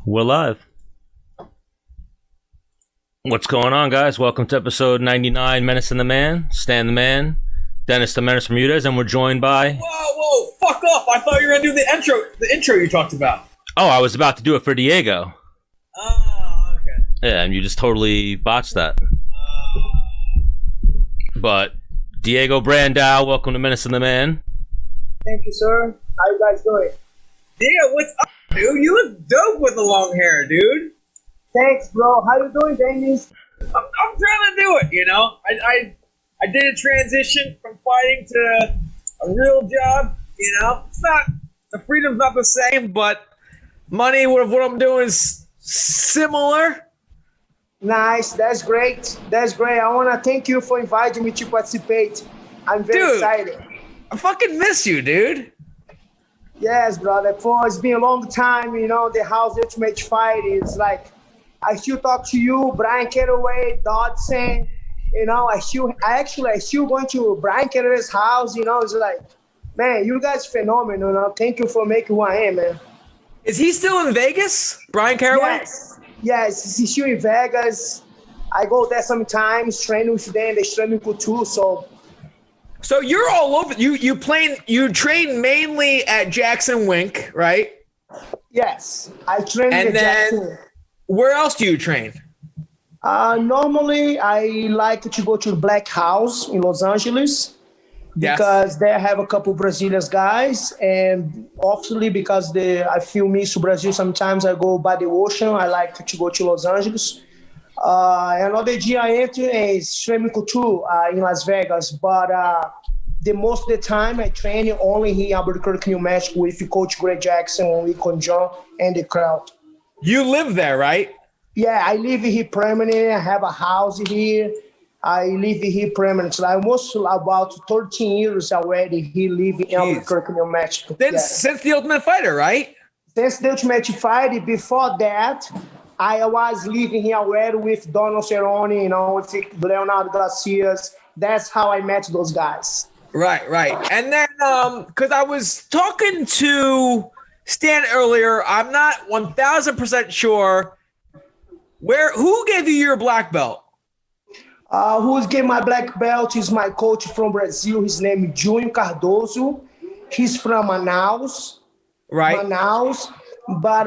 We're live. What's going on, guys? Welcome to episode 99, Menace and the Man, Stan the Man, Dennis the Menace Bermudez, and we're joined by... Whoa, fuck off. I thought you were going to do the intro you talked about. Oh, I was about to do it for Diego. Oh, okay. Yeah, and you just totally botched that. But Diego Brandao, welcome to Menace and the Man. Thank you, sir. How you guys doing? Diego, what's up, dude? You look dope with the long hair, dude. Thanks, bro. How you doing, Dennis? I'm trying to do it, you know? I did a transition from fighting to a real job, you know? It's not, the freedom's not the same, but money with what I'm doing is similar. Nice. That's great. That's great. I want to thank you for inviting me to participate. I'm very excited. I fucking miss you, dude. Yes, brother. It's been a long time, you know, the House Ultimate Fight is like, I still talk to you, Brian Caraway, Dodson, you know, I still going to Brian Caraway's house, you know, it's like, man, you guys phenomenal, you know? Thank you for making who I am, man. Is he still in Vegas, Brian Caraway? Yes, he's still in Vegas. I go there sometimes, train with them, they train me too, So you're all over. You train mainly at Jackson Wink, right? Yes, I train at Jackson. Where else do you train? Normally, I like to go to Black House in Los Angeles because they have a couple Brazilian guys, and obviously because I feel miss to Brazil, sometimes I go by the ocean. I like to go to Los Angeles. Another gym I enter is Swimming Couture in Las Vegas, but the most of the time I train only here in Albuquerque, New Mexico with Coach Greg Jackson, with John, and the crowd. You live there, right? Yeah, I live here permanently. I have a house here. I live here permanently. I'm almost about 13 years already here living in Albuquerque, New Mexico. Since The Ultimate Fighter, right? Since The Ultimate Fighter. Before that, I was living here already with Donald Cerrone, you know, with Leonardo Garcias. That's how I met those guys. Right. And then, because I was talking to Stan earlier, I'm not 1,000% sure who gave you your black belt? Who gave my black belt is my coach from Brazil. His name is Júnior Cardoso. He's from Manaus. Right. Manaus. But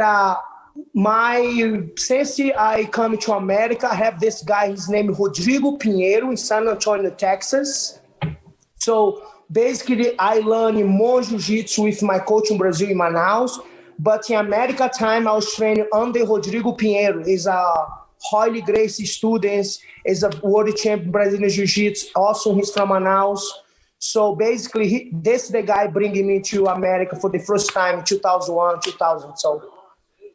since I come to America, I have this guy, his name is Rodrigo Pinheiro in San Antonio, Texas. So basically, I learned more jiu-jitsu with my coach in Brazil in Manaus. But in America time, I was training under Rodrigo Pinheiro. He's a Holy Gracie student. He's a world champion Brazilian jiu-jitsu. Also, he's from Manaus. So basically, this is the guy bringing me to America for the first time in 2001, 2000.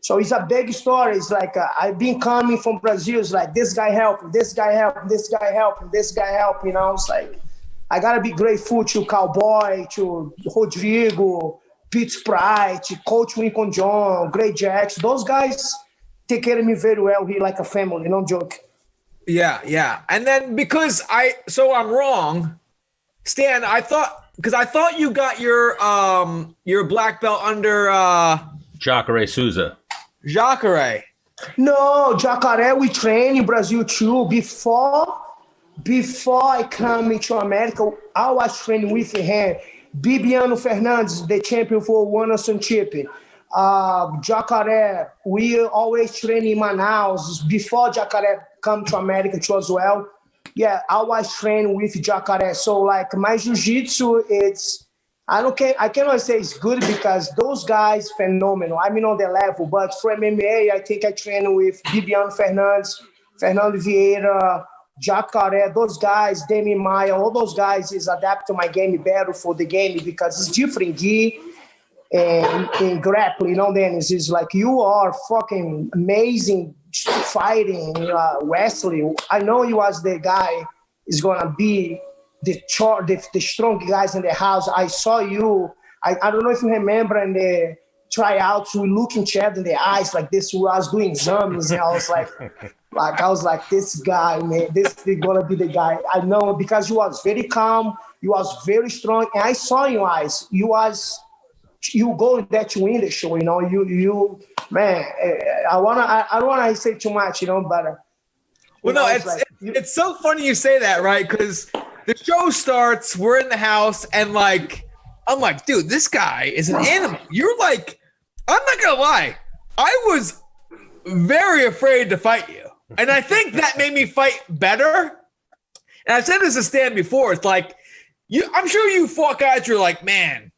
So it's a big story. It's like I've been coming from Brazil. It's like this guy helping, this guy helping, this guy helping, this guy helping. You know, it's like I gotta be grateful to Cowboy, to Rodrigo, Pete Sprite, Coach Lincoln John, Greg Jackson. Those guys take care of me very well here, like a family. No joke. Yeah. And then so I'm wrong, Stan. I thought you got your black belt under Jacare Souza. Jacare. No, Jacare, we train in Brazil too. Before I come into America, I was training with him. Bibiano Fernandes, the champion for One Nation Chip. Jacare, we always train in Manaus. Before Jacare come to America too as well. Yeah, I was training with Jacare. So like my jiu-jitsu, I cannot say it's good because those guys phenomenal. I mean on the level, but for MMA, I think I train with Bibiano Fernandes, Fernando Vieira, Jacare, those guys, Demi Maia, all those guys is adapt to my game better for the game because it's different gi and in grappling, you know, Dennis, it's like you are fucking amazing fighting, Wesley. I know you as the guy is gonna be the strong guys in the house. I saw you. I don't know if you remember in the tryouts, we look each other in the eyes like this. We was doing exams, and I was like, this guy, man, this is gonna be the guy. I know because you was very calm, you was very strong, and I saw in your eyes, you go there to win the show. You know, you man, I don't wanna say too much, but. Well, no, it's so funny you say that, right? Because the show starts, we're in the house, and like, I'm like, dude, this guy is an animal. You're like, I'm not gonna lie, I was very afraid to fight you, and I think that made me fight better. And I've said this to Stan before. It's like, I'm sure you fought guys who are like, man,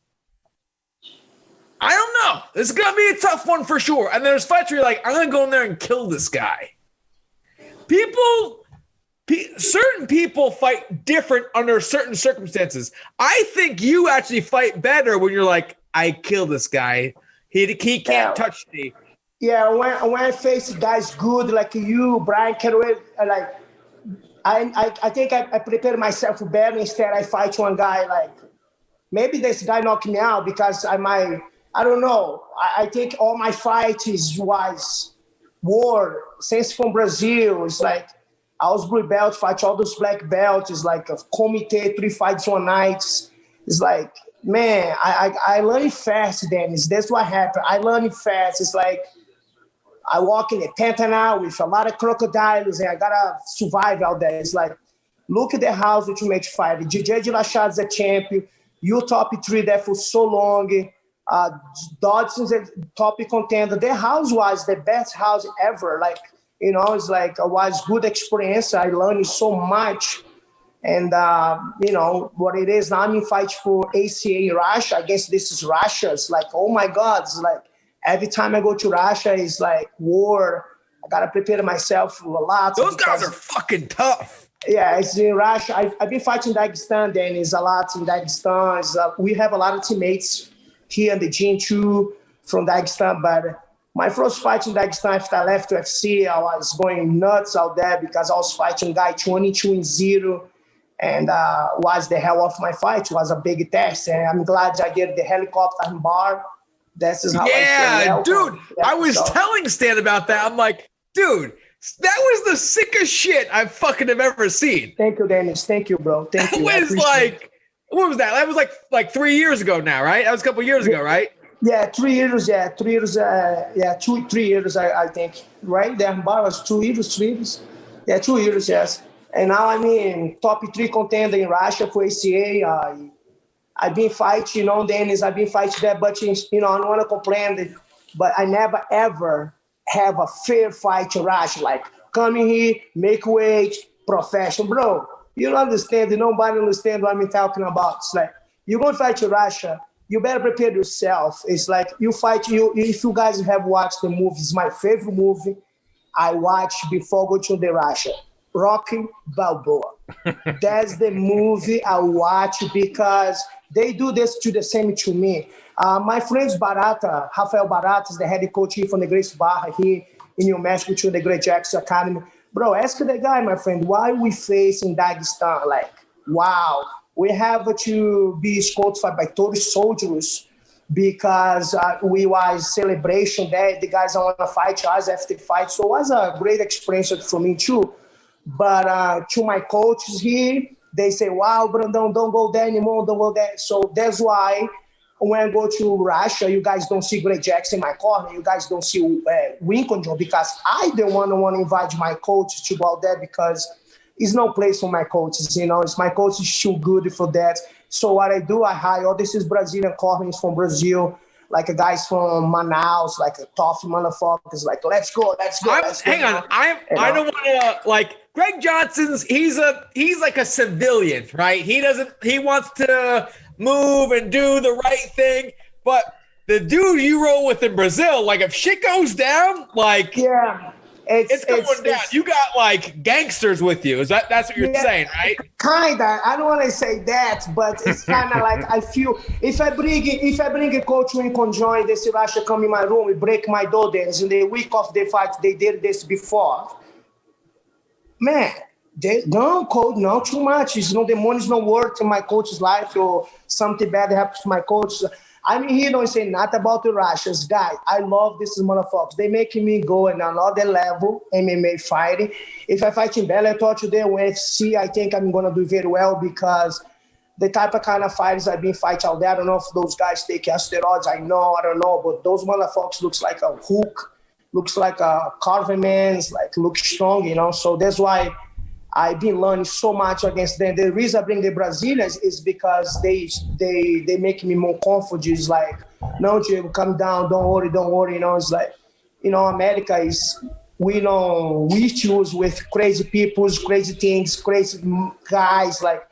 I don't know, this is gonna be a tough one for sure. And there's fights where you're like, I'm gonna go in there and kill this guy. Certain people fight different under certain circumstances. I think you actually fight better when you're like, I kill this guy. He can't touch me. Yeah, when I face guys good like you, Brian Carraway, like I think I prepare myself better. Instead, I fight one guy like maybe this guy knocked me out because I don't know. I think all my fights was war. Since from Brazil, it's like I was blue belt, fight all those black belts. It's like a committee, 3 fights one night. It's like, man, I learn fast, Dennis. That's what happened. I learn fast. It's like I walk in the Pantanal with a lot of crocodiles and I gotta survive out there. It's like, look at the house Ultimate Fighter. DJ de Lachado is a champion. You top 3 there for so long. Dodson's a top contender. Their house was the best house ever. Like, it's like it was good experience. I learned so much. And, what it is now, I'm in fight for ACA in Russia. I guess this is Russia. It's like, oh my God. It's like every time I go to Russia, it's like war. I got to prepare myself a lot. Those guys are fucking tough. Yeah, it's in Russia. I've been fighting Dagestan, then it's a lot in Dagestan. We have a lot of teammates here in the gym too from Dagestan, but my first fight in Dagestan after I left UFC, I was going nuts out there because I was fighting guy 22-0 and was the hell of my fight. It was a big test and I'm glad I did the helicopter and bar. This is how I dude, yeah, I was telling Stan about that. I'm like, dude, that was the sickest shit I fucking have ever seen. Thank you, Dennis. Thank you, bro. Thank you. It was like, what was that? That was like 3 years ago now, right? That was a couple years ago, right? Yeah, 3 years. Yeah, 3 years. 3 years. I think. Right? The bar was 2 years, 3 years. Yeah, 2 years. Yes. And now I'm in top 3 contender in Russia for ACA. I've been fighting, Dennis. I've been fighting there, but I don't want to complain. But I never ever have a fair fight in Russia. Like coming here, make weight, professional, bro. You don't understand. Nobody understands what I'm talking about. It's like you're going to fight in Russia. You better prepare yourself. It's like you fight. If you guys have watched the movie, it's my favorite movie I watched before going to the Russia. Rocky Balboa. That's the movie I watch because they do this to the same to me. My friends Barata, Rafael Barata is the head coach here from the Grace Barra here in New Mexico to the Great Jackson Academy. Bro, ask the guy, my friend, why we facing Dagestan? Like, wow, we have to be escorted by total soldiers because we was celebration there. The guys want to fight us after the fight. So it was a great experience for me too. But to my coaches here, they say, wow, Brandão, don't go there anymore, don't go there. So that's why when I go to Russia, you guys don't see Greg Jackson in my corner. You guys don't see Winkonjo because I don't want to invite my coaches to go out there because it's no place for my coaches. It's my coach is too good for that. So what I do, I hire all these Brazilian corners from Brazil, like guys from Menace, like a tough motherfuckers, like let's go. Hang on, I don't want to like. Greg Johnson's he's like a civilian, right? He wants to move and do the right thing, but the dude you roll with in Brazil, like if shit goes down, like it's going down. You got like gangsters with you. That's what you're saying, right? Kinda. I don't want to say that, but it's kind of like I feel if I bring a coach who can join this Russia, come in my room, we break my door dance in the week of the fight. They did this before. Man, coach, not too much. The money's not worth in my coach's life or something bad happens to my coach. I mean, he don't say nothing about the Russians. Guy, I love this motherfuckers. They making me go in another level, MMA fighting. If I fight in Bellator today, UFC, I think I'm going to do very well because the type of kind of fighters I've been fighting out there. I don't know if those guys take steroids. I don't know. But those motherfuckers looks like a hook, looks like a carving man's, like look strong, you know. So that's why I've been learning so much against them. The reason I bring the Brazilians is because they make me more confident. It's like, no, Diego, come down, don't worry. You know, it's like, you know, America is, we choose with crazy people, crazy things, crazy guys. Like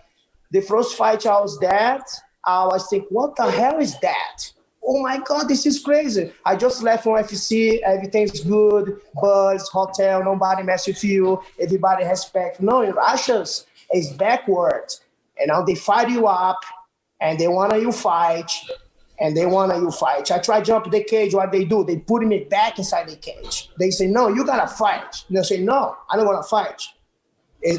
the first fight I was there, I was thinking, what the hell is that? Oh my God, this is crazy. I just left from UFC, everything's good, buzz, hotel, nobody mess with you, everybody respect. No, in Russia, it's backwards. And now they fight you up, and they want you fight, I try to jump the cage, what they do? They put me back inside the cage. They say, no, you gotta fight. They say, no, I don't wanna fight.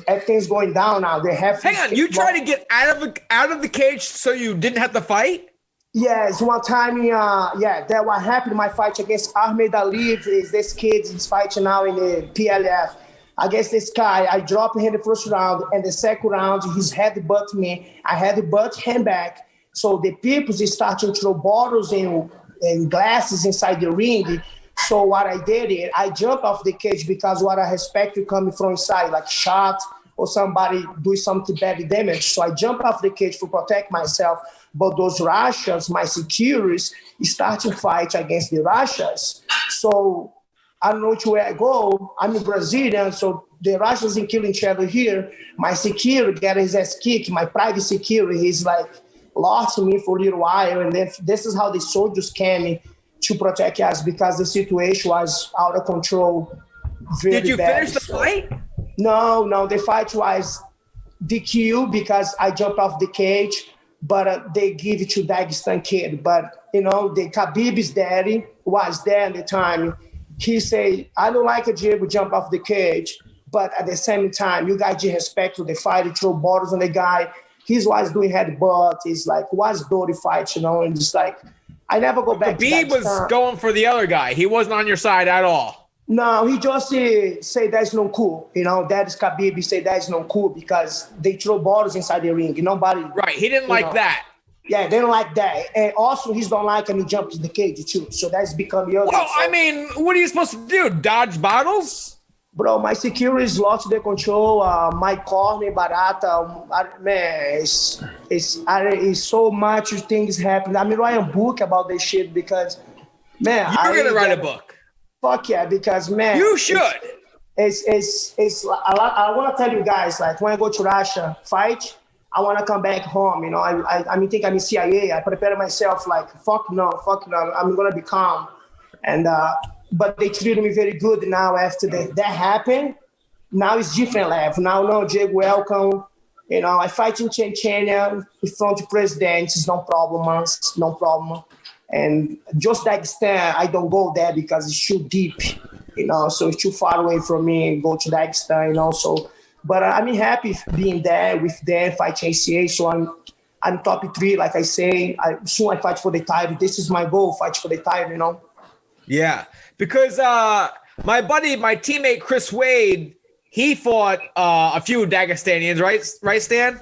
Everything's going down now. They have to. Hang on, you try to get out of the cage so you didn't have to fight? Yes, one time, that what happened in my fight against Ahmed Ali. Is this kid is fighting now in the PLF. Against this guy, I dropped him in the first round, and the second round, he's headbutt me. I headbutt him back. So the people started to throw bottles and glasses inside the ring. So what I did, I jumped off the cage because what I expect coming from inside, like shot or somebody do something bad damage. So I jumped off the cage to protect myself. But those Russians, my securities, start to fight against the Russians. So I don't know which way I go. I'm a Brazilian, so the Russians are killing each other here. My security got his ass kicked. My private security, he's like lost me for a little while. And then this is how the soldiers came to protect us because the situation was out of control. Very Did you bad. finish the fight? No, the fight was DQ because I jumped off the cage. But they give it to Dagestan kid. But, you know, the Khabib's daddy was there at the time. He said, I don't like a Diego jump off the cage, but at the same time, you guys give respect to the fight, you throw bottles on the guy. He was doing headbutt. It's like, was dirty fight, you know, and it's like, I never go back to Khabib was going for the other guy. He wasn't on your side at all. No, he just say that's no cool. You know, that is Khabib. He say that's no cool because they throw bottles inside the ring. Nobody. Right. He didn't like that. Yeah, they don't like that. And also, he don't like when he jumps in the cage too. So that's become the other. Well, I mean, what are you supposed to do? Dodge bottles? Bro, my securities lost their control. My corner, barata, man, it's so much things happen. I'm writing a book about this shit because, man, you're gonna write a book. Fuck yeah, because man, you should. It's a lot. I want to tell you guys, like when I go to Russia, fight, I want to come back home. You know, I mean, think I'm in CIA. I prepare myself like, fuck no, I'm gonna be calm. And but they treated me very good now after that happened. Now it's different level. Now, no, Diego, welcome. You know, I fight in Chechnya in front of presidents. No problem, man. No problem. And just Dagestan, I don't go there because it's too deep, you know, so it's too far away from me and go to Dagestan, you know, so, but I'm happy being there with them, fighting ACA, so I'm top 3, like I say, soon I fight for the title. This is my goal, fight for the title, you know. Yeah, because my teammate Chris Wade, he fought a few Dagestanians, right, Stan?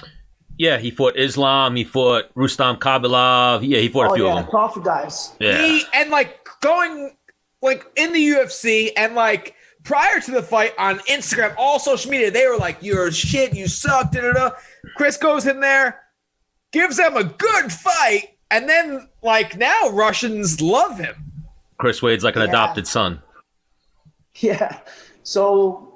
Yeah, he fought Islam. He fought Rustam Kabilov. Yeah, he fought a few of them. Tough guys. Yeah. And like going like in the UFC and like prior to the fight on Instagram, all social media, they were like, "You're shit. You suck." Da da da. Chris goes in there, gives them a good fight, and then like now Russians love him. Chris Wade's like an adopted son. Yeah. So.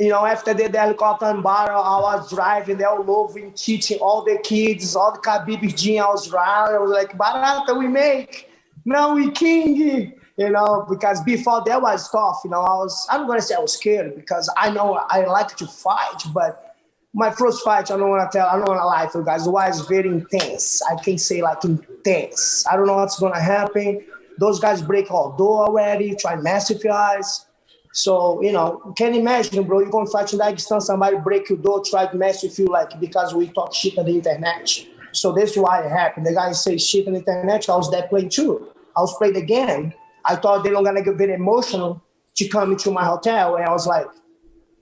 You know, after the helicopter and barrel, I was driving, they all loving, teaching all the kids, all the Khabib gym, I was around. I was like, Barata, we make. Now we king. You know, because before that was tough. You know, I'm going to say I was scared because I know I like to fight. But my first fight, I don't want to lie to you guys, it was very intense. I can say like intense. I don't know what's going to happen. Those guys break all door already, try to mess with your eyes. So, you know, can you imagine, bro, you're going to fight in Dagestan, somebody break your door, try to mess with you, like, because we talk shit on the internet. So that's why it happened. The guy say shit on the internet, I was there playing too. I was playing the game. I thought they were going to get very emotional to come into my hotel, and I was like,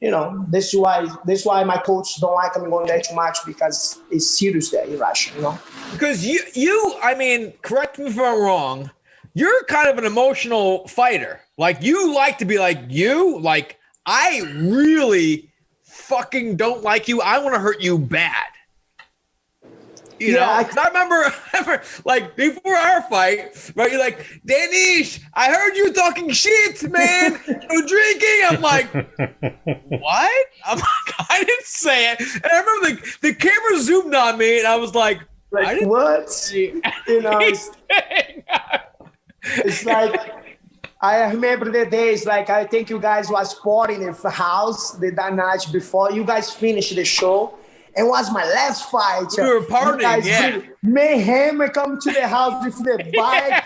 you know, this is why my coach don't like me going there too much, because it's serious there in Russia, you know. Because you, I mean, correct me if I'm wrong, you're kind of an emotional fighter. Like, you like to be like, I really fucking don't like you. I want to hurt you bad. You know, I remember, like, before our fight, right? You're like, Danish, I heard you talking shit, man. You're drinking. I'm like, what? I'm like, I didn't say it. And I remember the camera zoomed on me, and I was like what? You know, it's like, I remember the days, like, I think you guys was partying in the house the night before. You guys finished the show. It was my last fight. We were partying, yeah. Mayhem come to the house with the bike.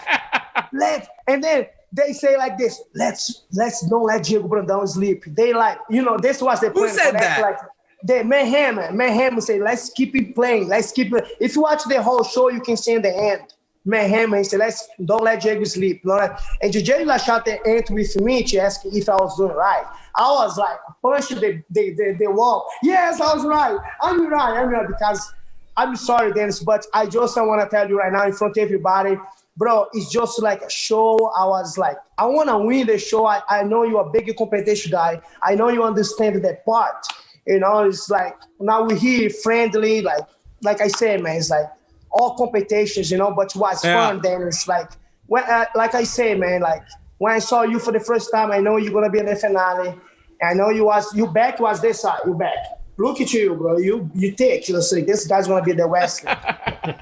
And then they say like this, let's don't let Diego Brandao sleep. They like, you know, this was the plan. Who said that? Like, the Mayhem say, let's keep it playing. Let's keep it. If you watch the whole show, you can see in the end. Mayhem say, don't let Diego sleep. And DJ Lachate entered with me to ask if I was doing right. I was like, pushing the wall. Yes, I was right. I'm right. Because I'm sorry, Dennis, but I just want to tell you right now in front of everybody, bro, it's just like a show. I was like, I want to win the show. I know you're a big competition guy. I know you understand that part. You know, it's like, now we're here friendly. Like I said, man, it's like all competitions, you know, but it was fun. Then it's like, when, like I say, man, like, when I saw you for the first time, I know you're gonna be in the finale. I know you back was this side. You back. Look at you, bro. You take. You say this guy's gonna be the wrestler.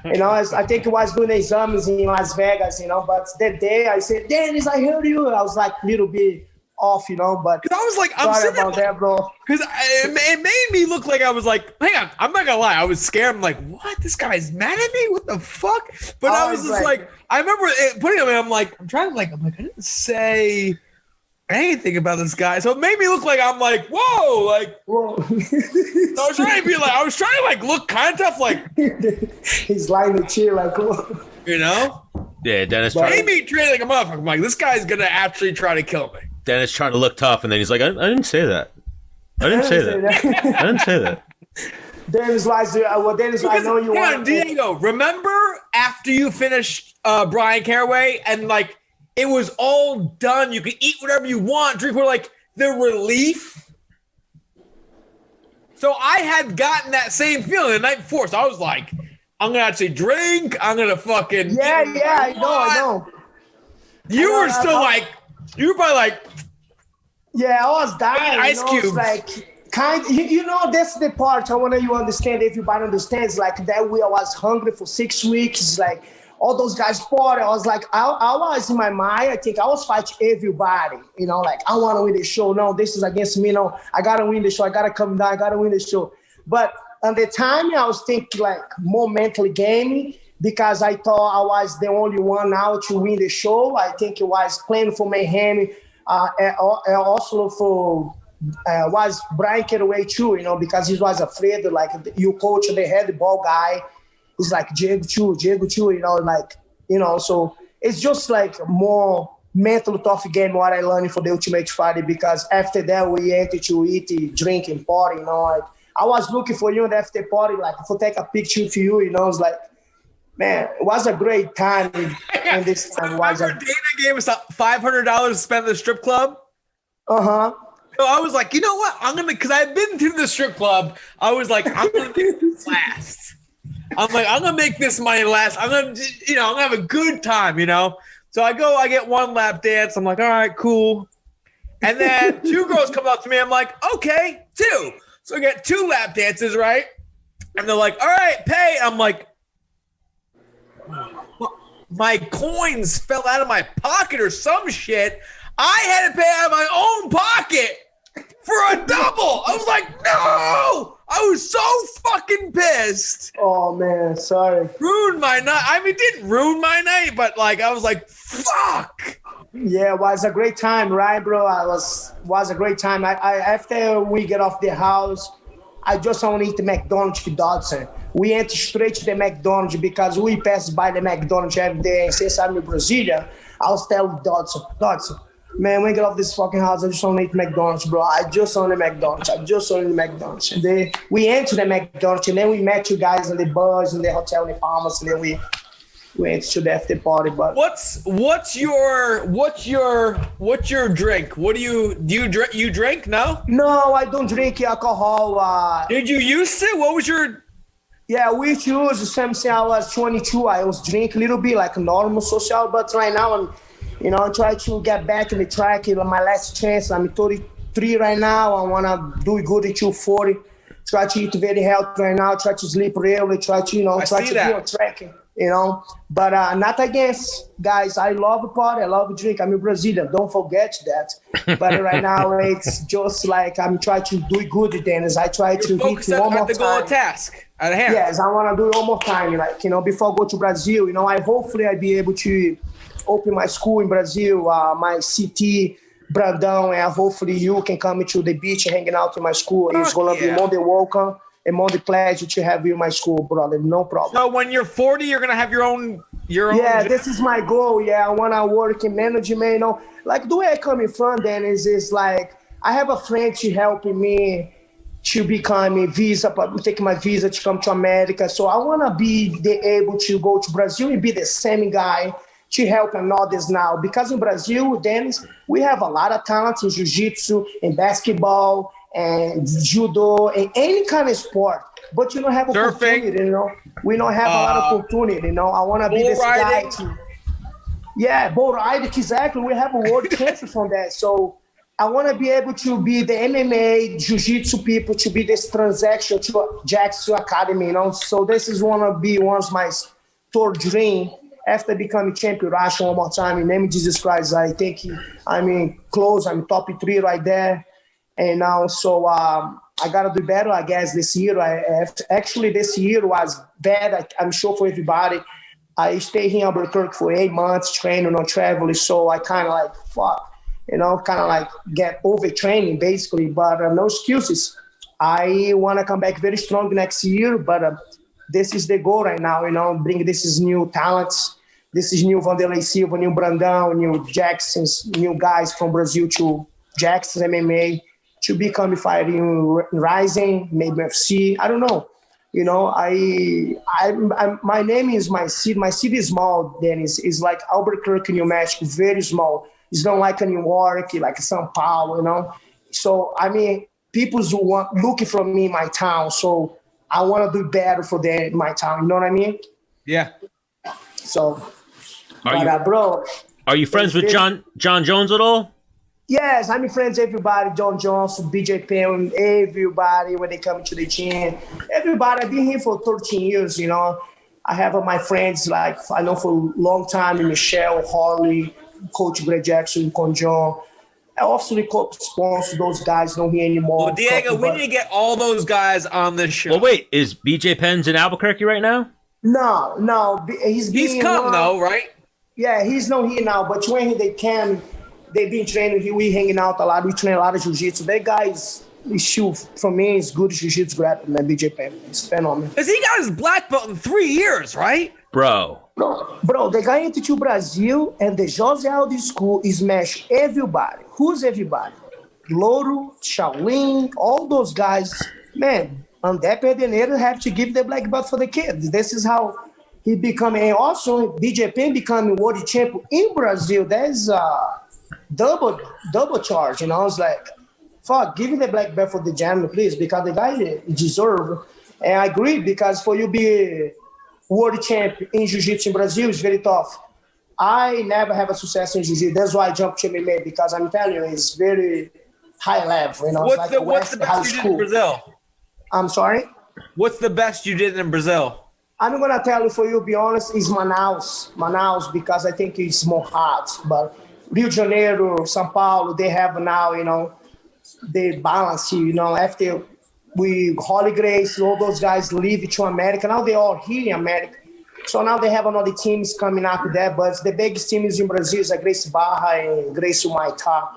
You know, I think he was doing exams in Las Vegas. You know, but that day I said, Dennis, I heard you. I was like a little bit off, you know, but I was like, I'm sorry about that, bro. Because it made me look like I was like, hang on, I'm not gonna lie, I was scared. I'm like, what? This guy's mad at me? What the fuck? But I was just like, I remember putting him in. I'm like, I didn't say anything about this guy, so it made me look like I'm like, whoa, like, whoa. I was trying to like look kind of tough, like he's lying to cheer, like, whoa. You know? Yeah, Dennis. Made me treat like a motherfucker. I'm like, this guy's gonna actually try to kill me. Dennis trying to look tough, and then he's like, I didn't say that. I didn't say that. Dennis lies. Dennis, I know you want. Diego, remember after you finished Brian Caraway and like it was all done, you could eat whatever you want, drink whatever, like the relief. So I had gotten that same feeling the night before. So I was like, I'm gonna actually drink. I'm gonna fucking I know. You were still like. You were probably like, yeah, I was dying. Ice cubes. Like, you know, that's the part I want you understand. Everybody understands. Like that way, I was hungry for 6 weeks. Like all those guys party. I was like, I was in my mind. I think I was fighting everybody. You know, like I want to win the show. No, this is against me. No, I gotta win the show. I gotta come down. I gotta win the show. But at the time, I was thinking like more mentally gaming. Because I thought I was the only one now to win the show. I think it was playing for Mayhem, and also for was Brian Caraway too, you know, because he was afraid, like you coach the head ball guy. He's like, Diego too, you know, like, you know, so it's just like more mental tough game what I learned for the Ultimate Fighter, because after that we had to eat, drink, and party, you know. Like, I was looking for you in the after party, like to take a picture with you, you know. It's like, man, it was a great time. And this time was Dana gave us $500 to spend at the strip club. Uh-huh. So I was like, you know what? because I had been to the strip club. I was like, I'm going to make this last. I'm like, I'm going to make this money last. I'm going to have a good time, you know? So I get one lap dance. I'm like, all right, cool. And then 2 girls come up to me. I'm like, okay, 2. So I get 2 lap dances, right? And they're like, all right, pay. I'm like, my coins fell out of my pocket or some shit. I had to pay out of my own pocket for a double. I was like, no! I was so fucking pissed. Oh, man, sorry. Ruined my night. I mean, it didn't ruin my night, but like, I was like, fuck. Yeah, it was a great time, right, bro? Was a great time. I after we get off the house, I just want to eat the McDonald's with Dodson. We went straight to the McDonald's because we passed by the McDonald's every day. And since I'm in Brasilia, I was telling Dodson, Man, when I get off this fucking house, I just want to eat McDonald's, bro. I just want to McDonald's. And then we enter the McDonald's, and then we met you guys in the bus, in the hotel in Palmas, and then we went to the after party. But what's your drink? What do you drink? You drink? No? No, I don't drink alcohol. Did you used to? What was your? Yeah, we used to use since I was 22. I was drink a little bit like normal social, but right now I'm, I try to get back in the track. My last chance. I'm 33 right now. I wanna do good until 40. Try to eat very healthy right now. Try to sleep early. Try to try to be on track. But not against guys. I love party. I love drink. I'm a Brazilian. Don't forget that. But right now it's just like I'm trying to do good, Dennis. I try to hit one more time. Goal task at hand. Yes, I want to do it one more time. Like before I go to Brazil, hopefully I'll be able to open my school in Brazil, my city, Brandão, and hopefully you can come to the beach and hanging out in my school. It's gonna be more than welcome. And more the pleasure to have you in my school, brother. No problem. So when you're 40, you're gonna have your own. Yeah, this is my goal. Yeah, I wanna work in management. Like the way I come in from, Dennis, is like I have a friend to helping me to become a visa, take my visa to come to America. So I wanna be able to go to Brazil and be the same guy to help others now. Because in Brazil, Dennis, we have a lot of talent in jiu-jitsu, in basketball, and judo, and any kind of sport, but you don't have opportunity. We don't have a lot of opportunity. I want to be this guy too. Yeah, bull riding, exactly. We have a world champion from that. So I want to be able to be the MMA jiu-jitsu people, to be this transaction to Jackson Academy. So this is one of my third dream. After becoming champion Russia one more time, in the name of Jesus Christ, I think I'm close. I'm top 3 right there. And now, so I got to do better, I guess, this year. Actually, this year was bad, I'm sure, for everybody. I stayed here in Albuquerque for 8 months, training on traveling. So I kind of like, kind of like get overtraining, basically. But no excuses. I want to come back very strong next year. But this is the goal right now, bring this is new talents. This is new Vanderlei Silva, new Brandão, new Jacksons, new guys from Brazil to Jackson's MMA. To become fighting Rising, maybe FC. I don't know. My name is my city. My city is small, Dennis. It's like Albuquerque, New Mexico, very small. It's not like a New York, like São Paulo, So, people looking for me in my town. So I want to do better for them in my town. You know what I mean? Yeah. So, bro. Are you friends with John Jones at all? Yes, I'm friends with everybody, John Johnson, BJ Penn, everybody when they come to the gym. Everybody, I've been here for 13 years, I have my friends, like, I know for a long time, Michelle, Holly, Coach Greg Jackson, Con John. I also sponsor those guys, not here anymore. Well, Diego, we need to get all those guys on this show. Well, wait, is BJ Penn's in Albuquerque right now? No, he's come, though, right? Yeah, he's not here now, but when they came, they've been training. We hanging out a lot. We train a lot of jiu-jitsu. That guy is for me, is good jiu-jitsu grappler, man. BJ Penn. It's phenomenal. Because he got his black belt in 3 years, right? Bro, the guy entered to Brazil and the Jose Aldo school smash everybody. Who's everybody? Louro, Shaolin, all those guys. Man, on that Pedernero have to give the black belt for the kids. This is how he become. And also, BJ Penn becoming world champion in Brazil. There's double charge, It's like, fuck, give me the black belt for the gentleman, please, because the guy deserve. And I agree, because for you be world champion in jiu-jitsu in Brazil is very tough. I never have a success in jiu-jitsu. That's why I jumped to MMA, because I'm telling you, it's very high level. What's the best you did in Brazil? I'm sorry? What's the best you did in Brazil? I'm going to tell you, for you, be honest, is Manaus, because I think it's more hard. But Rio de Janeiro, São Paulo, they have now, they balance, after Holy Grace, all those guys leave to America. Now they're all here in America. So now they have another teams coming up there, but the biggest team is in Brazil is Grace Barra and Grace Maitá.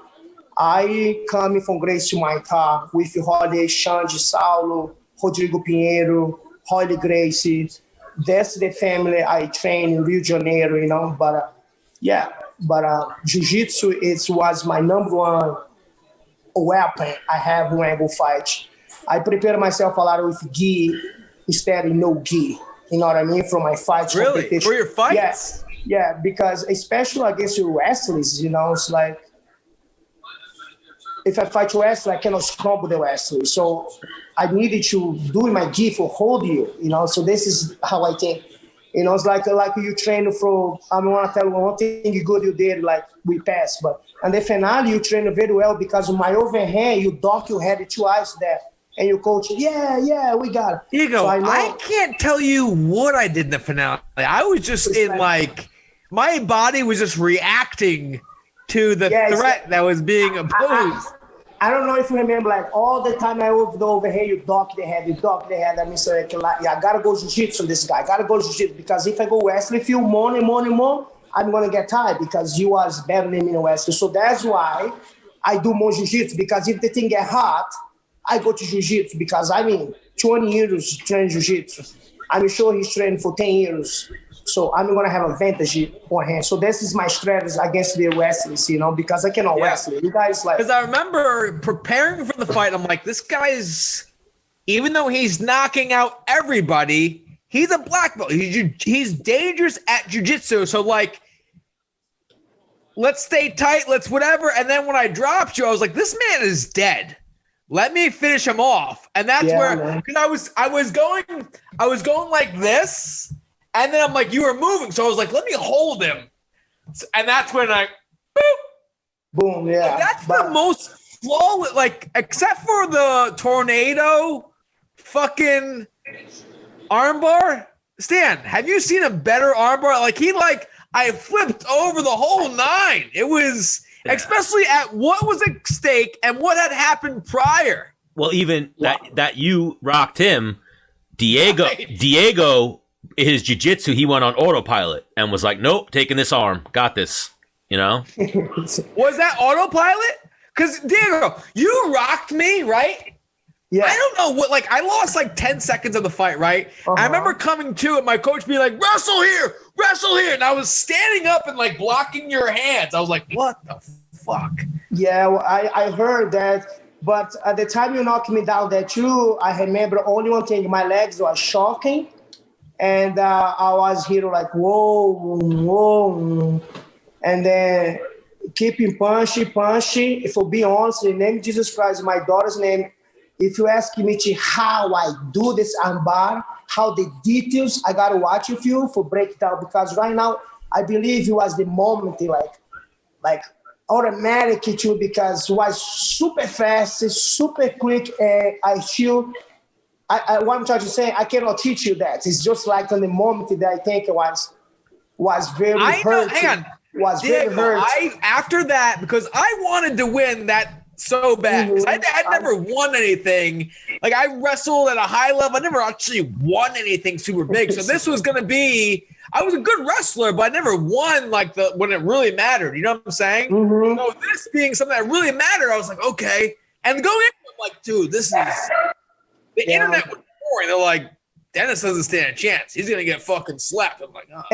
I coming from Grace Maitá with Holy, Xande, Saulo, Rodrigo Pinheiro, Holy Grace. That's the family I train in Rio de Janeiro, but yeah. But jiu-jitsu was my number one weapon I have when I go fight. I prepare myself a lot with gi instead of no gi. You know what I mean? For my fights. Really? For your fights? Yes. Yeah, because especially against your wrestlers, you know, it's like if I fight your wrestler, I cannot scramble the wrestler. So I needed to do my gi for hold you, you know. So this is how I think. You know, it's like you train for, I want to tell you one thing good you did, like we passed. But on the finale, you train very well because of my overhand, you dock your head twice there. And you coach, yeah, we got it. Diego, so I can't tell you what I did in the finale. I was just my body was just reacting to the threat that was being opposed. I don't know if you remember, like all the time I over here, you dock the head. I mean, so I gotta go jiu-jitsu on this guy. I gotta go jiu-jitsu because if I go wrestling, feel more, I'm gonna get tired because you was better than me in wrestling. So that's why I do more jiu-jitsu because if the thing get hot, I go to jiu-jitsu because 20 years training jiu-jitsu. I'm sure he's training for 10 years. So I'm going to have advantage on him. So this is my strategy against the wrestlers, you know, because I cannot wrestle. You guys like... Because I remember preparing for the fight, I'm like, this guy is, even though he's knocking out everybody, he's a black belt. He's dangerous at jiu-jitsu. So like, let's stay tight, let's whatever. And then when I dropped you, I was like, this man is dead. Let me finish him off. And that's where, because I was going like this. And then I'm like, you were moving. So I was like, let me hold him. And that's when I, boom, yeah. Like, that's the most flawless, like, except for the tornado fucking armbar. Stan, have you seen a better armbar? Like, I flipped over the whole nine. It was, especially at what was at stake and what had happened prior. Well, even that you rocked him, Diego, his jiu-jitsu, he went on autopilot and was like, nope, taking this arm, got this, you know? Was that autopilot? Because Diego, you rocked me, right? Yeah. I don't know what, like, I lost like 10 seconds of the fight, right? I remember coming to it, my coach being like, wrestle here. And I was standing up and like blocking your hands. I was like, what the fuck? Yeah, well, I heard that. But at the time you knocked me down there too, I remember only one thing, my legs were shocking. And I was here like, whoa. And then keeping punchy. If I'll be honest, in the name of Jesus Christ, my daughter's name, if you ask me how I do this armbar, how the details, I got to watch with you for breakdown. Because right now, I believe it was the moment, like automatic too, because it was super fast, super quick. What I'm trying to say, I cannot teach you that. It's just like on the moment that I think it was very hurt. Hang on. Was very hurt. After that, because I wanted to win that so bad. Because I never won anything. Like, I wrestled at a high level. I never actually won anything super big. So this was going to be, I was a good wrestler, but I never won like when it really mattered. You know what I'm saying? Mm-hmm. So this being something that really mattered, I was like, okay. And going in, I'm like, dude, this is... The internet was boring. They're like, Dennis doesn't stand a chance. He's gonna get fucking slapped. I'm like, oh.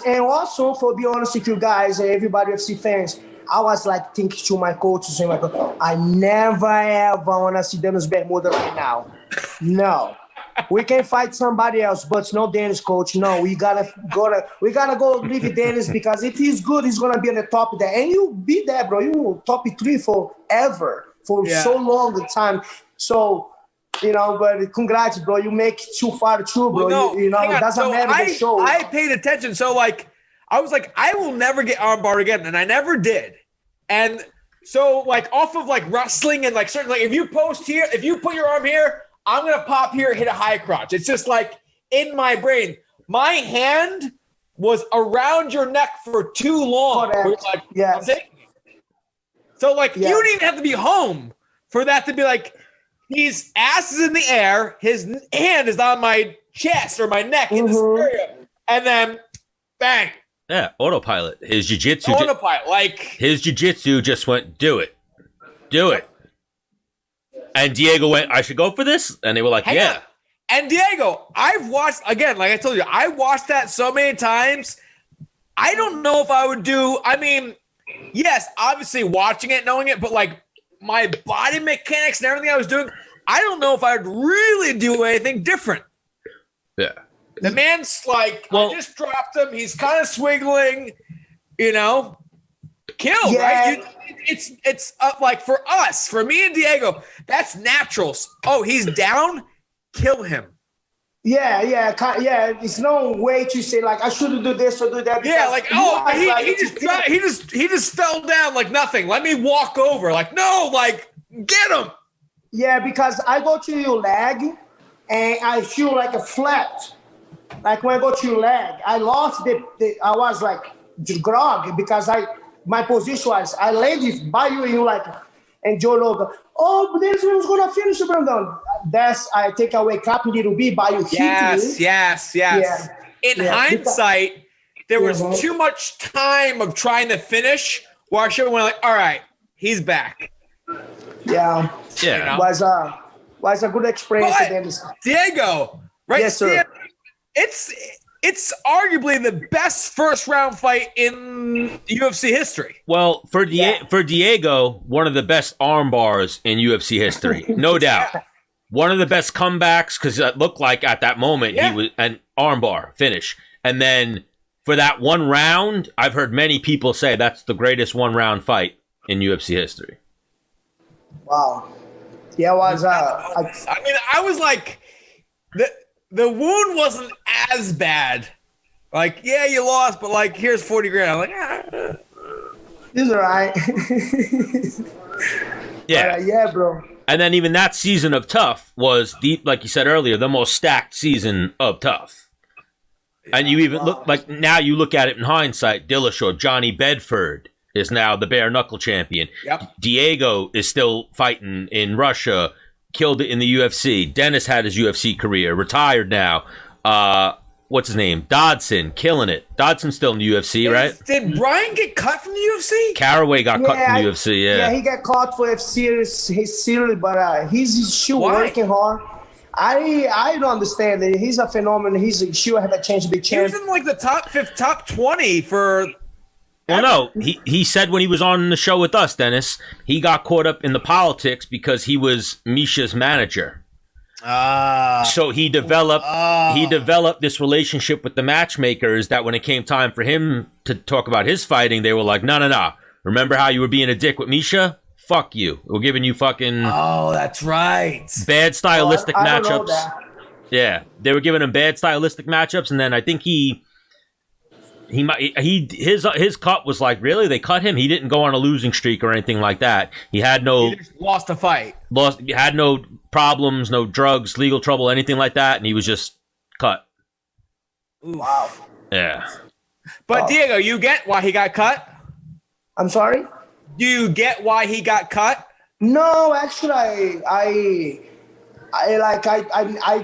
And also for be honest with you guys, everybody FC fans, I was like thinking to my coaches, I never ever wanna see Dennis Bermuda right now. No. We can fight somebody else, but no Dennis, coach. No, we gotta go leave Dennis because if he's good, he's gonna be on the top there. And you be there, bro. You top 3 forever for so long the time. So. You know, but congrats, bro. You make it too far too, bro. Well, no, you know, it doesn't matter the show. I paid attention. So, like, I was like, I will never get armbar again. And I never did. And so, like, off of, like, wrestling and, like, certain, like, if you post here, if you put your arm here, I'm going to pop here, hit a high crotch. It's just, like, in my brain. My hand was around your neck for too long. Like, yes. So, like, you don't even have to be home for that to be, like, his ass is in the air. His hand is on my chest or my neck in this area. And then, bang. Yeah, autopilot. His jiu-jitsu. His jiu-jitsu just went, do it. And Diego went, I should go for this? And they were like, yeah. And Diego, I've watched, again, like I told you, I watched that so many times. I don't know if I would do. I mean, yes, obviously watching it, knowing it, but like my body mechanics and everything I was doing, I don't know if I'd really do anything different. Yeah. The man's like, I just dropped him. He's kind of swiggling, you know. Kill, right? It's like for us, for me and Diego, that's naturals. Oh, he's down. Kill him. Yeah. It's no way to say like I shouldn't do this or do that. Yeah, like he just fell down like nothing. Let me walk over. Like no, like get him. Yeah, because I go to your leg and I feel like a flat. Like when I go to your leg, I lost I was like grog because my position was I landed by you and you like and Joe Logan. Oh, but this one's gonna finish the Brandao. That's I think I wake up a little bit by you hitting me. Yes. Yeah. In hindsight, there was too much time of trying to finish where I should have went like, all right, he's back. Yeah. You know? Was a good experience again. Diego, right? Yes, sir. Diego, it's arguably the best first round fight in UFC history. Well, for Diego, one of the best arm bars in UFC history, no doubt. Yeah. One of the best comebacks because it looked like at that moment he was an arm bar finish, and then for that one round, I've heard many people say that's the greatest one round fight in UFC history. Wow. Yeah, it was. I mean, I was like, the wound wasn't as bad. Like, yeah, you lost, but like, here's 40 grand. I'm like, He's all right. Yeah. Yeah, bro. And then even that season of Tough was, like you said earlier, the most stacked season of Tough. And you even look like now you look at it in hindsight, Dillashaw, Johnny Bedford is now the bare knuckle champion. Yep. Diego is still fighting in Russia, killed it in the UFC. Dennis had his UFC career, retired now. What's his name? Dodson, killing it. Dodson's still in the UFC, right? Did Brian get cut from the UFC? Caraway got cut from the UFC, Yeah, he got caught for his series, but he's still working hard. I don't understand it. He's a phenomenon. He's sure have a chance to be champion. He was in like the top 20 for. Well, no, he said when he was on the show with us, Dennis, he got caught up in the politics because he was Misha's manager. So he developed this relationship with the matchmakers that when it came time for him to talk about his fighting, they were like, no. Remember how you were being a dick with Misha? Fuck you. We're giving you fucking... Oh, that's right. Bad stylistic I don't know matchups. that. Yeah, they were giving him bad stylistic matchups, and then I think his cut was like, really? They cut him? He didn't go on a losing streak or anything like that. He had no... He just lost a fight. Had no problems, no drugs, legal trouble, anything like that, and he was just cut. Wow. Yeah. But Diego, you get why he got cut? I'm sorry? Do you get why he got cut? No, actually, I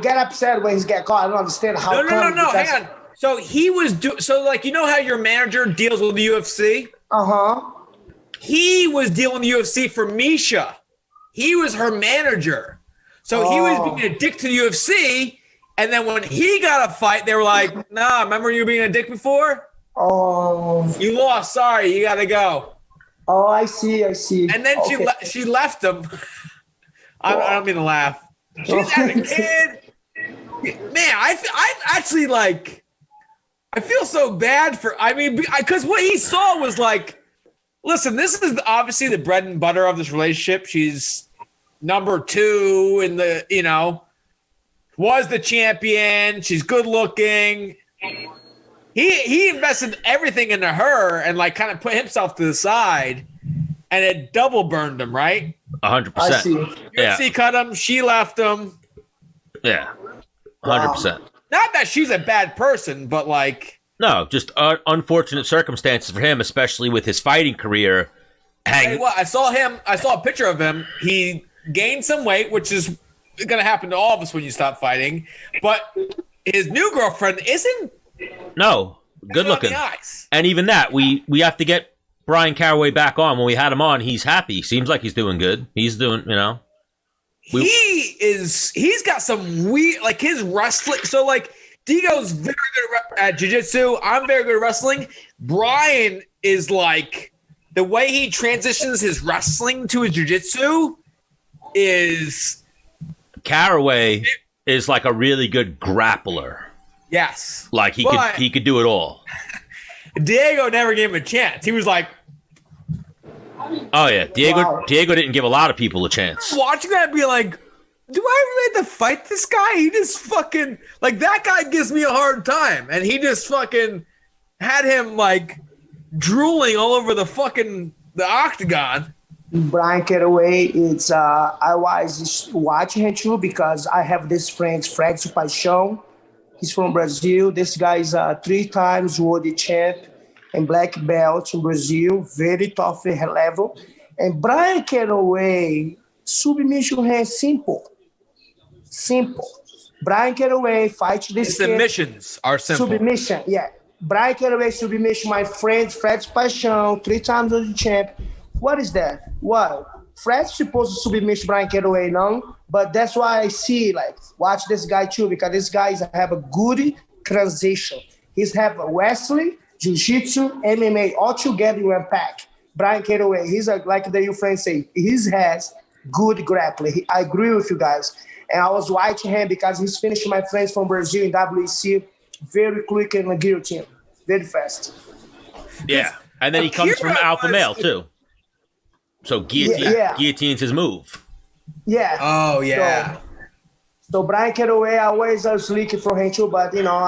get upset when he get caught. I don't understand how. No. Hang on. So he was like, you know how your manager deals with the UFC? He was dealing with the UFC for Misha. He was her manager. So he was being a dick to the UFC. And then when he got a fight, they were like, nah, remember you being a dick before? You lost. Sorry, you got to go. Oh, I see. And then she left him. I don't mean to laugh. She's had a kid. Man, I actually like, I feel so bad because what he saw was like, listen, this is obviously the bread and butter of this relationship. She's number 2 in the, was the champion. She's good looking. He invested everything into her and like kind of put himself to the side, and it double burned him, right? 100%. I see. UFC cut him. She left him. Yeah, 100%. Not that she's a bad person, but like no, just unfortunate circumstances for him, especially with his fighting career. I saw a picture of him. He gained some weight, which is going to happen to all of us when you stop fighting. But his new girlfriend isn't. No, good looking. And even that, we have to get Brian Caraway back on. When we had him on, he's happy. Seems like he's doing good. He's doing, He's got some weird, like his wrestling. So like Diego's very good at jiu-jitsu. I'm very good at wrestling. Brian is like, the way he transitions his wrestling to his jiu-jitsu is... Caraway is like a really good grappler. Yes. Like he could do it all. Diego never gave him a chance. He was like... Oh, yeah. Diego didn't give a lot of people a chance. Watching that be like, do I really have to fight this guy? He just fucking... Like, that guy gives me a hard time. And he just fucking had him, like, drooling all over the octagon. Brian Caraway, it's I was watching him too because I have this friend, Fred Paixão. He's from Brazil. This guy is 3 times world champ and black belt in Brazil, very tough level. And Brian Caraway, submission is simple. Brian Caraway fights this kid. Submissions are simple. Submission, yeah. Brian Caraway submission, my friend Fred Paixão, 3 times world champ. What is that? What? Fred's supposed to submission Brian Caraway, no? But that's why I see, like, watch this guy too, because this guy have a good transition. He's have wrestling, jiu-jitsu, MMA, all together in one pack. Brian Caraway, he's like the you friends say, he has good grappling. I agree with you guys. And I was watching him because he's finishing my friends from Brazil in WEC very quick and guillotine, very fast. Yeah, and then he comes from alpha male too. So guillotine's his move. Yeah. Oh, yeah. So Brian Caraway, I always was looking for him too, but, you know,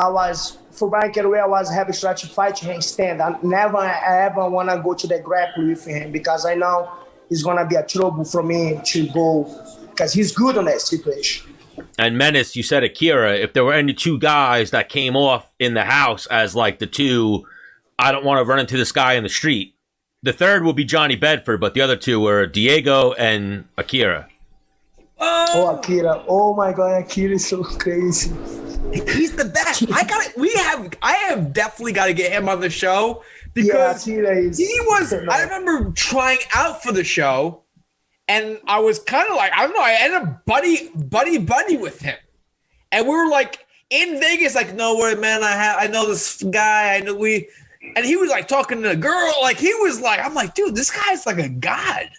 for Brian Caraway, I was having to fight him stand. I ever want to go to the grappling with him because I know it's going to be a trouble for me to go because he's good on that situation. And Menace, you said Akira, if there were any 2 guys that came off in the house as like the 2, I don't want to run into this guy in the street. The third will be Johnny Bedford, but the other 2 were Diego and Akira. Oh, Akira! Oh my God, Akira is so crazy. He's the best. I have definitely got to get him on the show because he was. I remember trying out for the show, and I was kind of like, I don't know. I ended up buddy with him, and we were like in Vegas, like, no worry, man. I know this guy. And he was like talking to a girl, like he was like, I'm like, dude, this guy's like a god.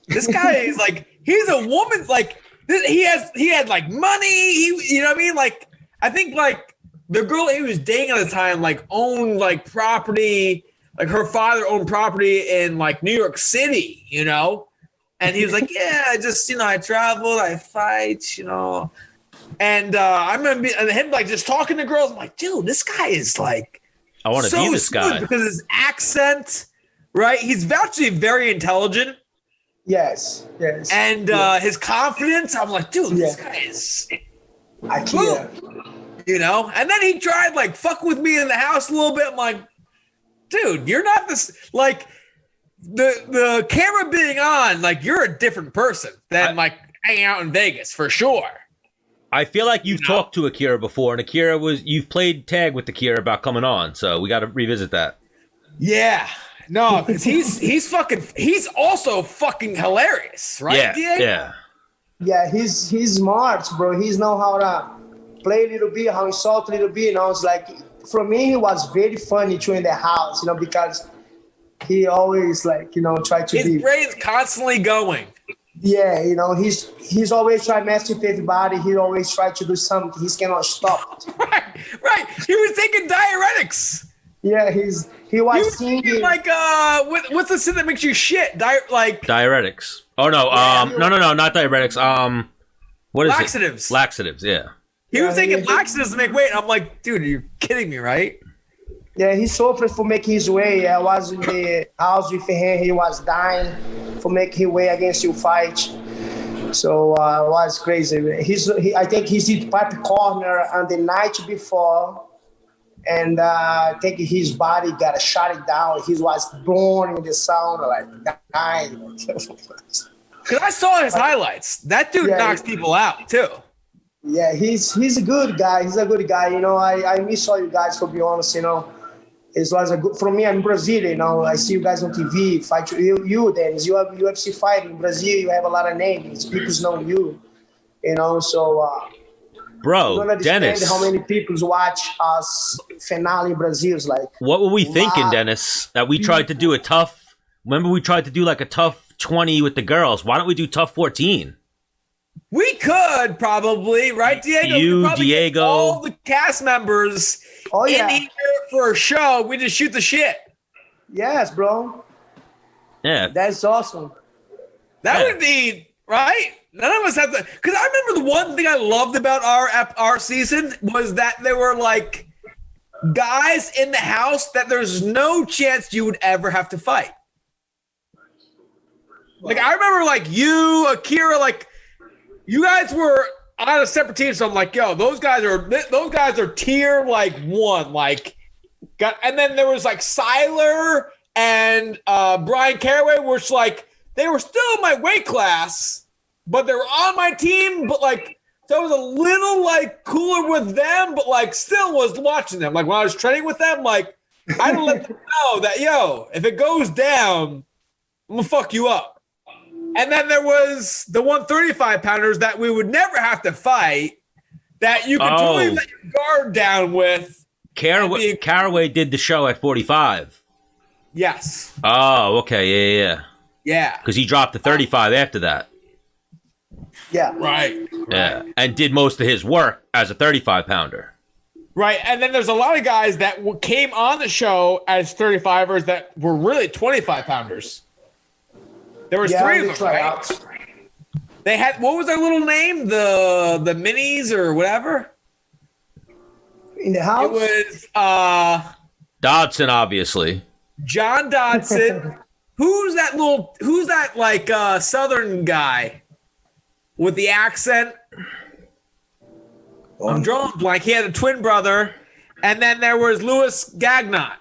This guy is like, he's a woman, like he had like money. You know what I mean? Like, I think like the girl he was dating at the time, like owned like property, like her father owned property in like New York City, you know? And he was like, yeah, I just, I traveled, I fight, And I remember him like just talking to girls. I'm like, dude, this guy is like, I want to be this guy because his accent, right? He's actually very intelligent. Yes. And his confidence, I'm like, dude, this guy is Akira. And then he tried like fuck with me in the house a little bit. I'm like, dude, you're not this, like the camera being on, like you're a different person than like hanging out in Vegas for sure. I feel like you've talked to Akira before, and you've played tag with Akira about coming on, so we got to revisit that. Yeah. No, because he's also fucking hilarious, right? Yeah, Diego? Yeah, he's smart, bro. He's know how to play a little bit, how to insult a little bit. It's like, for me, he was very funny too in the house, because he always like, try to his brain's constantly going. Yeah, he's always trying to mess with everybody. He always try to do something. He cannot stop. Right. He was taking diuretics. Yeah, he was singing like what's the shit that makes you shit? Diuretics. Oh no, no, not diuretics. What is laxatives. It? Laxatives. Yeah. He was taking laxatives to make weight. And I'm like, dude, you're kidding me, right? Yeah, he suffered for making his way. I was in the house with him. He was dying for making his way against you fight. So it was crazy. I think he did pipe corner on the night before. And I think his body got shot down. He was born in the sound, like dying. Because I saw his highlights. That dude knocks people out, too. Yeah, he's a good guy. He's a good guy. I miss all you guys, to be honest, It was a good for me. I'm Brazilian, I see you guys on TV. Fight you, Dennis. You have UFC fight in Brazil. You have a lot of names. People know you, So Bro, You don't understand Dennis. how many people watch us finale in Brazil. It's like, What were we thinking, Dennis? That we tried to do a tough... Remember we tried to do like a tough 20 with the girls. Why don't we do tough 14? We could probably, right, Diego? You, we could probably Diego. get all the cast members in here for a show. We just shoot the shit. yes, bro. Yeah. That's awesome. That would be, right? None of us have to, because I remember the one thing I loved about our season was that there were like guys in the house that there's no chance you would ever have to fight. Like I remember like you, Akira, like you guys were on a separate team. So I'm like, yo, those guys are tier like 1, like and then there was like Siler and Brian Caraway, which like they were still in my weight class, but they were on my team, but like so I was a little like cooler with them, but like still was watching them. Like when I was training with them, like I didn't let them know that, yo, if it goes down, I'm gonna fuck you up. And then there was the 135 pounders that we would never have to fight, that you could totally let your guard down with. Caraway did the show at 45. Yes. Oh, okay. Yeah. Yeah. Because he dropped to 35 after that. Yeah. Right. Yeah. And did most of his work as a 35 pounder. Right. And then there's a lot of guys that came on the show as 35ers that were really 25 pounders. There was 3 of them, right? They had, what was their little name? The minis or whatever? In the house? It was Dodson, obviously. John Dodson. Who's that like Southern guy with the accent? I'm drawing a blank. He had a twin brother. And then there was Louis Gagnot.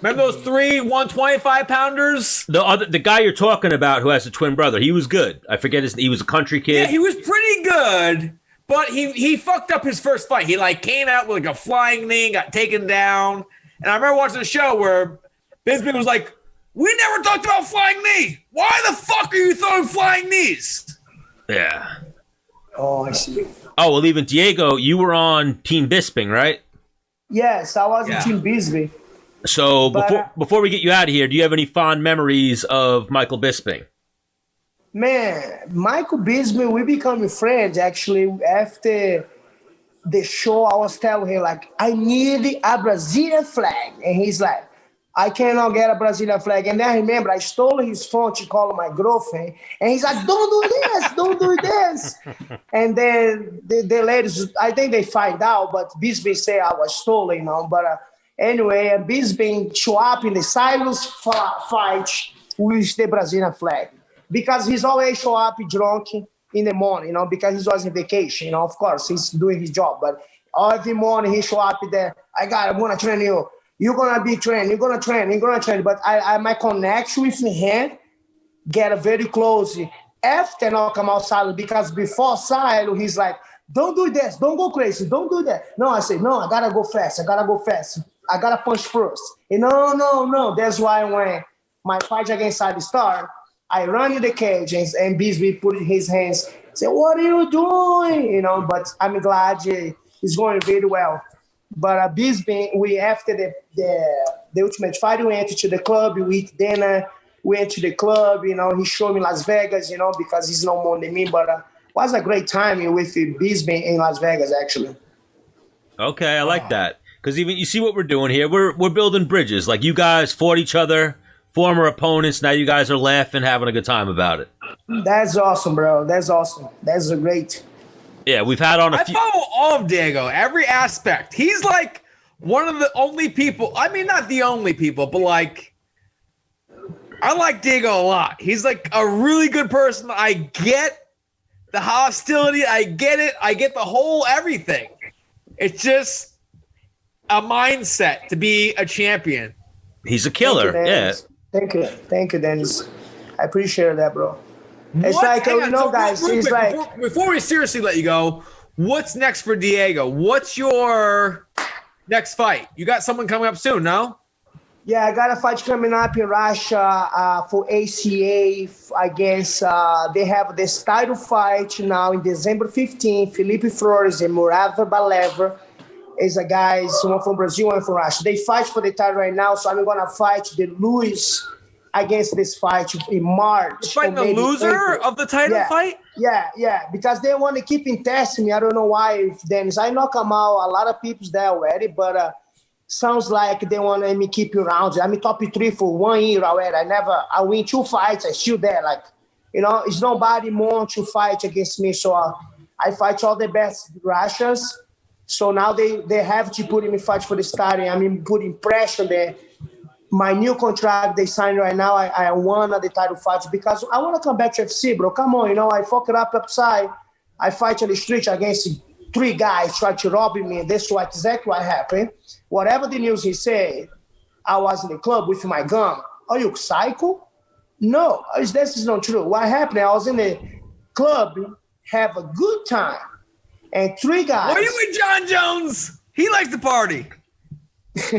Remember those 3 125 pounders? The guy you're talking about who has a twin brother, he was good. I forget he was a country kid. Yeah, he was pretty good, but he fucked up his first fight. He like came out with like a flying knee, got taken down. And I remember watching a show where Bisbee was like, "We never talked about flying knee. Why the fuck are you throwing flying knees?" Yeah. Oh, I see. Oh, well, even Diego, you were on Team Bisping, right? Yes, I was in Team Bisbee. So before we get you out of here, do you have any fond memories of Michael Bisping? Man, Michael Bisbee, we become friends actually after the show. I was telling him like, I need a Brazilian flag. And he's like, I cannot get a Brazilian flag. And then I remember I stole his phone to call my girlfriend. And he's like, don't do this, don't do this. And then the ladies, I think they find out, but Bisbee say I was stolen, you know. But anyway, Bisbee show up in the silence fight with the Brazilian flag. Because he's always show up drunk in the morning, you know, because he's always on vacation, you know, of course, he's doing his job. But every morning he show up there, I'm going to train you. You're going to be trained. You're going to train. But my connection with him get very close after I come outside, because before Silo, he's like, don't do this. Don't go crazy. Don't do that. No, I say, no, I got to go fast. I got to punch first. No. That's why when my fight against Side start, I run in the cage and Bisbee put his hands, say, what are you doing? You know, but I'm glad it's going very well. But Bisbee, we after the ultimate fight, we went to the club, we eat dinner, went to the club, you know, he showed me Las Vegas, you know, because he's no more than me, but it was a great time with Bisbee in Las Vegas, actually. Okay, I like that. Because even you see what we're doing here, we're building bridges. Like you guys fought each other, former opponents, now you guys are laughing, having a good time about it. That's awesome, bro. That's awesome. That's a great... Yeah, we've had on a few... I follow all of Diego, every aspect. He's like one of the only people, I mean, not the only people, but like, I like Diego a lot. He's like a really good person. I get the hostility. I get it. I get the whole everything. It's just a mindset to be a champion. He's a killer. Thank you. Thank you, Dennis. I appreciate that, bro. It's like, you know, guys, it's like... Before we seriously let you go, what's next for Diego? What's your next fight? You got someone coming up soon, no? Yeah, I got a fight coming up in Russia for ACA against. They have this title fight now in December 15th. Felipe Flores and Murad Balev is a guys, one from Brazil, one from Russia. They fight for the title right now, so I'm gonna fight the Luis against this fight in March. You're fighting the loser of the title fight? Yeah, because they want to keep in testing me. I don't know why, Dennis. I knock them out. A lot of people's there already, but sounds like they want me keep around. I'm in top 3 for 1 year already. I win 2 fights. I still there. Like, it's nobody more to fight against me. So I fight all the best Russians. So now they have to put me fight for the starting. I mean, putting pressure there. My new contract they signed right now, I won the title fight because I want to come back to FC, bro. Come on, I fuck it up upside. I fight on the street against 3 guys try to rob me. This is exactly what happened. Whatever the news he said, I was in the club with my gun. Are you psycho? No, this is not true. What happened? I was in the club, have a good time, and 3 guys. What are you with John Jones? He likes to party. It's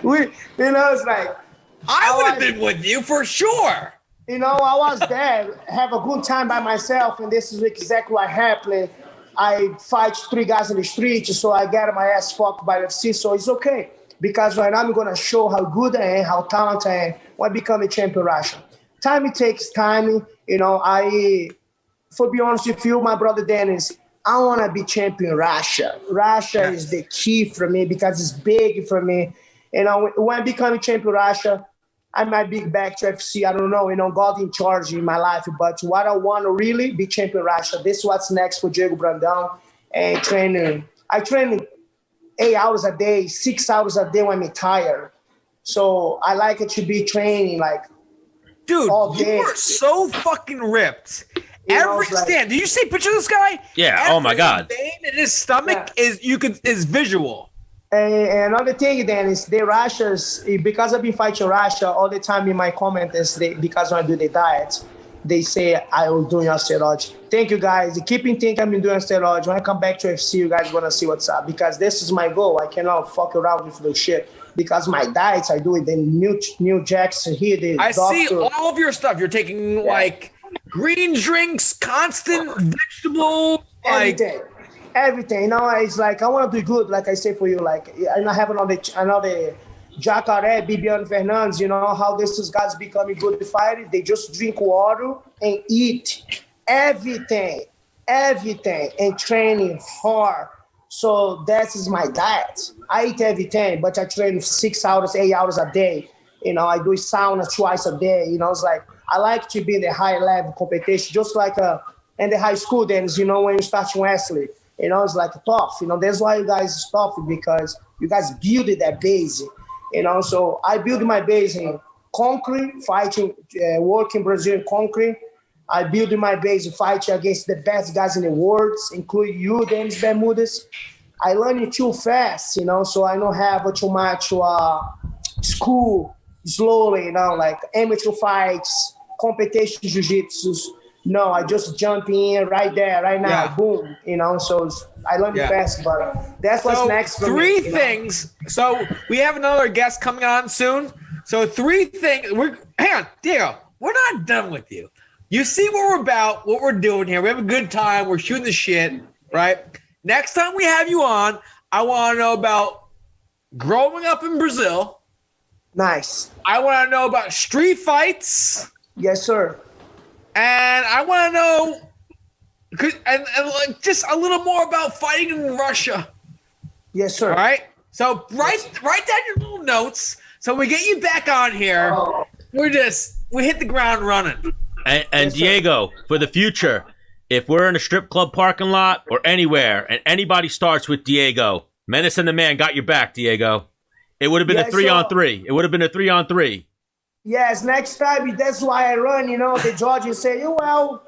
like I would have been with you for sure. I was there, have a good time by myself, and this is exactly what happened. I fight 3 guys in the street, so I get my ass fucked by the FC, so it's okay. Because right now I'm gonna show how good I am, how talented I am when I become a champion Russia. Time it takes time, for be honest with you, my brother Dennis, I want to be champion Russia. Russia is the key for me because it's big for me. When I become a champion Russia, I might be back to FC. I don't know, God in charge in my life. But what I want to really be champion Russia. This is what's next for Diego Brandao. And training. I train 8 hours a day, 6 hours a day when I'm tired. So I like it to be training like dude, all day. You are so fucking ripped. Every stand. Did you see a picture of this guy? Yeah. Oh my God. Vein in his stomach is visual. And another thing, then, is the Russians, because I've been fighting Russia all the time in my comments, because when I do the diet, they say I was doing a steroid. Thank you, guys. Keep thinking I've been doing steroids. When I come back to FC, you guys want to see what's up. Because this is my goal. I cannot fuck around with the shit. Because my diets, I do it. The new Jackson here, I see all of your stuff. You're taking, green drinks, constant vegetables, everything. It's like I want to do good, like I say for you. Like I have another Jacare, Bibiano Fernandes. How this guys becoming good fighters. They just drink water and eat everything, and training hard. So that is my diet. I eat everything, but I train 6 hours, 8 hours a day. I do sauna twice a day. It's like I like to be in the high level competition, just like in the high school days, when you start wrestling. It's like tough. That's why you guys is tough, because you guys build that base. So I build my base in concrete, fighting, working Brazilian concrete. I build my base fighting against the best guys in the world, including you, Dennis Bermudez. I learn it too fast, so I don't have too much school slowly, like amateur fights, competition jiu-jitsu. No, I just jump in right there, right now, boom, so I learn it fast, but that's what's next for me. 3 things. So we have another guest coming on soon. So 3 things. Hang on, Diego, we're not done with you. You see what we're about, what we're doing here. We have a good time. We're shooting the shit, right? Next time we have you on, I want to know about growing up in Brazil. Nice. I want to know about street fights. Yes, sir. And I want to know, and just a little more about fighting in Russia. Yes, sir. All right. So write down your little notes. So we get you back on here. We hit the ground running. And Yes, Diego, for the future, if we're in a strip club parking lot or anywhere, and anybody starts with Diego, Menace and the Man got your back, Diego. It would have been a 3-on-3. It would have been a 3-on-3. Yes, next time, that's why I run, the judges say, well,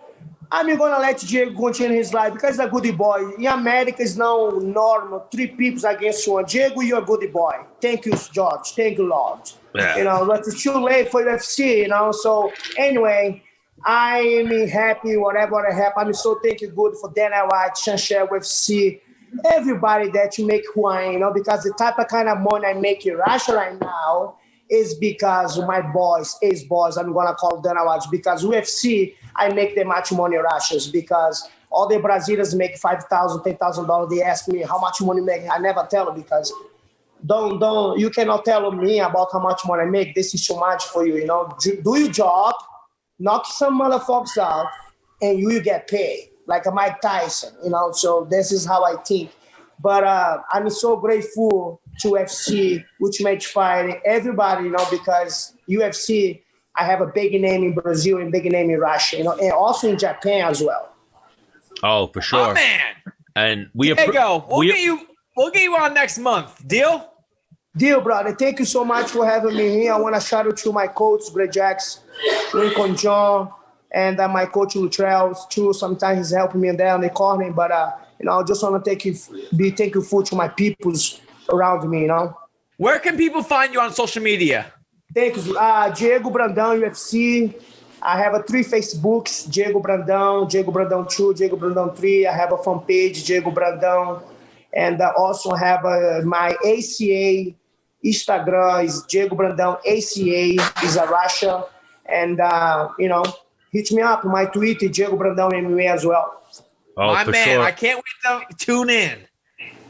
I'm going to let Diego continue his life because he's a goody boy. In America, it's now normal. 3 people against 1. Diego, you're a goody boy. Thank you, George. Thank you, Lord. Yeah. But it's too late for UFC, So anyway, I'm happy, whatever happened. I'm so thank you good for Dana White, Shanshare UFC, everybody that you make who I am, because the type of kind of money I make in Russia right now, is because my boys, ex-boys, I'm gonna call them out, because UFC, I make them much money rushes, because all the Brazilians make $5,000, $10,000. They ask me how much money make. I never tell them, because you cannot tell me about how much money I make. This is too much for you, Do your job, knock some motherfuckers out, and you get paid, like a Mike Tyson, So this is how I think. But I'm so grateful to UFC, Ultimate Fighting, everybody, because UFC, I have a big name in Brazil and big name in Russia, and also in Japan as well. Oh, for sure. Oh, man. And Diego, we'll get you on next month. Deal? Deal, brother. Thank you so much for having me here. I want to shout out to my coach, Greg Jacks, Lincoln John, and my coach, Lutrell, too. Sometimes he's helping me there in the corner, but I just want to be thankful to my peoples around me, Where can people find you on social media? Thank you. Diego Brandao UFC. I have 3 Facebooks, Diego Brandao, Diego Brandao 2, Diego Brandao 3. I have a fan page, Diego Brandao. And I also have my ACA Instagram is Diego Brandao ACA is a Russia. And, hit me up. My Twitter, Diego Brandao MMA as well. Oh, my man, sure. I can't wait to tune in.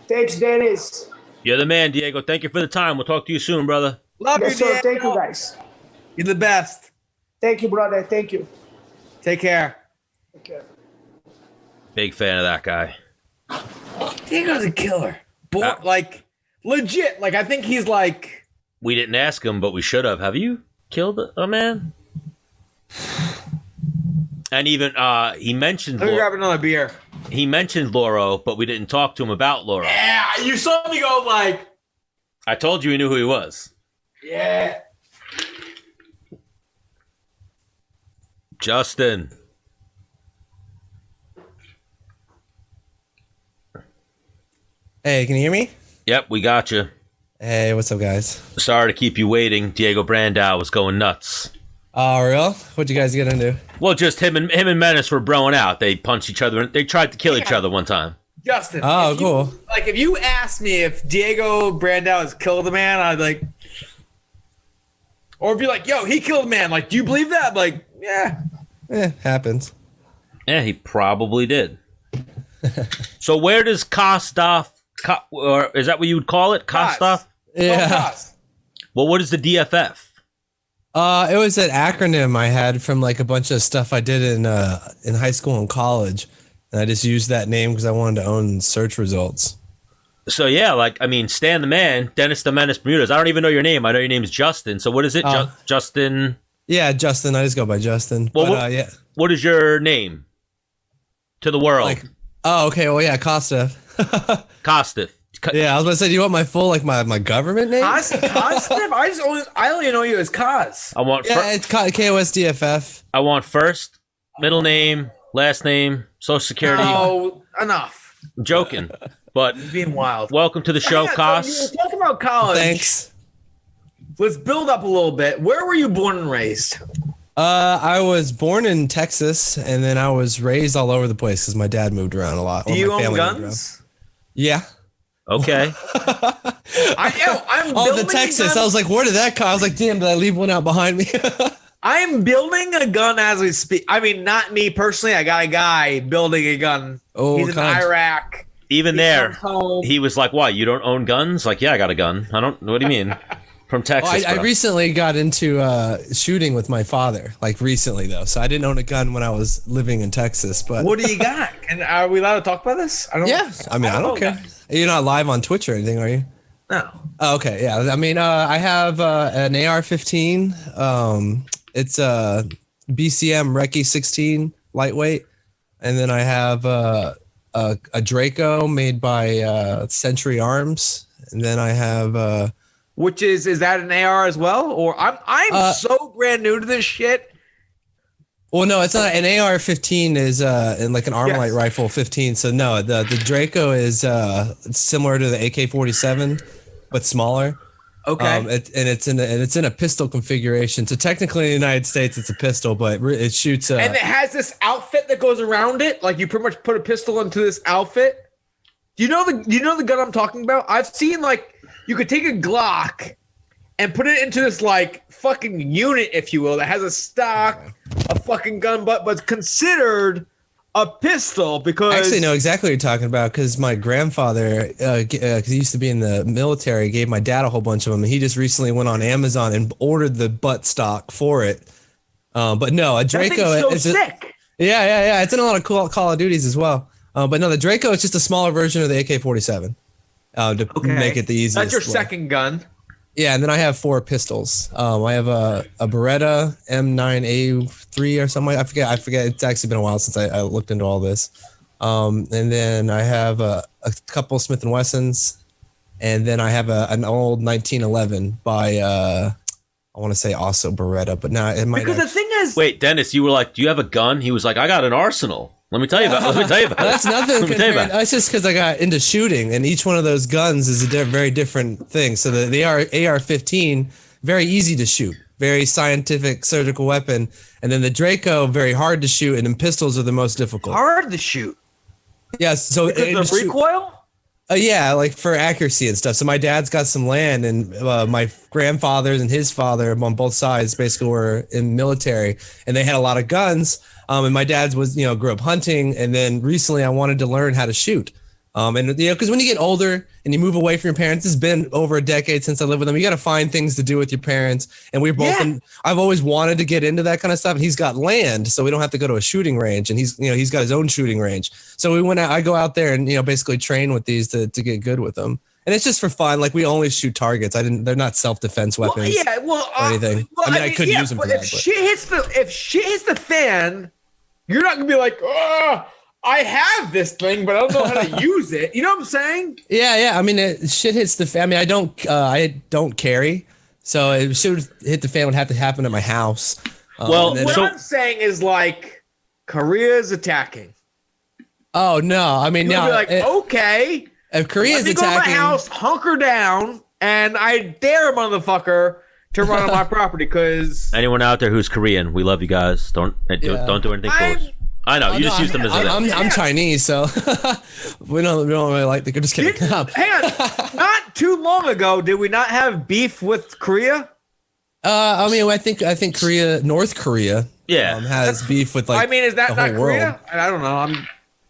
Thanks, Dennis. You're the man, Diego. Thank you for the time. We'll talk to you soon, brother. Love you, Diego. Thank you, guys. You're the best. Thank you, brother. Thank you. Take care. Take care. Big fan of that guy. Diego's a killer. Legit. I think he's like... We didn't ask him, but we should have. Have you killed a man? And even he mentioned... Let me grab another beer. He mentioned Lauro, but we didn't talk to him about Lauro. Yeah, you saw me go I told you he knew who he was. Yeah. Justin. Hey, can you hear me? Yep, we got you. Hey, what's up, guys? Sorry to keep you waiting. Diego Brandao was going nuts. Oh, real? What'd you guys get into? Well, just him and Menace were broing out. They punched each other. They tried to kill each other one time. Justin. Oh, cool. If you asked me if Diego Brandao has killed a man, I'd or if you're like, yo, he killed a man. Do you believe that? Yeah. Happens. Yeah, he probably did. So where does KOSDFF, or is that what you would call it? KOSDFF? Yeah. Well, what is the DFF? It was an acronym I had from a bunch of stuff I did in high school and college, and I just used that name because I wanted to own search results. So yeah, Stan the Man, Dennis the Menace Bermudez. I don't even know your name. I know your name is Justin. So what is it, Justin? Yeah, Justin. I just go by Justin. Well, yeah. What is your name to the world? Okay. Well, yeah, KOSDFF. KOSDFF. Yeah, I was going to say, do you want my full, my government name? KOSDFF? I only know you as Kos. It's KOSDFF. I want first, middle name, last name, social security. Oh, enough. I'm joking, but You're being wild. Welcome to the show, Kos. So talking about college. Thanks. Let's build up a little bit. Where were you born and raised? I was born in Texas, and then I was raised all over the place because my dad moved around a lot. Do you own guns? Yeah. Okay. I'm the Texas. I was like, where did that come? I was like, damn, did I leave one out behind me? I'm building a gun as we speak. I mean, not me personally. I got a guy building a gun. Oh, he's in Iraq. Even there, he was like, "Why? You don't own guns?" Like, yeah, I got a gun. I don't. What do you mean? From Texas. I recently got into shooting with my father. Recently though, so I didn't own a gun when I was living in Texas. But what do you got? And are we allowed to talk about this? I don't. Yeah, I don't care. Guys. You're not live on Twitch or anything, are you? No. Oh, okay, yeah. I mean, I have an AR-15. It's a BCM Recce 16 lightweight, and then I have a Draco made by Century Arms, and then I have which is that an AR as well? Or I'm so brand new to this shit. Well, no, it's not. An AR-15 is in an Armalite rifle 15. So no, the Draco is similar to the AK-47, but smaller. Okay. It's in a pistol configuration. So technically in the United States it's a pistol, but it shoots. And it has this outfit that goes around it. You pretty much put a pistol into this outfit. Do you know the gun I'm talking about? I've seen you could take a Glock and put it into this like fucking unit, if you will, that has a stock, a fucking gun, but considered a pistol because I actually know exactly what you're talking about because my grandfather, because he used to be in the military, gave my dad a whole bunch of them. And he just recently went on Amazon and ordered the butt stock for it. But no, a Draco is so sick. Yeah. It's in a lot of cool Call of Duties as well. But no, the Draco is just a smaller version of the AK-47 to make it the easiest. That's your second gun. Yeah, and then I have 4 pistols. I have a Beretta M9A3 or something. I forget. It's actually been a while since I looked into all this. And then I have a couple Smith & Wessons. And then I have an old 1911 by, I want to say also Beretta. But now it might because the thing is... Wait, Dennis, you were like, do you have a gun? He was like, I got an arsenal. Let me tell you about it. That's nothing. That's just because I got into shooting, and each one of those guns is a very different thing. So the AR-15, very easy to shoot, very scientific surgical weapon, and then the Draco, very hard to shoot, and then pistols are the most difficult. Hard to shoot. Yes. So because the recoil. Yeah, like for accuracy and stuff. So my dad's got some land, and my grandfathers and his father on both sides basically were in military, and they had a lot of guns. And my dad was, grew up hunting, and then recently I wanted to learn how to shoot. And because when you get older and you move away from your parents, it's been over a decade since I lived with them. You got to find things to do with your parents, and we're both. I've always wanted to get into that kind of stuff. And he's got land, so we don't have to go to a shooting range, and he's got his own shooting range. So we went out. I go out there and basically train with these to get good with them. And it's just for fun. Like we only shoot targets. They're not self-defense weapons. Or anything. I could use them for that. If shit hits the fan, you're not gonna be like, oh, I have this thing, but I don't know how to use it. You know what I'm saying? Yeah. I mean, shit hits the fan. I mean, I don't carry, so it should hit the fan would have to happen at my house. What I'm saying is like, Korea is attacking. Oh no! I mean, you'll be like, okay. If Korea's attacking, go to my house, hunker down, and I dare a motherfucker to run on my property. Because anyone out there who's Korean, we love you guys. Don't do anything foolish. I know you just use them as I'm Chinese, so we don't really like the. Just kidding. Hang on, not too long ago, did we not have beef with Korea? I mean, I think North Korea, has beef with like. I mean, is that not Korea? World. I don't know.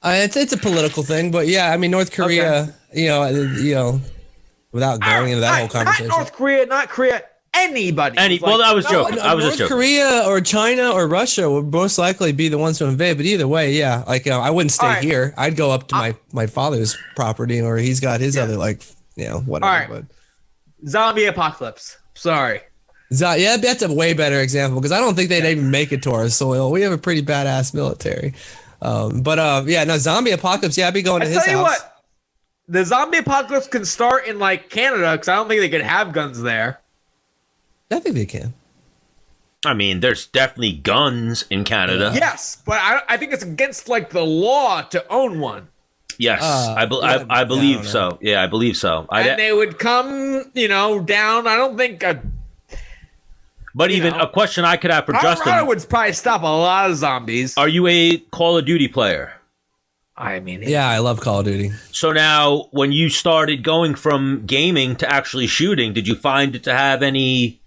It's a political thing, but yeah, I mean, North Korea, without going into that whole conversation. Not North Korea, not Korea, anybody. I was joking. I was just joking. North Korea or China or Russia would most likely be the ones to invade, but either way, yeah, like I wouldn't stay here. I'd go up to my father's property, or he's got his other whatever. All right. But zombie apocalypse. Sorry. Yeah, that's a way better example because I don't think they'd even make it to our soil. We have a pretty badass military. Zombie apocalypse. Yeah, I'd be going to his house. Tell you what, the zombie apocalypse can start in like Canada because I don't think they could have guns there. I think they can. I mean, there's definitely guns in Canada. Yes, but I think it's against like the law to own one. Yes, I believe so. Yeah, I believe so. And they would come, down. I don't think. But even a question I could have for Justin. Colorado would probably stop a lot of zombies. Are you a Call of Duty player? I mean, yeah, I love Call of Duty. So now, when you started going from gaming to actually shooting, did you find it to have any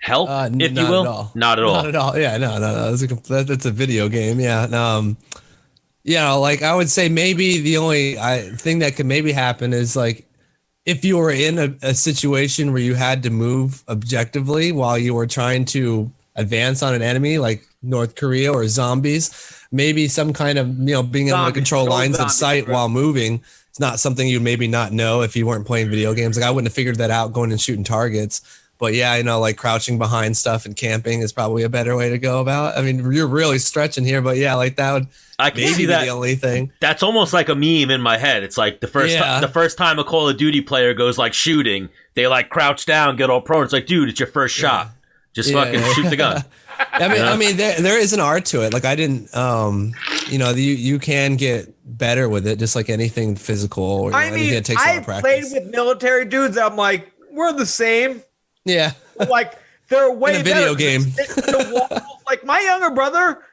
help, if you will? Not at all. Not at all. Yeah, no. That's a video game. Yeah. I would say maybe the only thing that could maybe happen is like, if you were in a situation where you had to move objectively while you were trying to advance on an enemy like North Korea or zombies, maybe some kind of, being able to control lines of sight while moving. It's not something you maybe not know if you weren't playing video games. Like I wouldn't have figured that out going and shooting targets. But yeah, like crouching behind stuff and camping is probably a better way to go about. I mean, you're really stretching here, but yeah, like that would maybe be the only thing. That's almost like a meme in my head. It's like the first time a Call of Duty player goes like shooting, they like crouch down, get all prone. It's like, dude, it's your first shot. Just fucking shoot the gun. I mean, there is an art to it. Like I didn't, you can get better with it, just like anything physical. Or, it takes a lot of practice. I played with military dudes. I'm like, we're the same. Yeah. Like they're way in a video better. game. Like my younger brother,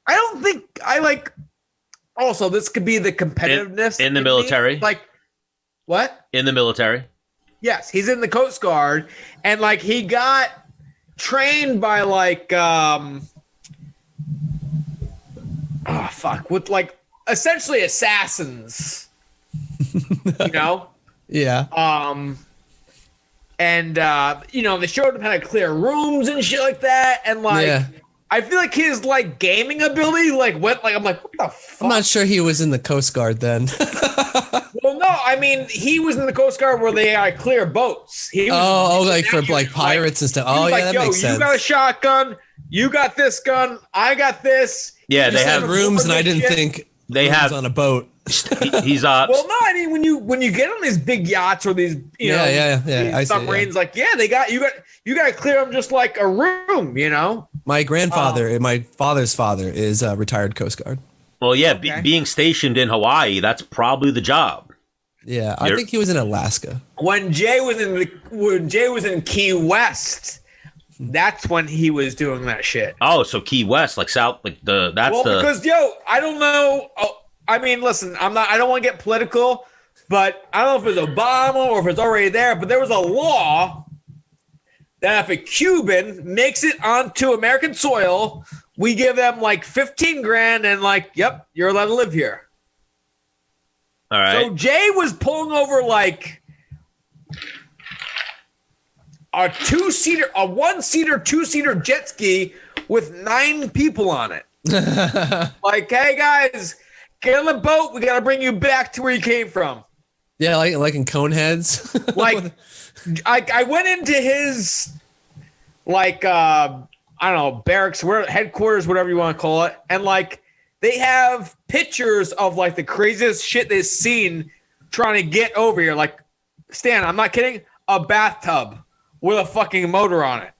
I don't think I like. Also, this could be the competitiveness in the military. Like what? In the military. Yes, he's in the Coast Guard, and like he got trained by like with like essentially assassins, you know? Yeah. And you know, they showed him how to clear rooms and shit like that, and like I feel like his like gaming ability like went like I'm like, what the fuck? I'm not sure he was in the Coast Guard then. Well, no, I mean he was in the Coast Guard where they clear boats. He was, like for like pirates and stuff. Oh yeah, like, that makes sense. You got a shotgun, you got this gun, I got this. Yeah, they have rooms, and I didn't think they have on a boat. He's well, no, I mean when you get on these big yachts or these these submarines, like they got you got to clear them just like a room, you know. My grandfather and my father's father is a retired Coast Guard. Well, yeah, being stationed in Hawaii, that's probably the job. Yeah, I think he was in Alaska. When Jay was in Key West, that's when he was doing that shit. Oh, so Key West, like South, like because I don't know. I mean, listen, I don't want to get political, but I don't know if it's Obama or if it's already there, but there was a law that if a Cuban makes it onto American soil, we give them like 15 grand and like, yep, you're allowed to live here. All right. So Jay was pulling over like a one-seater, two-seater jet ski with 9 people on it. Like, hey guys, get on the boat. We got to bring you back to where you came from. Yeah, like in Coneheads. Like, I went into his like I don't know, barracks, headquarters, whatever you want to call it, and like they have pictures of like the craziest shit they've seen trying to get over here. Like, Stan, I'm not kidding, a bathtub with a fucking motor on it.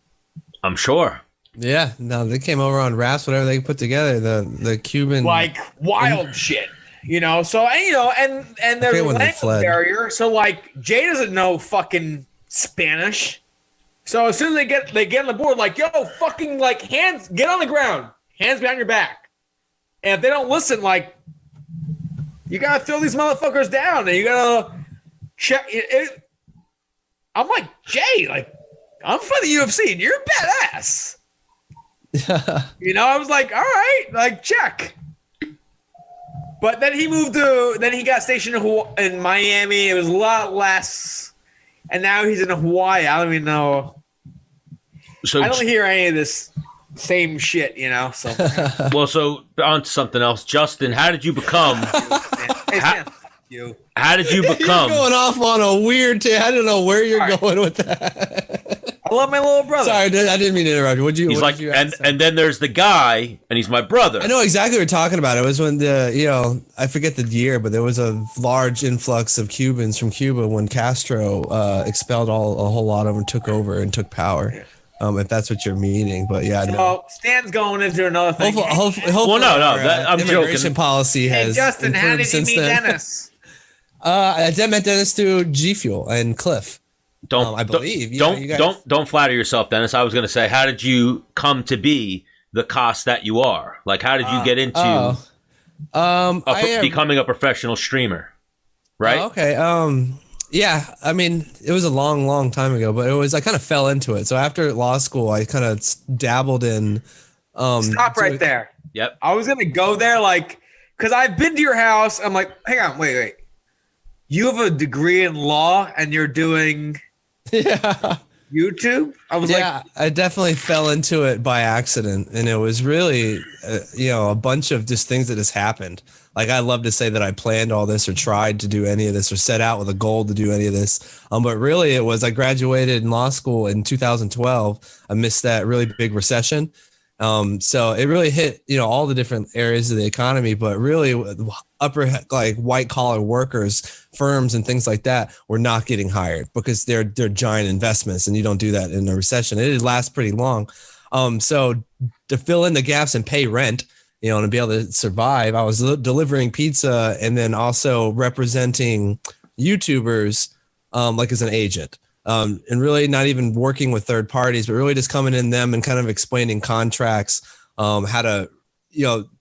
I'm sure. Yeah, no, they came over on rafts, whatever they put together. The Cuban, like wild shit, you know. So and there's a language barrier. So like Jay doesn't know fucking Spanish. So as soon as they get on the board, like, yo, fucking like hands, get on the ground, hands behind your back. And if they don't listen, like, you gotta throw these motherfuckers down, and you gotta check it. I'm like, Jay, like, I'm from the UFC, and you're badass. You know, I was like, all right, like, check. But then he got stationed in Miami. It was a lot less, and now he's in Hawaii. I don't even know. So I don't hear any of this same shit, you know. So well, so on to something else, Justin. How did you become? How did you become? You're going off on a weird. I don't know where you're going with that. I love my little brother. Sorry, I didn't mean to interrupt you. He's like, and then there's the guy, and he's my brother. I know exactly what you're talking about. It was when I forget the year, but there was a large influx of Cubans from Cuba when Castro expelled a whole lot of them, took over and took power. Yeah. If that's what you're meaning, but yeah, so Stan's going into another thing. Hopefully, well, no, I'm immigration joking. Policy has. Hey, Justin, how did you meet Menace? I met Dennis through G Fuel and Cliff. I believe. Don't flatter yourself, Dennis. I was going to say, how did you come to be the Kos that you are? Like, how did you get into becoming a professional streamer? Right? Okay. Yeah, I mean, it was a long, long time ago, but I kind of fell into it. So after law school, I kind of dabbled in. Stop right there. Yep. I was gonna go there, like, because I've been to your house. I'm like, hang on, wait. You have a degree in law, and you're doing YouTube. I was I definitely fell into it by accident, and it was really, a bunch of just things that just happened. Like, I love to say that I planned all this or tried to do any of this or set out with a goal to do any of this. But really it was, I graduated in law school in 2012. I missed that really big recession. So it really hit, all the different areas of the economy, but really upper, like white collar workers, firms and things like that were not getting hired because they're giant investments, and you don't do that in a recession. It did last pretty long. So to fill in the gaps and pay rent, and to be able to survive, I was delivering pizza and then also representing YouTubers, like as an agent, and really not even working with third parties, but really just coming in them and kind of explaining contracts, how to,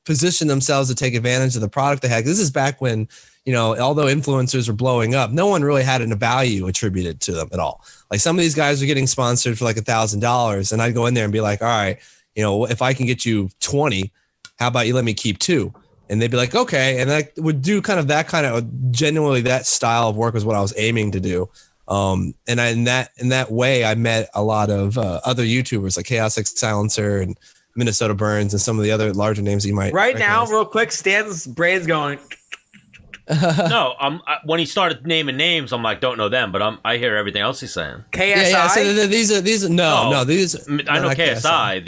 position themselves to take advantage of the product they had. This is back when, although influencers were blowing up, no one really had a value attributed to them at all. Like some of these guys were getting sponsored for like $1,000, and I'd go in there and be like, all right, if I can get you 20, how about you let me keep 2? And they'd be like, okay. And I would do genuinely that style of work was what I was aiming to do. And in that way, I met a lot of other YouTubers like KOSDFF Silencer and Minnesota Burns and some of the other larger names that you might right recognize. now, real quick, Stan's brain's going. No, when he started naming names, I'm like, don't know them, but I hear everything else he's saying. KSI. Yeah, so these are these. No, these. I know KSI.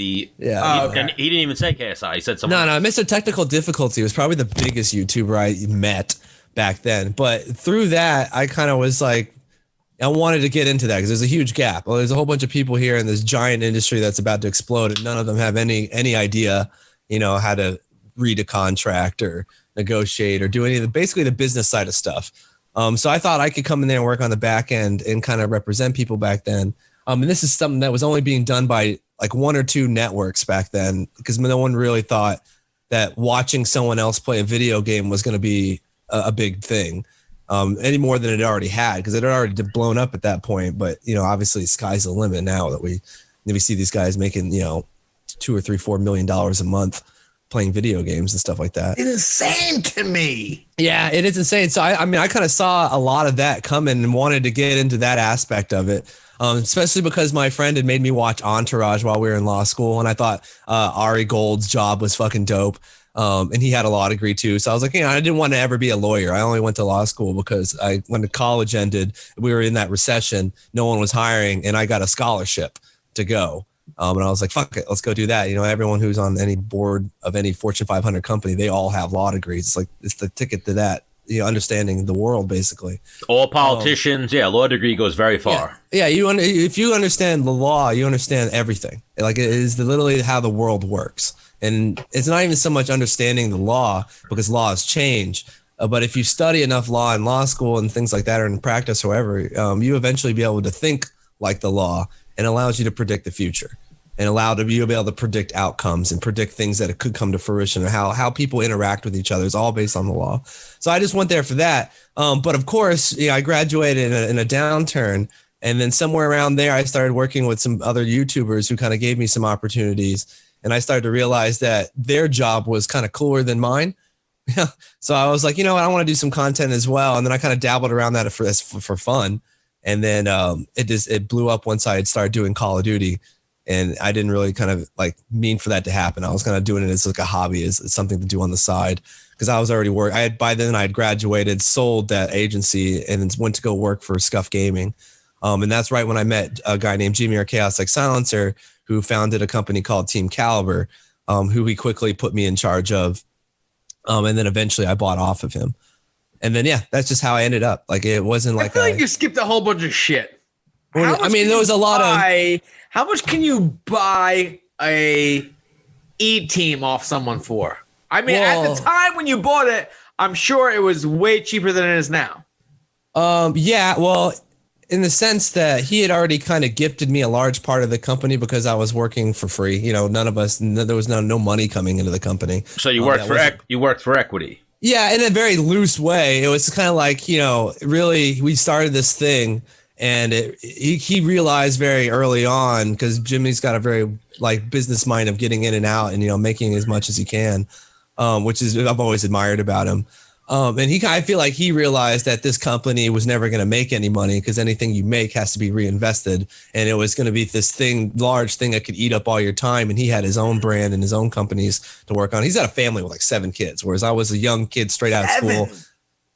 And he didn't even say KSI. He said something. No. Mr. Technical Difficulty was probably the biggest YouTuber I met back then. But through that, I kind of was like, I wanted to get into that because there's a huge gap. Well, there's a whole bunch of people here in this giant industry that's about to explode, and none of them have any idea, how to read a contract or negotiate or do any of basically the business side of stuff. So I thought I could come in there and work on the back end and kind of represent people back then. And this is something that was only being done by like 1 or 2 networks back then, because no one really thought that watching someone else play a video game was going to be a big thing. Any more than it already had, because it had already blown up at that point. But obviously, sky's the limit now that we see these guys making $2 or $3, $4 million a month playing video games and stuff like that. Insane to me. Yeah, it is insane. So I kind of saw a lot of that coming and wanted to get into that aspect of it. Especially because my friend had made me watch Entourage while we were in law school, and I thought Ari Gold's job was fucking dope. And he had a law degree too. So I was like, I didn't want to ever be a lawyer. I only went to law school because when the college ended, we were in that recession. No one was hiring, and I got a scholarship to go. And I was like, fuck it, let's go do that. Everyone who's on any board of any Fortune 500 company, they all have law degrees. It's like, it's the ticket to that, understanding the world, basically. All politicians, law degree goes very far. Yeah, if you understand the law, you understand everything. Like, it is literally how the world works. And it's not even so much understanding the law, because laws change. But if you study enough law in law school and things like that, or in practice, however, you eventually be able to think like the law, and allows you to predict the future, and you to be able to predict outcomes and predict things that could come to fruition, or how people interact with each other is all based on the law. So I just went there for that. But of course, I graduated in a downturn. And then somewhere around there, I started working with some other YouTubers who kind of gave me some opportunities. And I started to realize that their job was kind of cooler than mine. So I was like, I want to do some content as well. And then I kind of dabbled around that for fun. And then it blew up once I had started doing Call of Duty. And I didn't really kind of like mean for that to happen. I was kind of doing it as like a hobby, as something to do on the side, because I was already by then I had graduated, sold that agency, and then went to go work for Scuff Gaming. And that's right when I met a guy named Jimmy, or KOSDFF Silencer, who founded a company called Team Caliber, who he quickly put me in charge of. And then eventually I bought off of him. And then, that's just how I ended up. Like, it wasn't like, I feel like you skipped a whole bunch of shit. There was a lot of. How much can you buy a E-team off someone for? At the time when you bought it, I'm sure it was way cheaper than it is now. In the sense that he had already kind of gifted me a large part of the company because I was working for free. None of us, there was no money coming into the company. So you worked for equity. Yeah, in a very loose way. It was kind of like, really, we started this thing, and he realized very early on, because Jimmy's got a very like business mind of getting in and out and, making as much as he can, which is I've always admired about him. And I feel like he realized that this company was never going to make any money, because anything you make has to be reinvested. And it was going to be this large thing that could eat up all your time. And he had his own brand and his own companies to work on. He's got a family with like 7 kids, whereas I was a young kid straight out of school.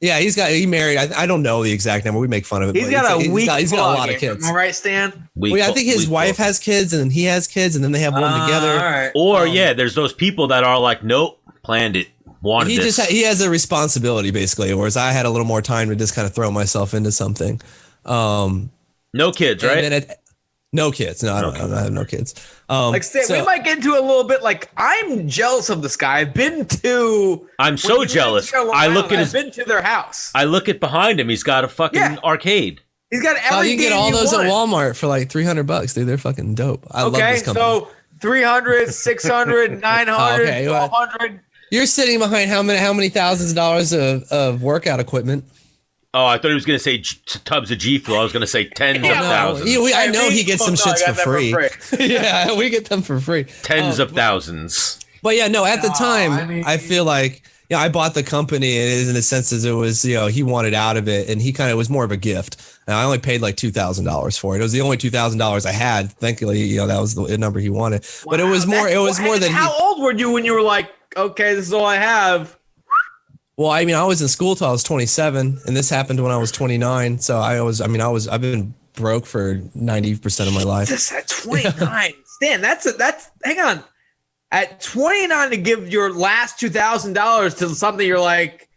Yeah, he married. I don't know the exact number. We make fun of it. He's got a lot of kids. Am I right, Stan? I think his wife has kids, and he has kids, and then they have one together. Right. Or there's those people that are like, nope, planned it. He has a responsibility, basically, whereas I had a little more time to just kind of throw myself into something. No kids, right? No kids. No, I don't have no kids. We might get into a little bit. Like, I'm jealous of this guy. I'm so jealous. I've been to their house. I look at behind him. He's got a fucking arcade. He's got every you can get all those at Walmart for like $300, dude. They're fucking dope. I love this company. So 300, 600, 900, okay, 400. You're sitting behind how many thousands of dollars of workout equipment? Oh, I thought he was going to say tubs of G Fuel. I was going to say tens of thousands. I know he gets some shits for free. Yeah, we get them for free. Tens of thousands. But yeah, no, at the time, I feel like, I bought the company in the sense as it was, he wanted out of it, and he kind of was more of a gift. And I only paid like $2,000 for it. It was the only $2,000 I had. Thankfully, that was the number he wanted. Wow, but it was more. It was more than. How old were you when you were like, okay, this is all I have? Well, I mean, I was in school till I was 27, and this happened when I was 29. So I've been broke for 90% of my life. Just at 29, Stan, hang on. At 29 to give your last $2,000 to something you're like.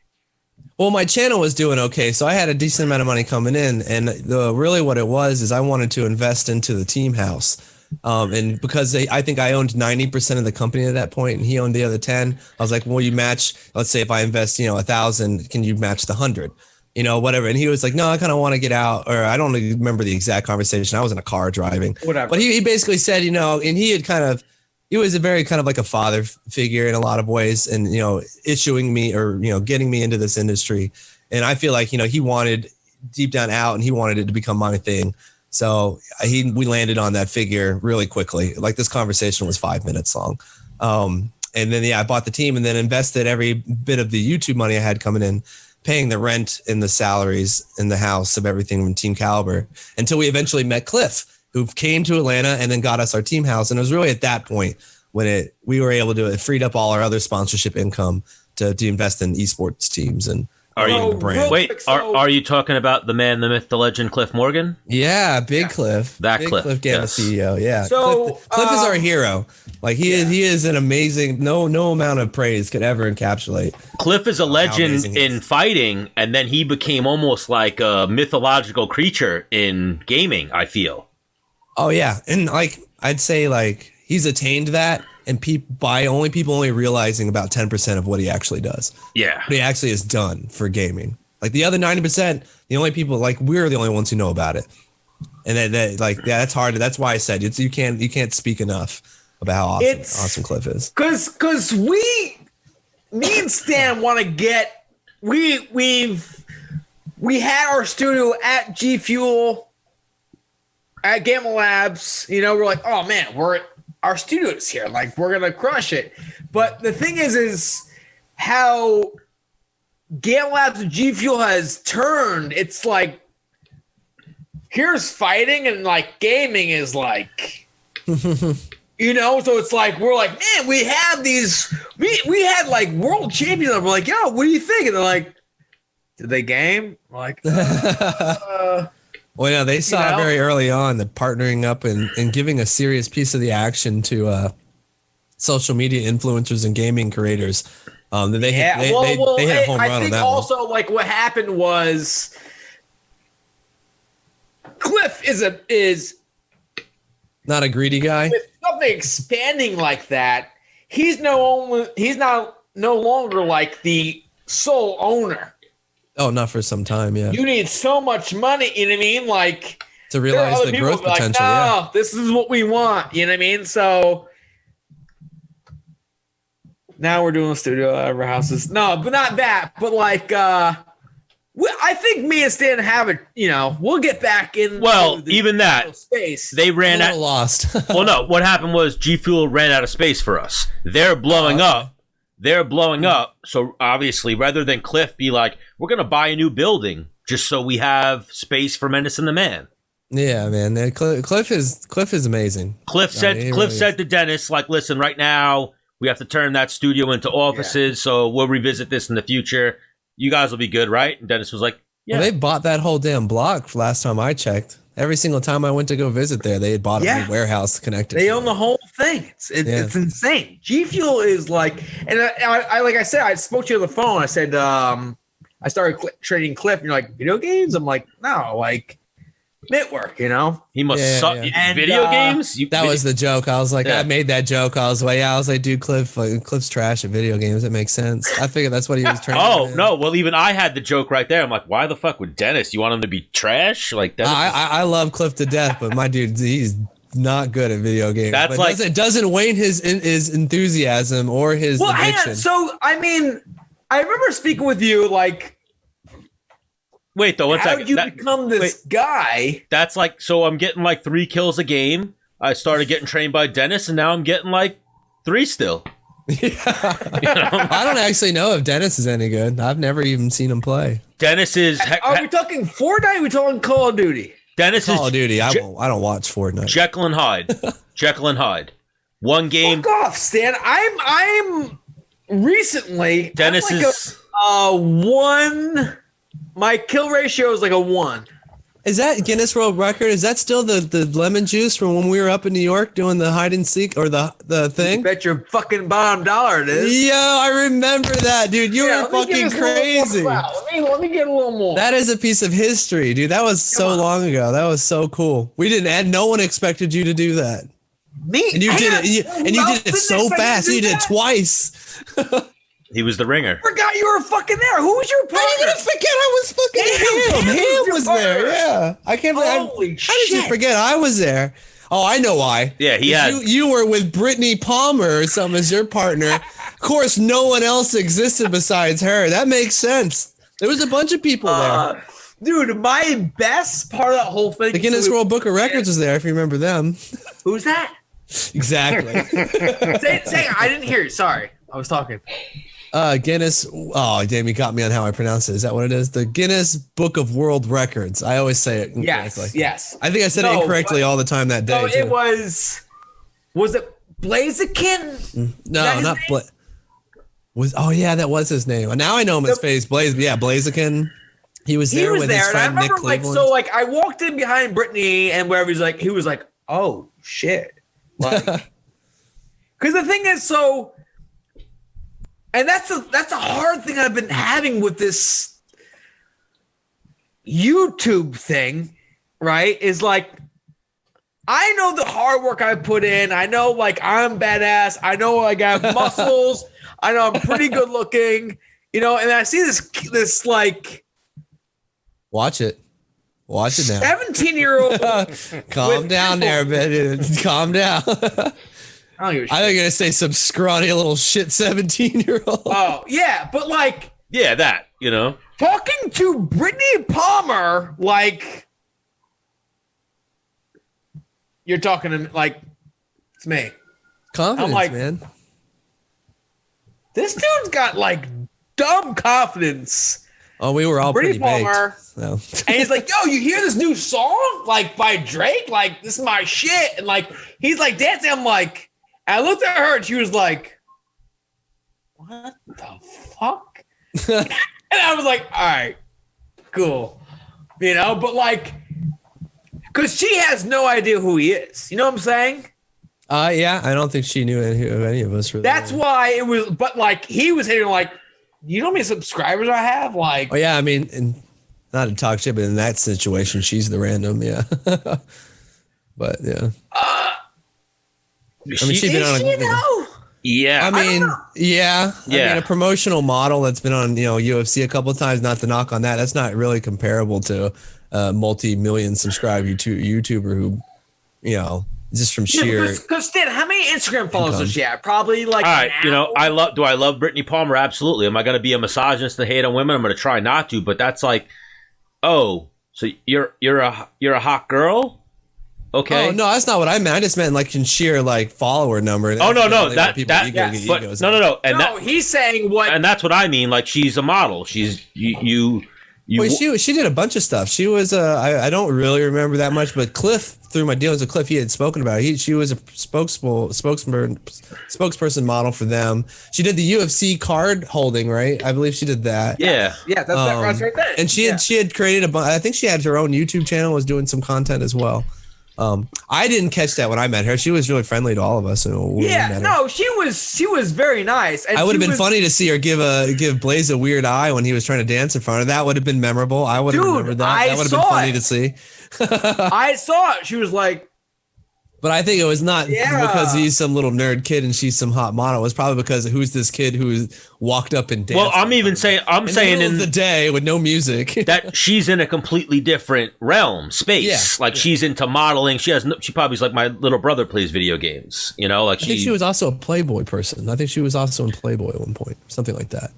Well, my channel was doing okay, so I had a decent amount of money coming in, and really what it was is I wanted to invest into the team house. And because I think I owned 90% of the company at that point, and he owned the other 10, I was like, well, you match, let's say if I invest, 1,000, can you match the 100? Whatever. And he was like, no, I kind of want to get out, or I don't remember the exact conversation. I was in a car driving. Whatever. But he basically said, and he was a very kind of like a father figure in a lot of ways, and, issuing me or, getting me into this industry. And I feel like, he wanted deep down out, and he wanted it to become my thing. So we landed on that figure really quickly. Like, this conversation was 5 minutes long. And then, I bought the team and then invested every bit of the YouTube money I had coming in, paying the rent and the salaries in the house of everything from Team Caliber, until we eventually met Cliff, who came to Atlanta and then got us our team house. And it was really at that point when we were able to, it freed up all our other sponsorship income to invest in esports teams and the brand. Wait, are you talking about the man, the myth, the legend, Cliff Morgan? Yeah, Big Cliff. That Big Cliff Gamma yes. CEO. Yeah. So Cliff is our hero. Like he is an amazing, no amount of praise could ever encapsulate. Cliff is a legend in fighting, and then he became almost like a mythological creature in gaming, I feel. Oh yeah. And like, I'd say like he's attained that, and people only realizing about 10% of what he actually does. Yeah. What he actually has done for gaming. Like the other 90%, the only people, like, we're the only ones who know about it. And that's hard. That's why I said you can't speak enough about how awesome Cliff is. Cause me and Stan want to get, we had our studio at G Fuel at Gamma Labs. We're like, oh man, our studio's here. Like, we're gonna crush it. But the thing is how Gamma Labs and G Fuel has turned. It's like, here's fighting, and like gaming is like, so it's like, we're like, man, we have these, we had like world champions. We're like, yo, what do you think? And they're like, did they game? We're like, well, yeah, they saw very early on the partnering up and giving a serious piece of the action to social media influencers and gaming creators. They hit a home run on that. Also, like, what happened was Cliff is not a greedy guy. With something expanding like that, he's no longer like the sole owner. Oh, not for some time, yeah. You need so much money, you know what I mean? Like, to realize the growth potential. Like, no, this is what we want, you know what I mean? So now we're doing a studio at our houses. No, but not that. But like, I think me and Stan have it. We'll get back in. Well, even that space. They ran out. Lost. Well, no. What happened was G Fuel ran out of space for us. They're blowing up. They're blowing up. So obviously, rather than Cliff be like, we're going to buy a new building just so we have space for Menace and the Man. Yeah, man. Cliff is amazing. Cliff said to Dennis, like, listen, right now we have to turn that studio into offices. So we'll revisit this in the future. You guys will be good, right? And Dennis was like, yeah. Well, they bought that whole damn block last time I checked. Every single time I went to go visit there, they had bought a warehouse connected. They own the whole thing. It's insane. G Fuel is like, and I like I said, I spoke to you on the phone. I said, I started trading Cliff. And you're like, video games? I'm like, no, like network. He must suck video games. That was the joke. I was like, I made that joke. I was like, dude, Cliff's trash at video games. It makes sense. I figured that's what he was trying. Oh no, well, even I had the joke right there. I'm like, why the fuck would Dennis? You want him to be trash like that? I love Cliff to death, but my dude, he's not good at video games. That's but like it doesn't wane his enthusiasm or his hang addiction. on. So I mean, I remember speaking with you like. Wait though, how did you become this guy? That's like, so I'm getting like 3 kills a game. I started getting trained by Dennis, and now I'm getting like 3 still. Yeah. I don't actually know if Dennis is any good. I've never even seen him play. Dennis is. Are we talking Fortnite? Or are we talking Call of Duty? Dennis Call is of Duty. I don't watch Fortnite. Jekyll and Hyde. Jekyll and Hyde. One game. Fuck off, Stan. I'm recently. Dennis I'm like is a 1. My kill ratio is like a 1. Is that Guinness World Record? Is that still the lemon juice from when we were up in New York doing the hide and seek or the thing? Bet your fucking bottom dollar it is. Yo, I remember that, dude. You were fucking crazy. Let me get a little more. That is a piece of history, dude. That was so long ago. That was so cool. We didn't, and no one expected you to do that. Me? And you did it. And you did it so fast. You did it twice. he was the ringer. Forgot you were fucking there. Who was your partner? How are you gonna forget I was fucking him? Him was there. Yeah, I can't believe. Holy How did you forget I was there? Oh, I know why. Yeah, he had. You were with Brittany Palmer or something as your partner. Of course, no one else existed besides her. That makes sense. There was a bunch of people there. Dude, my best part of that whole thing. The Guinness World Book of Records was there, if you remember them. Who's that? Exactly. say, I didn't hear you. Sorry, I was talking. Guinness. Oh, damn, you got me on how I pronounce it. Is that what it is? The Guinness Book of World Records. I always say it incorrectly. Yes. I think I said it incorrectly all the time that day. No, it was it Blaziken? No, not oh yeah, that was his name. Now I know him as Blaze. Yeah, Blaziken. He was there with his friend Nick Cleveland. I walked in behind Brittany and wherever he was like, oh shit. Like, because the thing is, and that's a hard thing I've been having with this YouTube thing, right? Is like, I know the hard work I put in. I know like I'm badass. I know like I have muscles. I know I'm pretty good looking, and I see this like. Watch it now. 17-year-old. Calm down there, baby. Calm down. I think you're gonna say some scrawny little shit 17-year-old. Oh yeah, but like that talking to Brittany Palmer, like you're talking to me, like it's me. Confidence, I'm like, man. This dude's got like dumb confidence. Oh, we were all Brittany pretty Palmer, baked. So. And he's like, "Yo, you hear this new song like by Drake? Like this is my shit." And like he's like dancing. I'm like. I looked at her and she was like, what the fuck? And I was like, all right, cool. But like, because she has no idea who he is. You know what I'm saying? Yeah, I don't think she knew any of us. Really. That's why it was, but like, he was hitting like, you know how many subscribers I have? Like, oh, yeah, I mean, not to talk shit, but in that situation, she's the random, yeah. But yeah. I mean, she's been on Yeah. I mean, yeah. I mean, a promotional model that's been on, UFC a couple of times, not to knock on that. That's not really comparable to a multi-million subscribed YouTuber who, just from sheer. Because Stan, how many Instagram followers does she have? Probably like. All right, do I love Brittany Palmer? Absolutely. Am I going to be a misogynist to hate on women? I'm going to try not to, but that's like, oh, so you're a hot girl? Okay. Oh no, that's not what I meant. I just meant like in sheer like follower number. Oh no, and he's saying what, and that's what I mean. Like she's a model. She's you. Wait, she did a bunch of stuff. She was I don't really remember that much, but Cliff, through my dealings with Cliff, he had spoken about it. She was a spokesperson model for them. She did the UFC card holding, right? I believe she did that. Yeah, that's right there. And she had created a bunch. I think she had her own YouTube channel, was doing some content as well. I didn't catch that when I met her. She was really friendly to all of us. She was very nice. And I would have been funny to see her give Blaze a weird eye when he was trying to dance in front of her. That would have been memorable. I would have remembered that. That would have been funny to see. I saw it. She was like, But I think it was not because he's some little nerd kid and she's some hot model. It was probably because of who's this kid who walked up and danced. Well, I'm saying in the day with no music that she's in a completely different realm, space. She's into modeling. She probably's like my little brother plays video games. You know, like I think she was also a Playboy person. I think she was also in Playboy at one point, something like that.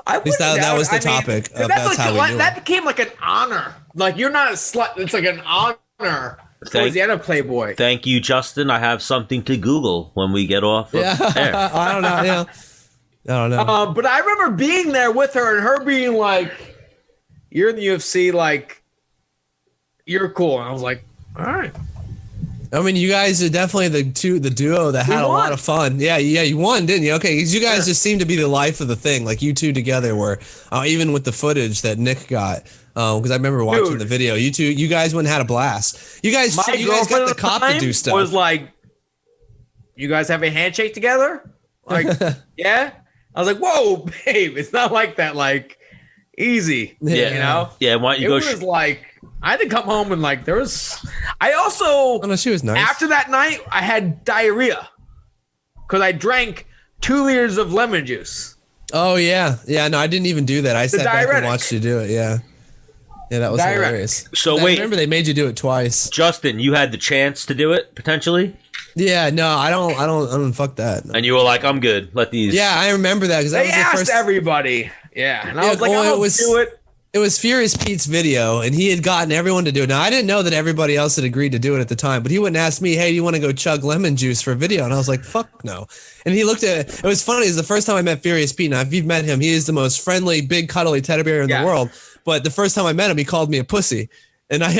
At least that was the topic. That's how we knew that became like an honor. Like you're not a slut. It's like an honor. Towards the end of Playboy. Thank you, Justin. I have something to Google when we get off. Of air. I don't know. Yeah. I don't know. But I remember being there with her and her being like, "You're in the UFC. Like, you're cool." And I was like, "All right." I mean, you guys are definitely the duo that had a lot of fun. Yeah, you won, didn't you? Okay, because you guys just seem to be the life of the thing. Like you two together were, even with the footage that Nick got. Because I remember watching the video. You guys went and had a blast. You guys got the cop to do stuff. Was like, you guys have a handshake together? Like, yeah. I was like, whoa, babe, it's not like that. Like, easy. Yeah, you know. Yeah, why don't you It was like I had to come home and like there was. I also. Oh no, she was nice. After that night, I had diarrhea because I drank 2 liters of lemon juice. Oh yeah. No, I didn't even do that. I sat back and watched you do it. Yeah. Yeah, that was hilarious. So I remember they made you do it twice. Justin, you had the chance to do it potentially. Yeah, no, I don't. Fuck that. And you were like, "I'm good. Let these." Yeah, I remember that because they asked everybody. Yeah, and I was like, "I'm gonna do it." It was Furious Pete's video, and he had gotten everyone to do it. Now, I didn't know that everybody else had agreed to do it at the time, but he wouldn't ask me, "Hey, do you want to go chug lemon juice for a video?" And I was like, "Fuck no." And he looked at it. It was funny. It was the first time I met Furious Pete. Now, if you've met him, he is the most friendly, big, cuddly teddy bear in the world. But the first time I met him, he called me a pussy. And I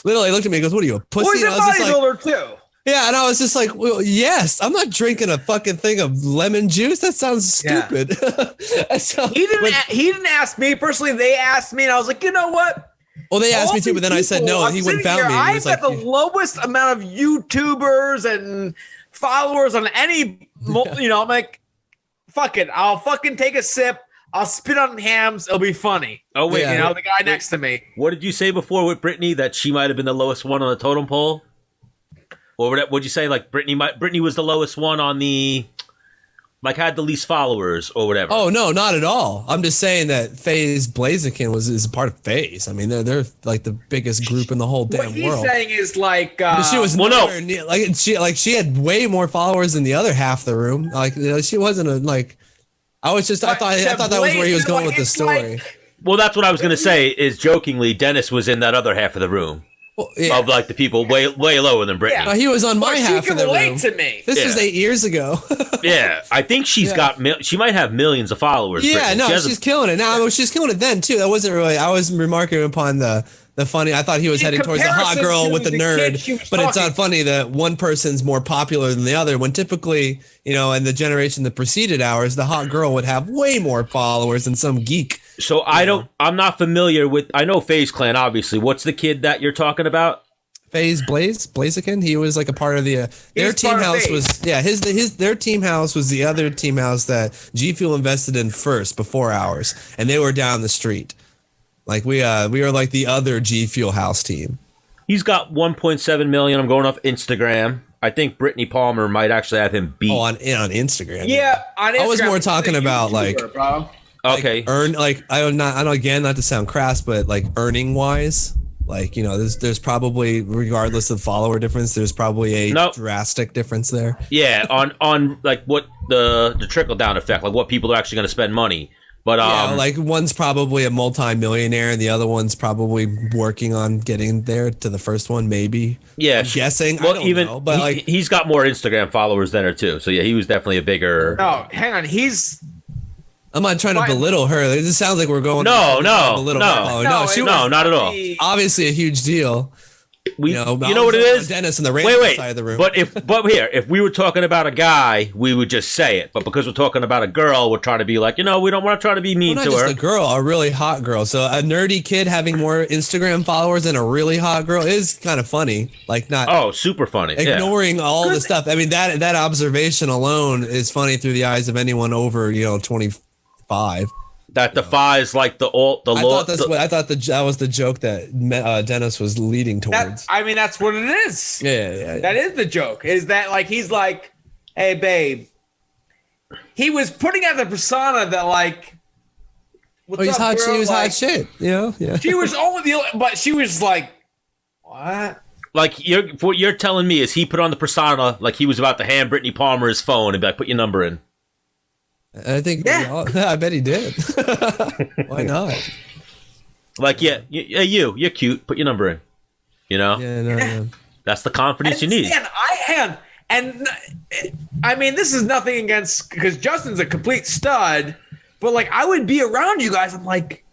literally looked at me and goes, "What are you, a pussy?" Well, he's a bodybuilder too. Yeah, and I was just like, well, yes, I'm not drinking a fucking thing of lemon juice. That sounds stupid. So, he didn't ask me personally. They asked me, and I was like, you know what? Well, they asked me too, but then I said no, and he went and found me. I've got the lowest amount of YouTubers and followers on any, you know, I'm like, fuck it. I'll fucking take a sip. I'll spit on hams. It'll be funny. Oh, wait. You know, the guy next to me. What did you say before with Brittany, that she might have been the lowest one on the totem pole? Or what'd you say? Like Brittany was the lowest one on the, like, had the least followers or whatever. Oh no, not at all. I'm just saying that FaZe Blaziken is a part of FaZe. I mean, they're like the biggest group in the whole damn world. What he's saying is like, she was near, she had way more followers than the other half of the room. Like, you know, she wasn't I thought that was where he was going with the story. Well, that's what I was gonna say. Is jokingly, Dennis was in that other half of the room. Well, yeah. Of like the people way lower than Brittany. Yeah. He was on my half of the room. To me. This was 8 years ago. Yeah, I think she's got. She might have millions of followers. Yeah, Brittany. No, she's killing it. Now she's killing it then too. That wasn't really. I was remarking upon the funny. I thought he was heading towards the hot girl with the nerd, but it's not funny that one person's more popular than the other. When typically, you know, in the generation that preceded ours, the hot girl would have way more followers than some geek. So I'm not familiar with. I know FaZe Clan, obviously. What's the kid that you're talking about? FaZe Blaziken. He was like a part of the their team house was their team house was the other team house that G Fuel invested in first before ours, and they were down the street. Like we were like the other G Fuel house team. He's got 1.7 million. I'm going off Instagram. I think Brittany Palmer might actually have him beat. Oh, on Instagram. Yeah, on Instagram. I was more talking about YouTuber, bro. Okay. I don't again, not to sound crass, but like earning wise, like, you know, there's probably, regardless of follower difference, there's probably a drastic difference there. Yeah, on like what the trickle down effect, like what people are actually going to spend money. But like one's probably a multi-millionaire and the other one's probably working on getting there to the first one, maybe. Yeah, I'm guessing. Well, I don't know, but he's got more Instagram followers than her too. So yeah, he was definitely a bigger. No, hang on, I'm not trying to belittle her. It just sounds like we're going. No, not at all. Obviously, a huge deal. You know what it is? Dennis in the random side of the room. But if we were talking about a guy, we would just say it. But because we're talking about a girl, we're trying to be like, you know, we're not trying to be mean to her. Not just a girl, a really hot girl. So a nerdy kid having more Instagram followers than a really hot girl is kind of funny. Like super funny. Ignoring all the stuff. I mean, that observation alone is funny through the eyes of anyone over, 25. that defies like the law. I thought that was the joke that Dennis was leading towards. That's what it is. Yeah. That is the joke. Is that like he's like, hey babe. He was putting out the persona that like, he's hot. She was hot shit. Yeah. She was but she was like, what? Like what you're telling me is he put on the persona like he was about to hand Brittany Palmer his phone and be like, put your number in. I think, I bet he did. Why not? Like, you're cute. Put your number in. You know? Yeah. That's the confidence you need. And I mean, this is nothing against, because Justin's a complete stud, but like, I would be around you guys. I'm like,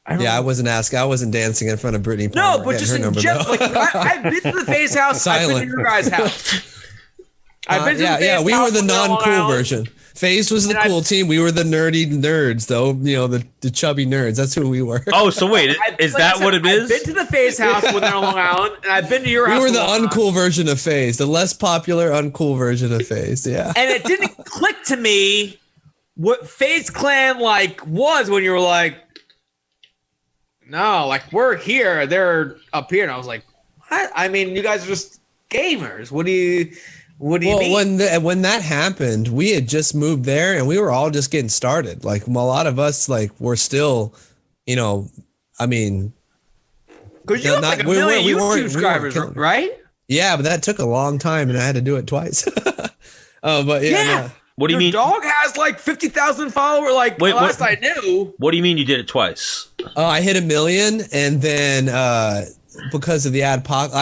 I wasn't dancing in front of Brittany Palmer. No, but just in general, like, I've been to the Face House. I've been to your guys' house. I've been to the Face House. We were the non-cool version. FaZe was the cool team. We were the nerdy nerds, though. You know, the chubby nerds. That's who we were. Oh, so wait, is that what it is? I've been to the FaZe House when they're on Long Island, and I've been to your house. We were the uncool version of FaZe, the less popular, uncool version of FaZe. Yeah. And it didn't click to me what FaZe Clan like was when you were like, no, like we're here, they're up here, and I was like, what? I mean, you guys are just gamers. What do you mean? When that happened, we had just moved there and we were all just getting started. Like a lot of us, like we're still, you know, I mean, because you have like a million YouTube subscribers, right? Yeah, but that took a long time and I had to do it twice. But yeah. No. What do you mean? Your dog has like 50,000 followers. Like last I knew. What do you mean you did it twice? I hit 1 million, and then because of the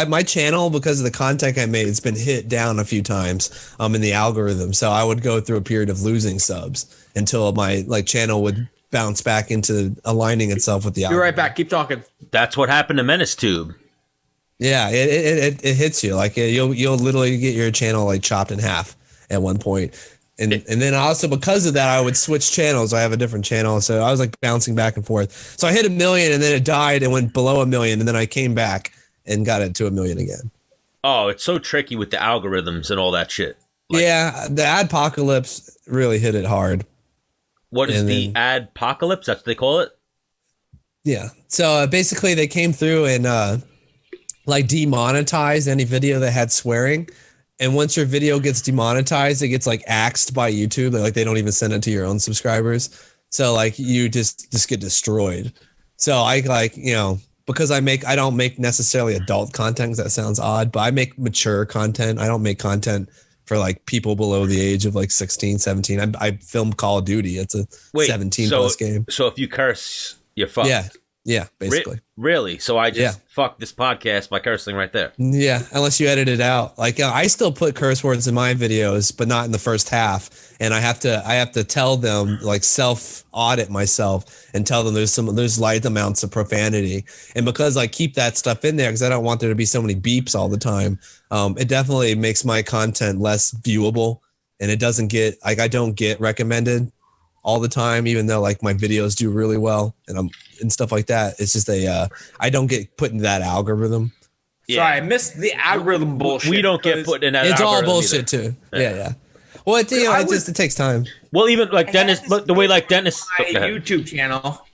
my channel, because of the content I made, it's been hit down a few times in the algorithm. So I would go through a period of losing subs until my channel would bounce back into aligning itself with the algorithm. You're right back. Keep talking. That's what happened to Menace Tube. Yeah, it hits you. Like you'll literally get your channel like chopped in half at one point. And then also because of that, I would switch channels. I have a different channel. So I was like bouncing back and forth. So I hit 1 million and then it died and went below 1 million. And then I came back and got it to 1 million again. Oh, it's so tricky with the algorithms and all that shit. Yeah, the adpocalypse really hit it hard. What is the adpocalypse? That's what they call it? Yeah. So basically they came through and demonetized any video that had swearing. And once your video gets demonetized, it gets like axed by YouTube. They don't even send it to your own subscribers. So like you just get destroyed. So I because I don't make necessarily adult content, because that sounds odd, but I make mature content. I don't make content for like people below the age of like 16, 17. I film Call of Duty. It's a 17 plus game. So if you curse, you're fucked. Yeah, basically. Really? So I just fucked this podcast by cursing right there. Yeah, unless you edit it out. Like I still put curse words in my videos, but not in the first half. And I have to tell them, like self audit myself and tell them there's light amounts of profanity. And because I keep that stuff in there because I don't want there to be so many beeps all the time, it definitely makes my content less viewable, and it doesn't get I don't get recommended all the time, even though like my videos do really well and stuff like that. It's just I don't get put into that algorithm. Yeah. Sorry, I missed the algorithm bullshit. We don't get put in that. It's all bullshit either. Too. Yeah. Well, it takes time. Well, even like Dennis, the way like Dennis, my YouTube channel,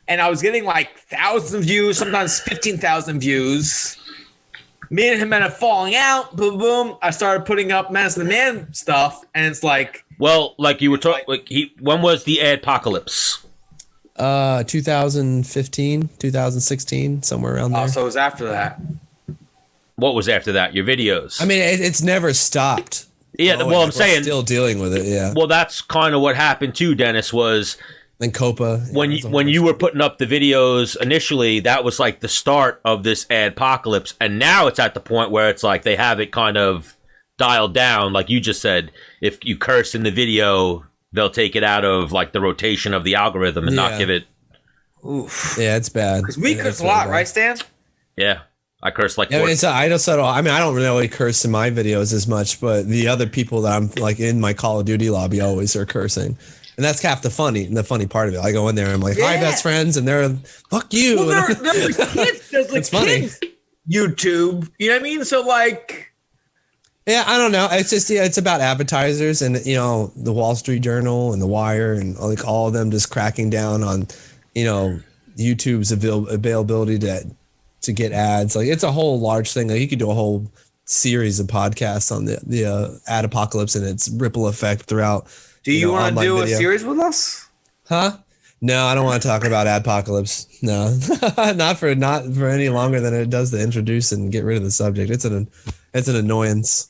and I was getting like 1,000 views, sometimes 15,000 views. Me and him ended up falling out. Boom, boom. I started putting up Menace the Man stuff, and it's like. Well, like you were talking, when was the adpocalypse? 2015, 2016, somewhere around there. Oh, so it was after that. What was after that? Your videos? I mean, it's never stopped. Yeah, well, I'm saying still dealing with it. Yeah. Well, that's kind of what happened too, Dennis. Was then Copa when you were putting up the videos initially, that was like the start of this adpocalypse, and now it's at the point where it's like they have it kind of dialed down, like you just said. If you curse in the video, they'll take it out of like the rotation of the algorithm and not give it. Oof. Yeah, it's bad. Because we curse a lot, right, Stan? Yeah, I curse like. I don't really curse in my videos as much, but the other people that I'm like in my Call of Duty lobby always are cursing, and that's half the funny part of it. I go in there, and I'm like, "Hi, best friends," and they're "Fuck you." Well, they're kids. There's like it's funny. Kids YouTube. You know what I mean? So like. Yeah, I don't know. It's just it's about advertisers and the Wall Street Journal and the Wire and like all of them just cracking down on YouTube's availability to get ads. Like it's a whole large thing. Like you could do a whole series of podcasts on the ad apocalypse and its ripple effect throughout. Do you want to do a series with us? Huh? No, I don't want to talk about adpocalypse. No, not for any longer than it does to introduce and get rid of the subject. It's an annoyance.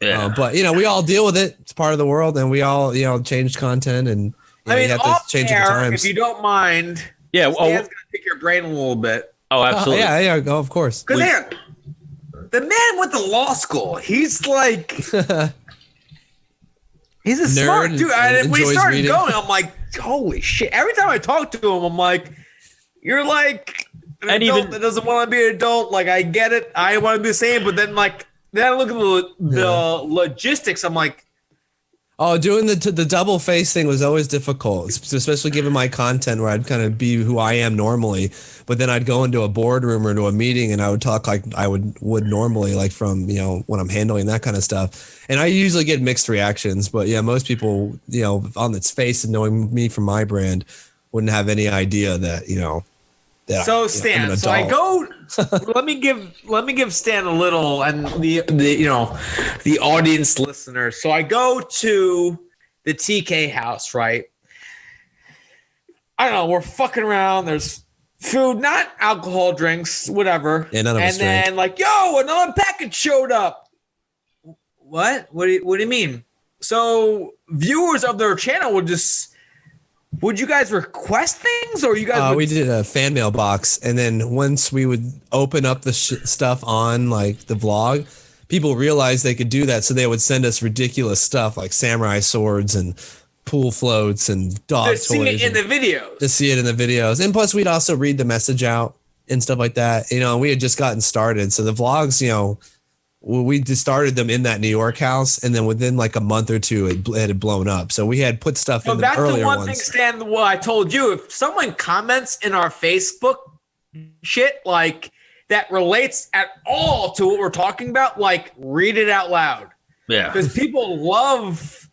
Yeah. But we all deal with it. It's part of the world, and we all change content, and you have to change with the times. If you don't mind, Yeah. Stan's gonna pick your brain a little bit. Oh, absolutely. Yeah. Oh, of course. Because the man went to law school. He's like, he's a Nerd smart dude. And when he enjoys started reading. going, I'm like, holy shit! Every time I talk to him, I'm like, you're like an And adult even- that doesn't want to be an adult. Like I get it. I want to be the same, but then then I look at the logistics. I'm like, Oh, doing the double face thing was always difficult, especially given my content where I'd kind of be who I am normally, but then I'd go into a boardroom or into a meeting and I would talk like I would normally, like from, when I'm handling that kind of stuff. And I usually get mixed reactions, but yeah, most people, on its face and knowing me from my brand wouldn't have any idea that, so Stan, I'm an so I adult. go. let me give Stan a little, and the audience listeners. So I go to the TK house, right? I don't know. We're fucking around. There's food, not alcohol, drinks, whatever. Yeah, none of us then drink. like, yo, another package showed up. What? What do you mean? So viewers of their channel would you guys request things, or you guys? We did a fan mail box, and then once we would open up the stuff on like the vlog, people realized they could do that, so they would send us ridiculous stuff like samurai swords and pool floats and dog toys. See it in the videos. To see it in the videos, and plus we'd also read the message out and stuff like that. We had just gotten started, so the vlogs, we just started them in that New York house, and then within like a month or two, it had blown up. So we had put stuff in the that's earlier the one ones. thing, Stan. Well, I told you, if someone comments in our Facebook shit like that relates at all to what we're talking about, like read it out loud. Yeah. Because people love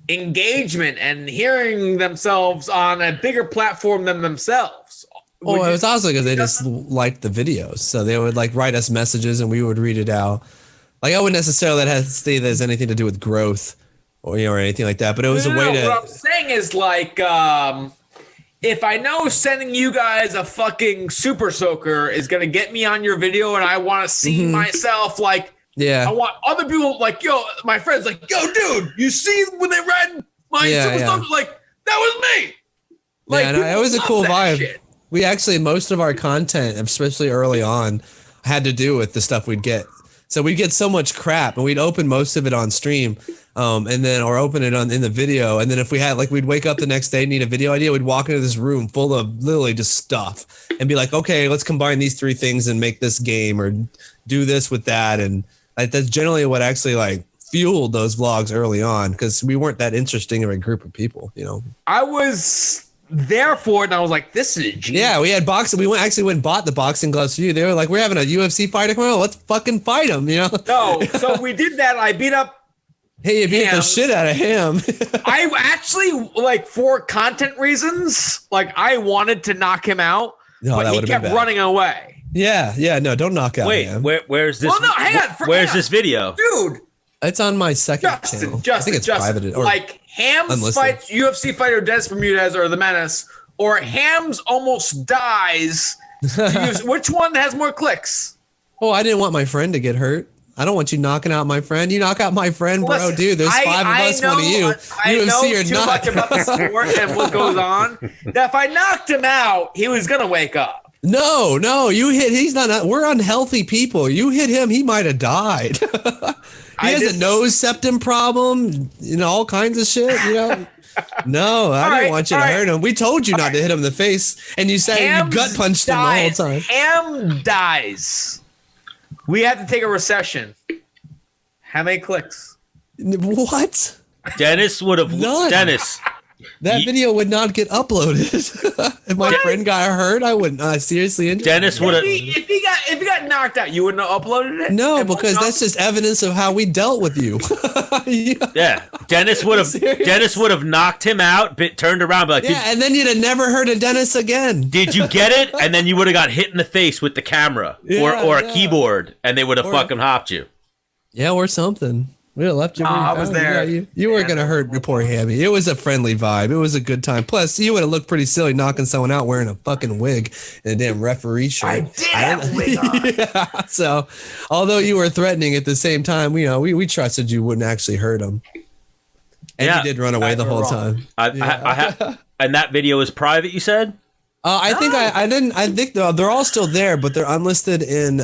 engagement and hearing themselves on a bigger platform than themselves. Oh, it was also because they just liked the videos. So they would like write us messages and we would read it out. Like I wouldn't necessarily say that has anything to do with growth or or anything like that, but it was a way to. What I'm saying is like, if I know sending you guys a fucking super soaker is gonna get me on your video, and I want to see myself like, Yeah. I want other people like, yo, my friends like, yo, dude, you see when they read my super soaker, like that was me. Like, yeah, no, it was a people cool love that vibe. shit. We actually, most of our content, especially early on, had to do with the stuff we'd get. So we'd get so much crap, and we'd open most of it on stream, and then or open it in the video. And then if we had we'd wake up the next day, need a video idea, we'd walk into this room full of literally just stuff, and be like, okay, let's combine these three things and make this game, or do this with that, and that's generally what actually fueled those vlogs early on, because we weren't that interesting of a group of people, I was there for it, and I was like, this is genius. Yeah, we had boxing. We went and bought the boxing gloves for you. They were like, we're having a UFC fighter tomorrow. Let's fucking fight him, No, so we did that. I beat up. Hey, you beat the shit out of him. I actually, for content reasons, I wanted to knock him out, No, that but he would've been kept bad. running away. Yeah, no, don't knock out Wait, him. where's this? Well, no, hang on. Where's this video? Dude, It's on my second channel. I think it's private. Or Hams unlisted. fights UFC fighter Dennis Bermudez or the Menace, or Hams almost dies. Which one has more clicks? Oh, I didn't want my friend to get hurt. I don't want you knocking out my friend. You knock out my friend, bro. Listen, Dude, there's five of us, one of you. I know UFC or too not. much about the sport and what goes on. That if I knocked him out, he was gonna wake up. No, you hit. He's not. We're unhealthy people. You hit him, he might have died. He has a nose septum problem. All kinds of shit. No, I didn't want you to hurt him. We told you not to hit him in the face, and you said you gut punched him the whole time. Ham dies. We have to take a recession. How many clicks? What? Dennis would have. None. Dennis, that video would not get uploaded. If my friend got hurt, I wouldn't. Seriously, Dennis would have. If he got knocked out, you wouldn't have uploaded it. No, because that's just evidence of how we dealt with you. Yeah, Dennis would have knocked him out, turned around, but like, and then you'd have never heard of Dennis again. Did you get it? And then you would have got hit in the face with the camera or a keyboard, and they would have fucking hopped you. Yeah, or something. We would have left you. I was there. You weren't going to hurt your poor Hammy. It was a friendly vibe. It was a good time. Plus, you would have looked pretty silly knocking someone out wearing a fucking wig and a damn referee shirt. I did have a wig on. Yeah, so, although you were threatening at the same time, we trusted you wouldn't actually hurt him. And you did run away the whole time. And that video is private, you said? I think I didn't. I think they're all still there, but they're unlisted in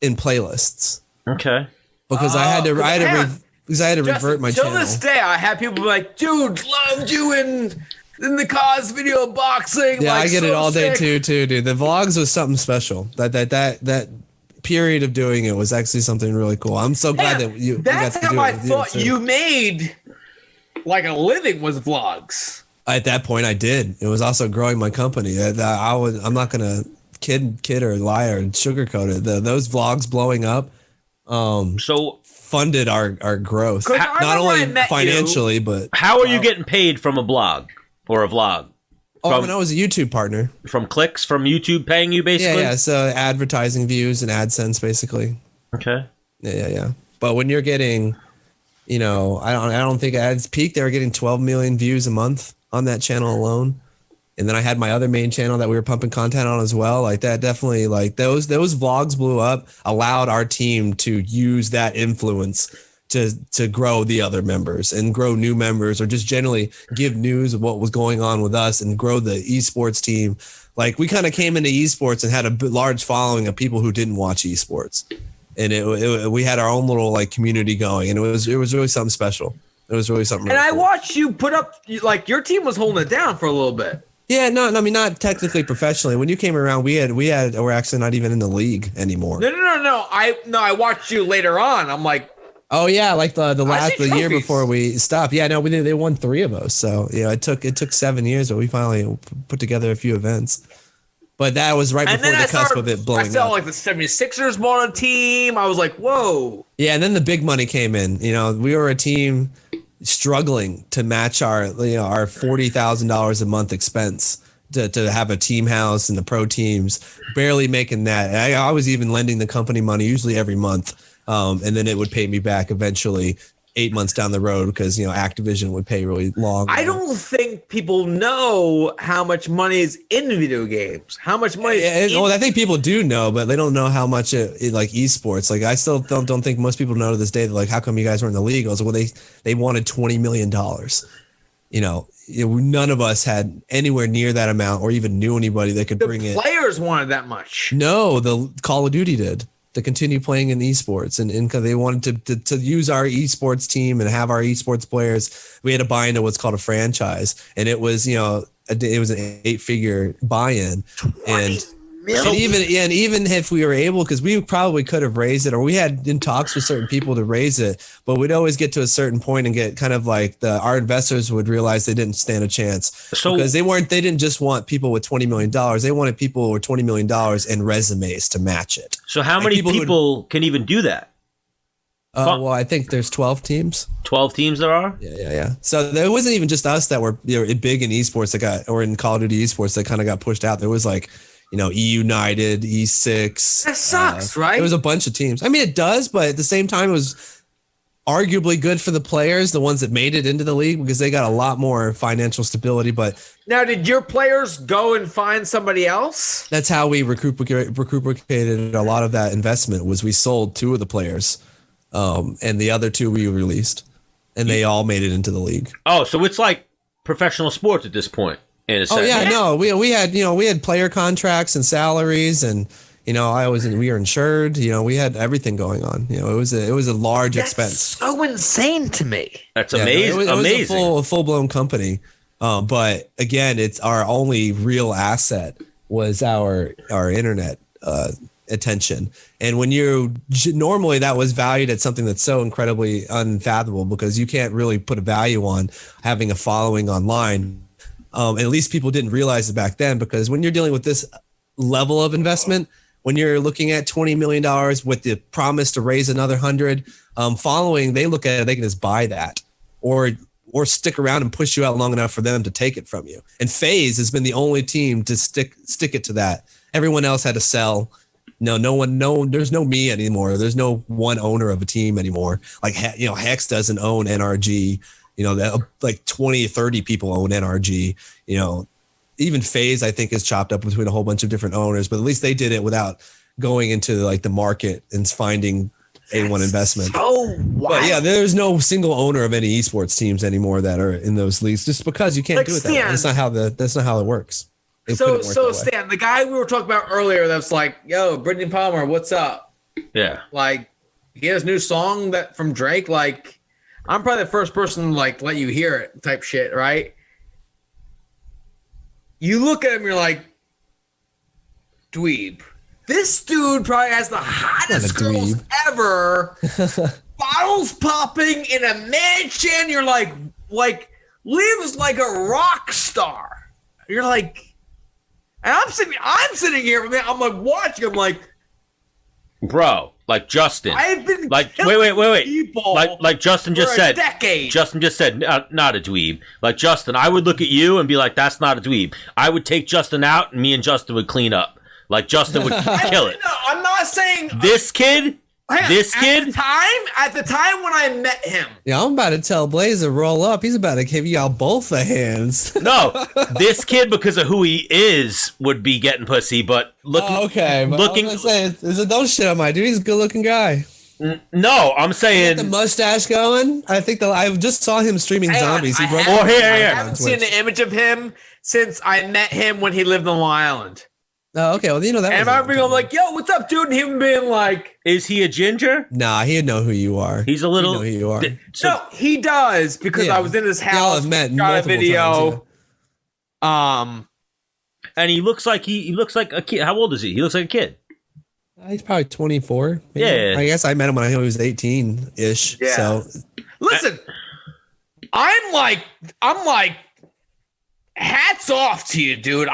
playlists. Okay. Because I had to revert my channel. Till this day, I have people be like, "Dude, loved you in the Kos video of boxing." Yeah, like, I get it all day sick. too, dude. The vlogs was something special. That period of doing it was actually something really cool. I'm so glad that you. That's got to how do I it thought you made like a living was vlogs. At that point, I did. It was also growing my company. I'm not gonna kid or lie or sugarcoat it. Those vlogs blowing up. So funded our growth, not only financially, but how are you getting paid from a blog or a vlog? When I was a YouTube partner, from clicks from YouTube paying you basically. Yeah. So advertising views and AdSense basically. Okay. Yeah. But when you're getting, I don't think at its peak they were getting 12 million views a month on that channel alone. And then I had my other main channel that we were pumping content on as well. Like that definitely, like those vlogs blew up, allowed our team to use that influence to grow the other members and grow new members, or just generally give news of what was going on with us and grow the esports team. Like we kind of came into esports and had a large following of people who didn't watch esports. And we had our own little like community going, and it was really something special. It was really something. And really I cool. watched you put up, like your team was holding it down for a little bit. Yeah, no, I mean not technically professionally. We're actually not even in the league anymore. No. I watched you later on. I'm like, oh yeah, like the year trophies. before we stopped. Yeah, no, they won 3 of those. So it took 7 years, but we finally put together a few events. But that was right before the cusp of it blowing up. I saw like the 76ers bought a team. I was like, whoa. Yeah, and then the big money came in. We were a team struggling to match our $40,000 a month expense to have a team house and the pro teams, barely making that. And I was even lending the company money usually every month, and then it would pay me back eventually 8 months down the road because Activision would pay really long. I don't think people know how much money is in video games. How much money? I think people do know, but they don't know how much it like esports. Like I still don't think most people know to this day that like how come you guys were in the league? I was like, well, they wanted $20 million. None of us had anywhere near that amount or even knew anybody that could bring it. The players wanted that much. No, the Call of Duty did. To continue playing in esports, and because they wanted to use our esports team and have our esports players, we had to buy into what's called a franchise, and it was it was an 8-figure buy-in, and even if we were able, because we probably could have raised it, or we had in talks with certain people to raise it, but we'd always get to a certain point and get kind of like our investors would realize they didn't stand a chance because they didn't just want people with $20 million. They wanted people with $20 million and resumes to match it. So how many people can even do that? Well, I think there's 12 teams. 12 teams there are? Yeah. So there wasn't even just us that were big in esports or in Call of Duty esports that kind of got pushed out. There was like E-United, E6. That sucks, right? There was a bunch of teams. I mean, it does, but at the same time, it was arguably good for the players, the ones that made it into the league, because they got a lot more financial stability. But now, did your players go and find somebody else? That's how we recuperated a lot of that investment. Was we sold 2 of the players, and the other 2 we released, and they all made it into the league. Oh, so it's like professional sports at this point. Oh yeah, no, we had player contracts and salaries, and we were insured. We had everything going on. It was a large expense. So insane to me. That's amazing. It was a full blown company. But again, it's our only real asset was our internet attention. And when you normally that was valued at something that's so incredibly unfathomable because you can't really put a value on having a following online. And at least people didn't realize it back then, because when you're dealing with this level of investment, when you're looking at $20 million with the promise to raise another 100, following, they look at it, they can just buy that or stick around and push you out long enough for them to take it from you. And FaZe has been the only team to stick it to that. Everyone else had to sell. There's no me anymore. There's no one owner of a team anymore. Like, Hex doesn't own NRG. Like 20 or 30 people own NRG. Even FaZe, I think, is chopped up between a whole bunch of different owners, but at least they did it without going into like the market and finding A1 investment. Oh, wow. But yeah, there's no single owner of any esports teams anymore that are in those leagues, just because you can't do it that way. That's not how it works. So Stan, the guy we were talking about earlier, that's like, yo, Brittany Palmer, what's up? Yeah. Like, he has a new song from Drake. Like, I'm probably the first person to like let you hear it type shit, right? You look at him, you're like, dweeb. This dude probably has the hottest girls ever. Bottles popping in a mansion. You're like lives like a rock star. You're like, and I'm sitting here. I'm like watching. I'm like, bro, like Justin. I've been like wait. Like Justin just said. Decade. Justin just said not a dweeb. Like Justin, I would look at you and be like, that's not a dweeb. I would take Justin out, and me and Justin would clean up. Like Justin would kill it. No, I'm not saying this kid. At the time when I met him. Yeah, I'm about to tell Blaze to roll up. He's about to give y'all both the hands. No, this kid, because of who he is, would be getting pussy. But looking, don't shit on my dude. He's a good-looking guy. No, I'm saying the mustache going. I think I just saw him streaming zombies. I haven't seen an image of him since I met him when he lived on Long Island. Oh, okay. Well, that. And I being like, "Yo, what's up, dude?" And him being like, "Is he a ginger?" Nah, he'd know who you are. He's a little. He'd know who you are. No, he does because I was in his house. Y'all have met got a video. Times, and he looks like a kid. How old is he? He looks like a kid. He's probably 24. Maybe. Yeah. I guess I met him when he was 18-ish. Yeah. So, listen, I'm like, hats off to you, dude.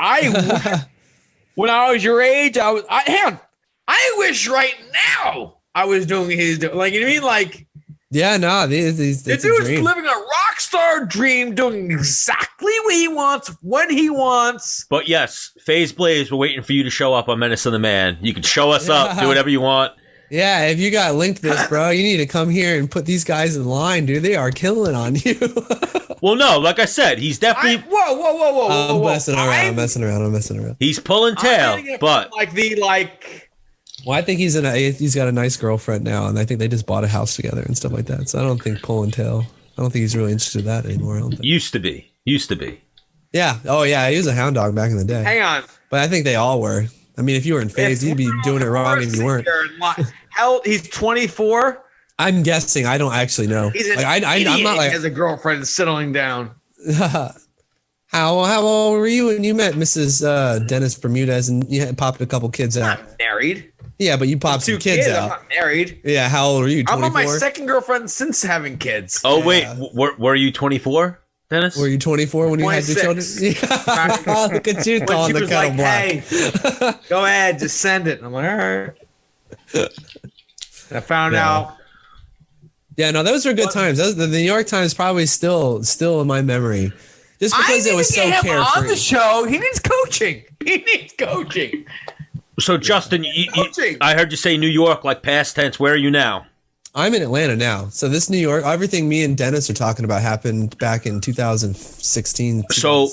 When I was your age, I wish right now I was doing like, you know what I mean? Like, yeah, no, the dude's living a rock star dream, doing exactly what he wants, when he wants. But yes, FaZe Blaze, we're waiting for you to show up on Menace and the Man. You can show us up, do whatever you want. Yeah, if you got linked this, bro, you need to come here and put these guys in line, dude. They are killing on you. Well, no, like I said, he's definitely. Whoa! I'm messing around. He's pulling tail, but Well, I think he's got a nice girlfriend now, and I think they just bought a house together and stuff like that. So I don't think pulling tail. I don't think he's really interested in that anymore. Used to be. Yeah. Oh yeah, he was a hound dog back in the day. Hang on. But I think they all were. I mean, if you were in FaZe, you'd be doing it wrong if you weren't. He's 24. I'm guessing. I don't actually know. He's an idiot. I'm not like has a girlfriend settling down. How old were you when you met Mrs. Dennis Bermudez and you had popped a couple kids out? I'm not married. Yeah, but you popped some kids out. I'm not married. Yeah, how old are you? 24? I'm on my second girlfriend since having kids. Oh wait, were you 24, Dennis? Were you 24 when 26. You had your children? Yeah. Look at you calling the kettle black. Hey, go ahead, just send it. And I'm like, all right. And I found out. Yeah, no, those were good times. The New York Times probably still in my memory, just because it was so carefree. On the show, he needs coaching. So Justin, I heard you say New York like past tense. Where are you now? I'm in Atlanta now. So this New York, everything me and Dennis are talking about happened back in 2016. So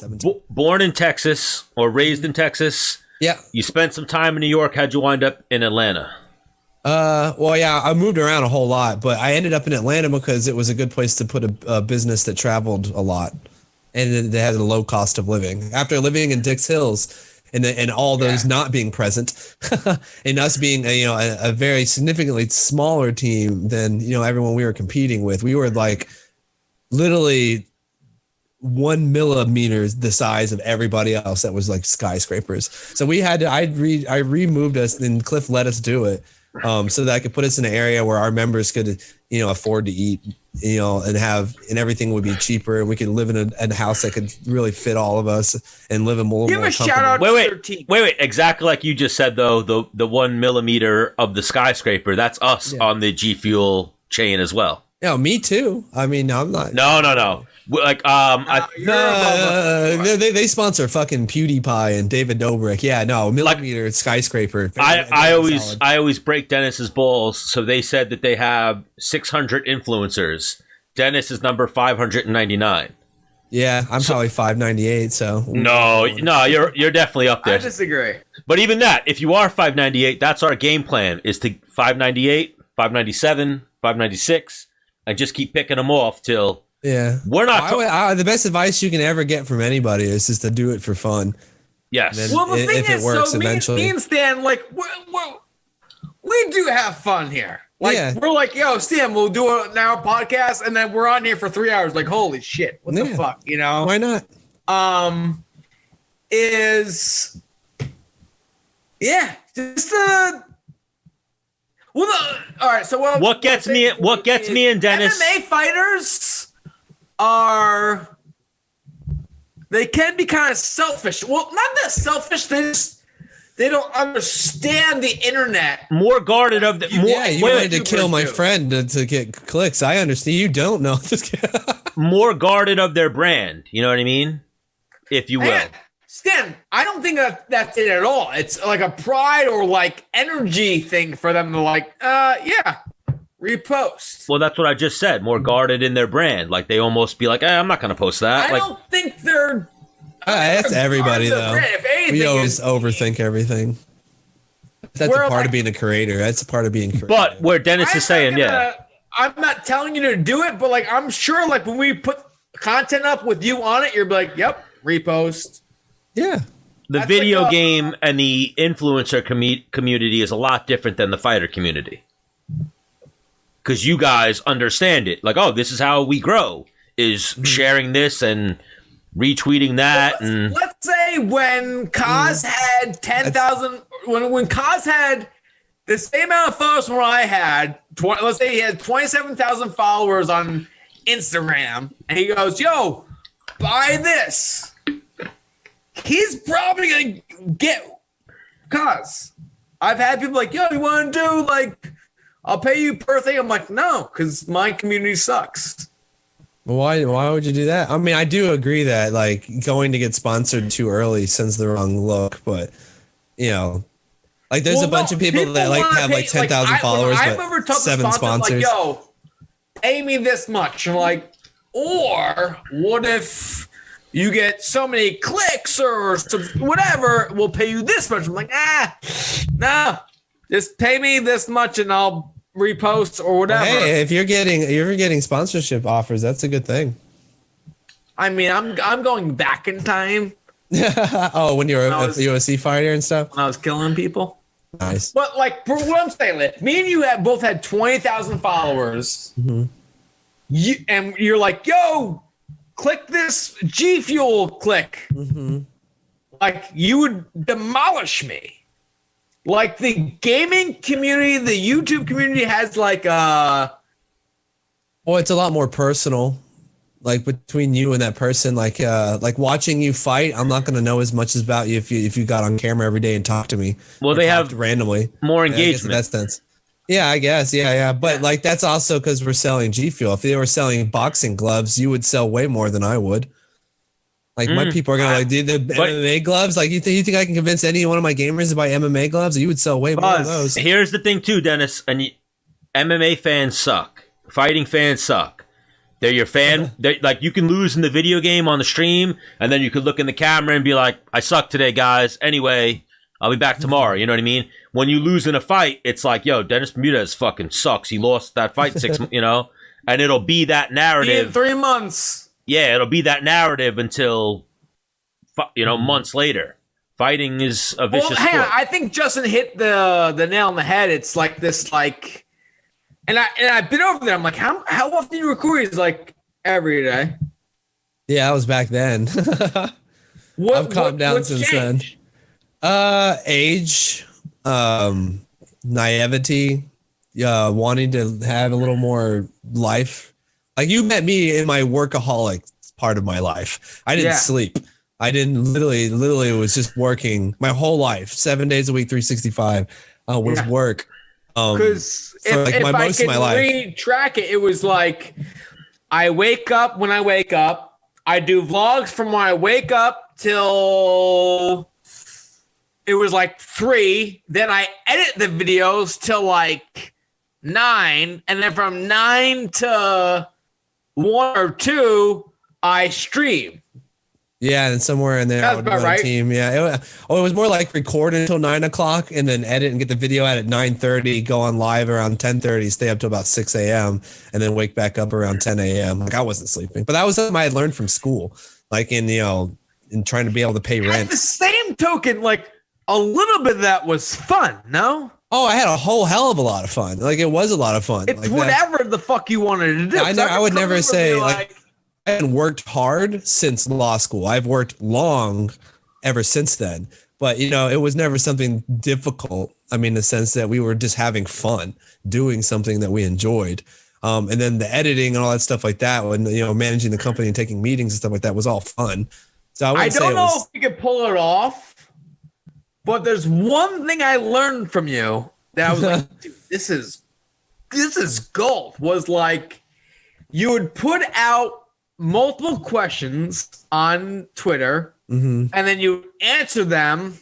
born in Texas or raised in Texas. Yeah. You spent some time in New York. How'd you wind up in Atlanta? Well, yeah, I moved around a whole lot, but I ended up in Atlanta because it was a good place to put a business that traveled a lot, and they had a low cost of living. After living in Dix Hills, and all those not being present, and us being a very significantly smaller team than everyone we were competing with, we were like literally 1 millimeter the size of everybody else that was like skyscrapers. So we had to, I removed us, and Cliff let us do it. So that I could put us in an area where our members could, afford to eat, and everything would be cheaper, and we could live in a house that could really fit all of us and live in more. Give a shout out. Wait. Exactly like you just said, though, the 1 millimeter of the skyscraper, that's us on the G Fuel chain as well. Yeah, me too. I mean, I'm not. No. Like, they sponsor fucking PewDiePie and David Dobrik. Yeah, no, millimeter skyscraper. I always break Dennis's balls. So they said that they have 600 influencers. Dennis is number 599. Yeah, I'm probably 598. So no, you're definitely up there. I disagree. But even that, if you are 598, that's our game plan: is to 598, 597, 596, and just keep picking them off till. Yeah, we're not. The best advice you can ever get from anybody is just to do it for fun. Yes. Well, the thing is, works, so me and Stan, like, we do have fun here. Like, we're like, yo, Stan, we'll do an hour podcast, and then we're on here for 3 hours. Like, holy shit, what the fuck, Why not? Just all right. So what gets me and Dennis? MMA fighters they can be kind of selfish. Well, not that selfish. They don't understand the internet. More guarded of the. You wanted to kill my friend to get clicks. I understand. You don't know. More guarded of their brand. You know what I mean? If you will. Stan, I don't think that's it at all. It's like a pride or like energy thing for them to like, repost. Well, that's what I just said. More guarded in their brand. Like they almost be like, I'm not going to post that. I don't think they're. That's everybody though. If anything, we always overthink everything. That's a part of being a creator. That's a part of being creative. But where Dennis is saying, I'm not telling you to do it, but like I'm sure like when we put content up with you on it, you're like, yep, repost. Yeah. The video game and the influencer community is a lot different than the fighter community. Because you guys understand it. Like, oh, this is how we grow, is sharing this and retweeting that. Let's say when Kos had 10,000, when Kos had the same amount of followers from what I had, let's say he had 27,000 followers on Instagram, and he goes, yo, buy this. He's probably going to get Kos. I've had people like, yo, you want to do like, I'll pay you per thing. I'm like, no, because my community sucks. Why would you do that? I mean, I do agree that like going to get sponsored too early sends the wrong look, but like there's a bunch of people that like have like 10,000 followers, but 7 sponsors. Like, yo, pay me this much. I'm like, or what if you get so many clicks or whatever, we'll pay you this much. I'm like, no, just pay me this much and I'll repost or whatever. Hey, if you're getting sponsorship offers, that's a good thing. I mean, I'm going back in time. Oh, when you're a UFC fighter and stuff? When I was killing people. Nice. But like, for what I'm saying, me and you both had 20,000 followers. Mm-hmm. And you're like, yo, click this G Fuel click. Mm-hmm. Like you would demolish me. Like the gaming community, the YouTube community has like well, it's a lot more personal. Like between you and that person, like watching you fight, I'm not gonna know as much about you if you got on camera every day and talked to me. Well, they have randomly more engagement in that sense. Yeah, I guess. Yeah. But like that's also because we're selling G Fuel. If they were selling boxing gloves, you would sell way more than I would. Like my people are gonna like do the MMA gloves. Like you think I can convince any one of my gamers to buy MMA gloves? You would sell way more of those. Here's the thing too, Dennis. And MMA fans suck. Fighting fans suck. They're your fan. They're, like you can lose in the video game on the stream, and then you could look in the camera and be like, "I suck today, guys. Anyway, I'll be back tomorrow." You know what I mean? When you lose in a fight, it's like, yo, Dennis Bermudez fucking sucks. He lost that fight 6 months, and it'll be that narrative. In 3 months. Yeah, it'll be that narrative until, months later. Fighting is a vicious sport. Hang on. I think Justin hit the nail on the head. It's like this, like, and I've been over there. I'm like, how often do you record? He's like, every day. Yeah, that was back then. I've calmed down since changed? then. Age, naivety, wanting to have a little more life. Like you met me in my workaholic part of my life. I didn't sleep. I didn't literally was just working my whole life, 7 days a week, 365 was work. Because if I can retrack it, it was like I wake up when I wake up. I do vlogs from when I wake up till it was like 3. Then I edit the videos till like 9, and then from 9 to 1 or 2, I stream. Yeah, and somewhere in there, I would run a team. Yeah, it was more like record until 9 o'clock, and then edit and get the video out at 9:30. Go on live around 10:30. Stay up till about 6 a.m. and then wake back up around 10 a.m. Like I wasn't sleeping, but that was something I had learned from school, like in trying to be able to pay rent. At the same token, like a little bit of that was fun. No. Oh, I had a whole hell of a lot of fun. Like it was a lot of fun. It's like whatever the fuck you wanted to do. I would never say like I hadn't worked hard since law school. I've worked long ever since then. But, it was never something difficult. I mean, in the sense that we were just having fun doing something that we enjoyed. And then the editing and all that stuff like that, when, managing the company and taking meetings and stuff like that was all fun. So I don't know if you could pull it off, but there's one thing I learned from you that I was like, dude, this is gold. Was like you would put out multiple questions on Twitter, and then you answer them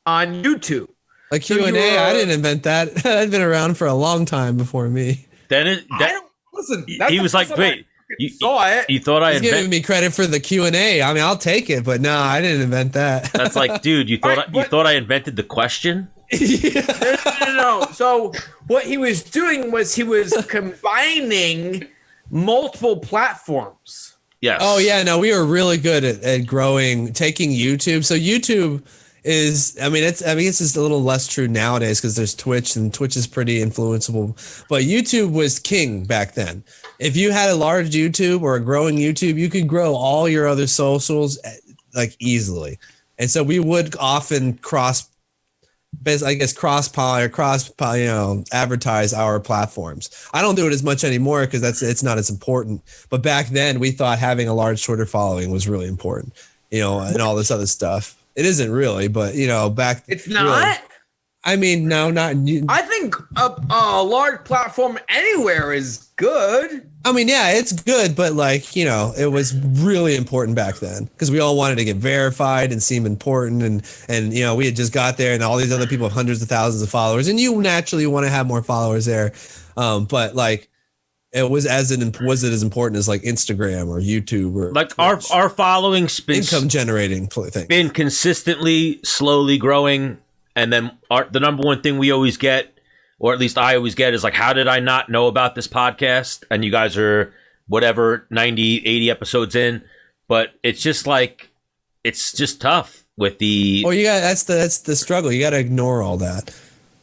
on YouTube. Like Q&A, I didn't invent that. That'd been around for a long time before me. Listen. He was like, "Wait, you thought I invented?" Giving me credit for the Q&A. I mean, I'll take it, but no, I didn't invent that. That's like, dude, you thought I invented the question? No. So what he was doing was he was combining multiple platforms. Yes. Oh yeah, no, we were really good at growing, taking YouTube. So YouTube is, it's just a little less true nowadays because there's Twitch, and Twitch is pretty influenceable. But YouTube was king back then. If you had a large YouTube or a growing YouTube, you could grow all your other socials like easily. And so we would often advertise our platforms. I don't do it as much anymore because it's not as important. But back then we thought having a large Twitter following was really important, and all this other stuff. It isn't really, but back it's not. Really, I mean, no, not. I think a large platform anywhere is good. I mean, yeah, it's good, but it was really important back then because we all wanted to get verified and seem important, and we had just got there, and all these other people have hundreds of thousands of followers, and you naturally want to have more followers there, but it was as important as like Instagram or YouTube or like Twitch. Our following's been income generating thing. Been consistently slowly growing, and then the number one thing we always get, or at least I always get, is like, how did I not know about this podcast? And you guys are whatever 90, 80 episodes in, but it's just like it's just tough with the. Oh, that's the struggle. You got to ignore all that.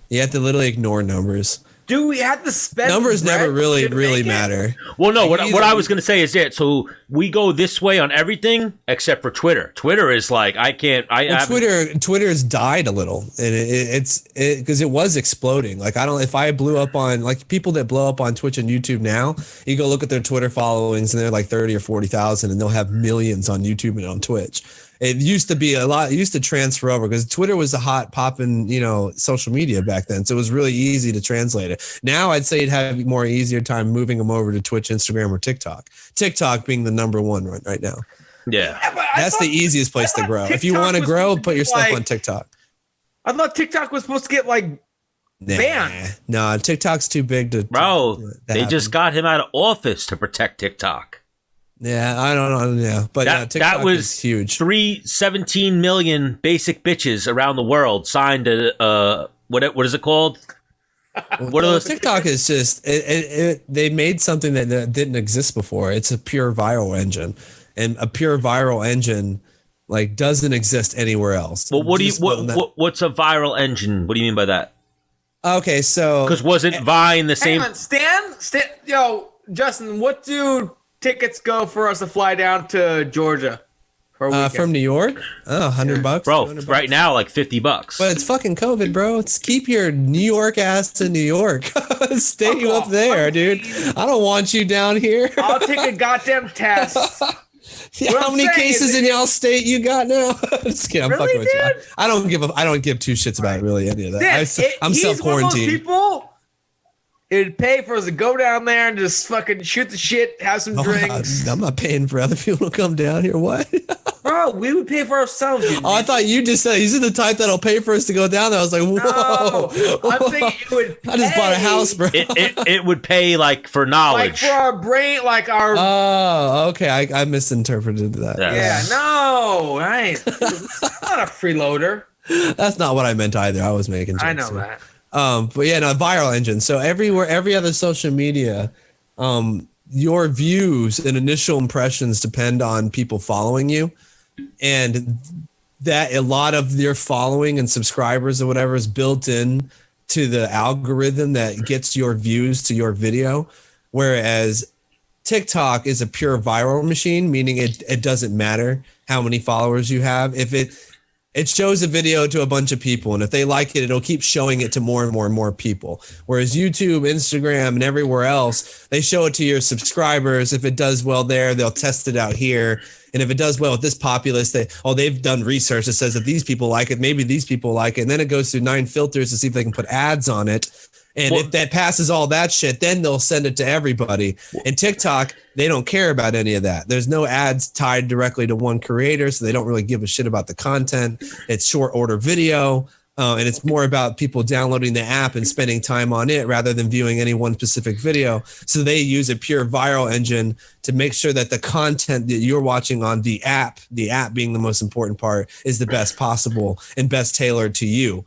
You have to literally ignore numbers. Do we have to spend numbers? Never really matter. Well, no. What I was going to say is it. So we go this way on everything except for Twitter. Twitter is like Twitter's died a little, and it's because it was exploding. Like if I blew up on people that blow up on Twitch and YouTube now, you go look at their Twitter followings and they're like 30 or 40,000, and they'll have millions on YouTube and on Twitch. It used to be a lot. It used to transfer over because Twitter was a hot popping, social media back then. So it was really easy to translate it. Now I'd say you'd have a more easier time moving them over to Twitch, Instagram, or TikTok. TikTok being the number one right now. Yeah, that's the easiest place to grow. If you want to grow, put your stuff on TikTok. I thought TikTok was supposed to get banned. No, TikTok's too big to. Bro, they just got him out of office to protect TikTok. Yeah, I don't know. Yeah, but TikTok that was is huge. 17 million basic bitches around the world signed a what is it called? What are those? TikTok is just they made something that didn't exist before. It's a pure viral engine, and a pure viral engine doesn't exist anywhere else. Well, what's a viral engine? What do you mean by that? Okay, so because wasn't Vine the same? Hang on, Stan, yo, Justin, what do tickets go for us to fly down to Georgia for a weekend? From New York? Oh, $100, Bro, $200. right now, like $50. But it's fucking COVID, bro. It's keep your New York ass in New York. Stay you up there, dude. I don't want you down here. I'll take a goddamn test. Yeah, how many cases in y'all state you got now? Just kidding. I'm Really, fucking with you. dude? I don't give two shits about really any of that. I'm he's one of those self-quarantined. people. It'd pay for us to go down there and just fucking shoot the shit, have some drinks. I'm not paying for other people to come down here. What? Bro, we would pay for ourselves. Oh, I thought you just said he's the type that'll pay for us to go down there. I was like, whoa. No, I'm thinking you would pay. I just bought a house, bro. It would pay like for knowledge. Like for our brain, like our. Oh, okay. I misinterpreted that. Yeah, no, I'm not a freeloader. That's not what I meant either. I was making jokes. I know that. But yeah, no, viral engine. So every other social media, your views and initial impressions depend on people following you. And that a lot of your following and subscribers or whatever is built in to the algorithm that gets your views to your video. Whereas TikTok is a pure viral machine, meaning it doesn't matter how many followers you have. If it shows a video to a bunch of people, and if they like it, it'll keep showing it to more and more and more people. Whereas YouTube, Instagram, and everywhere else, they show it to your subscribers. If it does well there, they'll test it out here. And if it does well with this populace, they've done research that says that these people like it, maybe these people like it. And then it goes through 9 filters to see if they can put ads on it. And if that passes all that shit, then they'll send it to everybody. And TikTok, they don't care about any of that. There's no ads tied directly to one creator, so they don't really give a shit about the content. It's short order video, and it's more about people downloading the app and spending time on it rather than viewing any one specific video. So they use a pure viral engine to make sure that the content that you're watching on the app being the most important part, is the best possible and best tailored to you.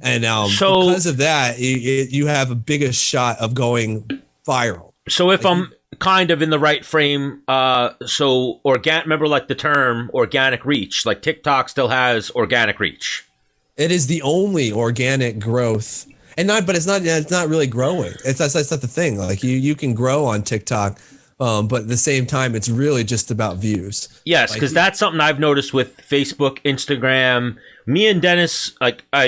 And so, because of that, you have a biggest shot of going viral. So if I'm kind of in the right frame, remember like the term organic reach, like TikTok still has organic reach. It is the only organic growth, but it's not really growing. That's not the thing. Like you can grow on TikTok, but at the same time, it's really just about views. Yes, because that's something I've noticed with Facebook, Instagram. Me and Dennis,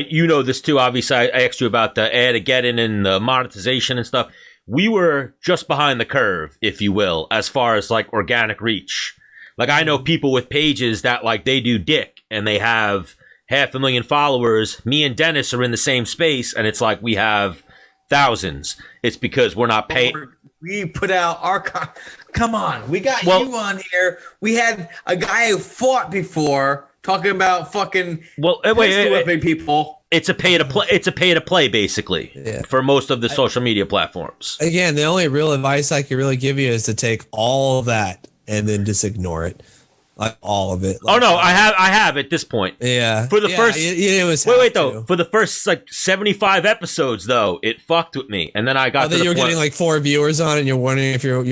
you know this too. Obviously, I asked you about the ad getting and the monetization and stuff. We were just behind the curve, if you will, as far as like organic reach. Like I know people with pages that like they do dick and they have 500,000 followers. Me and Dennis are in the same space, and it's like we have thousands. It's because we're not paying. We put out our. Come on, we got you on here. We had a guy who fought before. Talking about fucking wait, people. It's a pay to play. It's a pay to play, basically, for most of the social media platforms. Again, the only real advice I can really give you is to take all of that and then just ignore it, like all of it. Like, I have at this point. Yeah, for the first. It was for the first like 75 episodes though, it fucked with me, and then I got. Then you were getting like 4 viewers on, and you're wondering if you're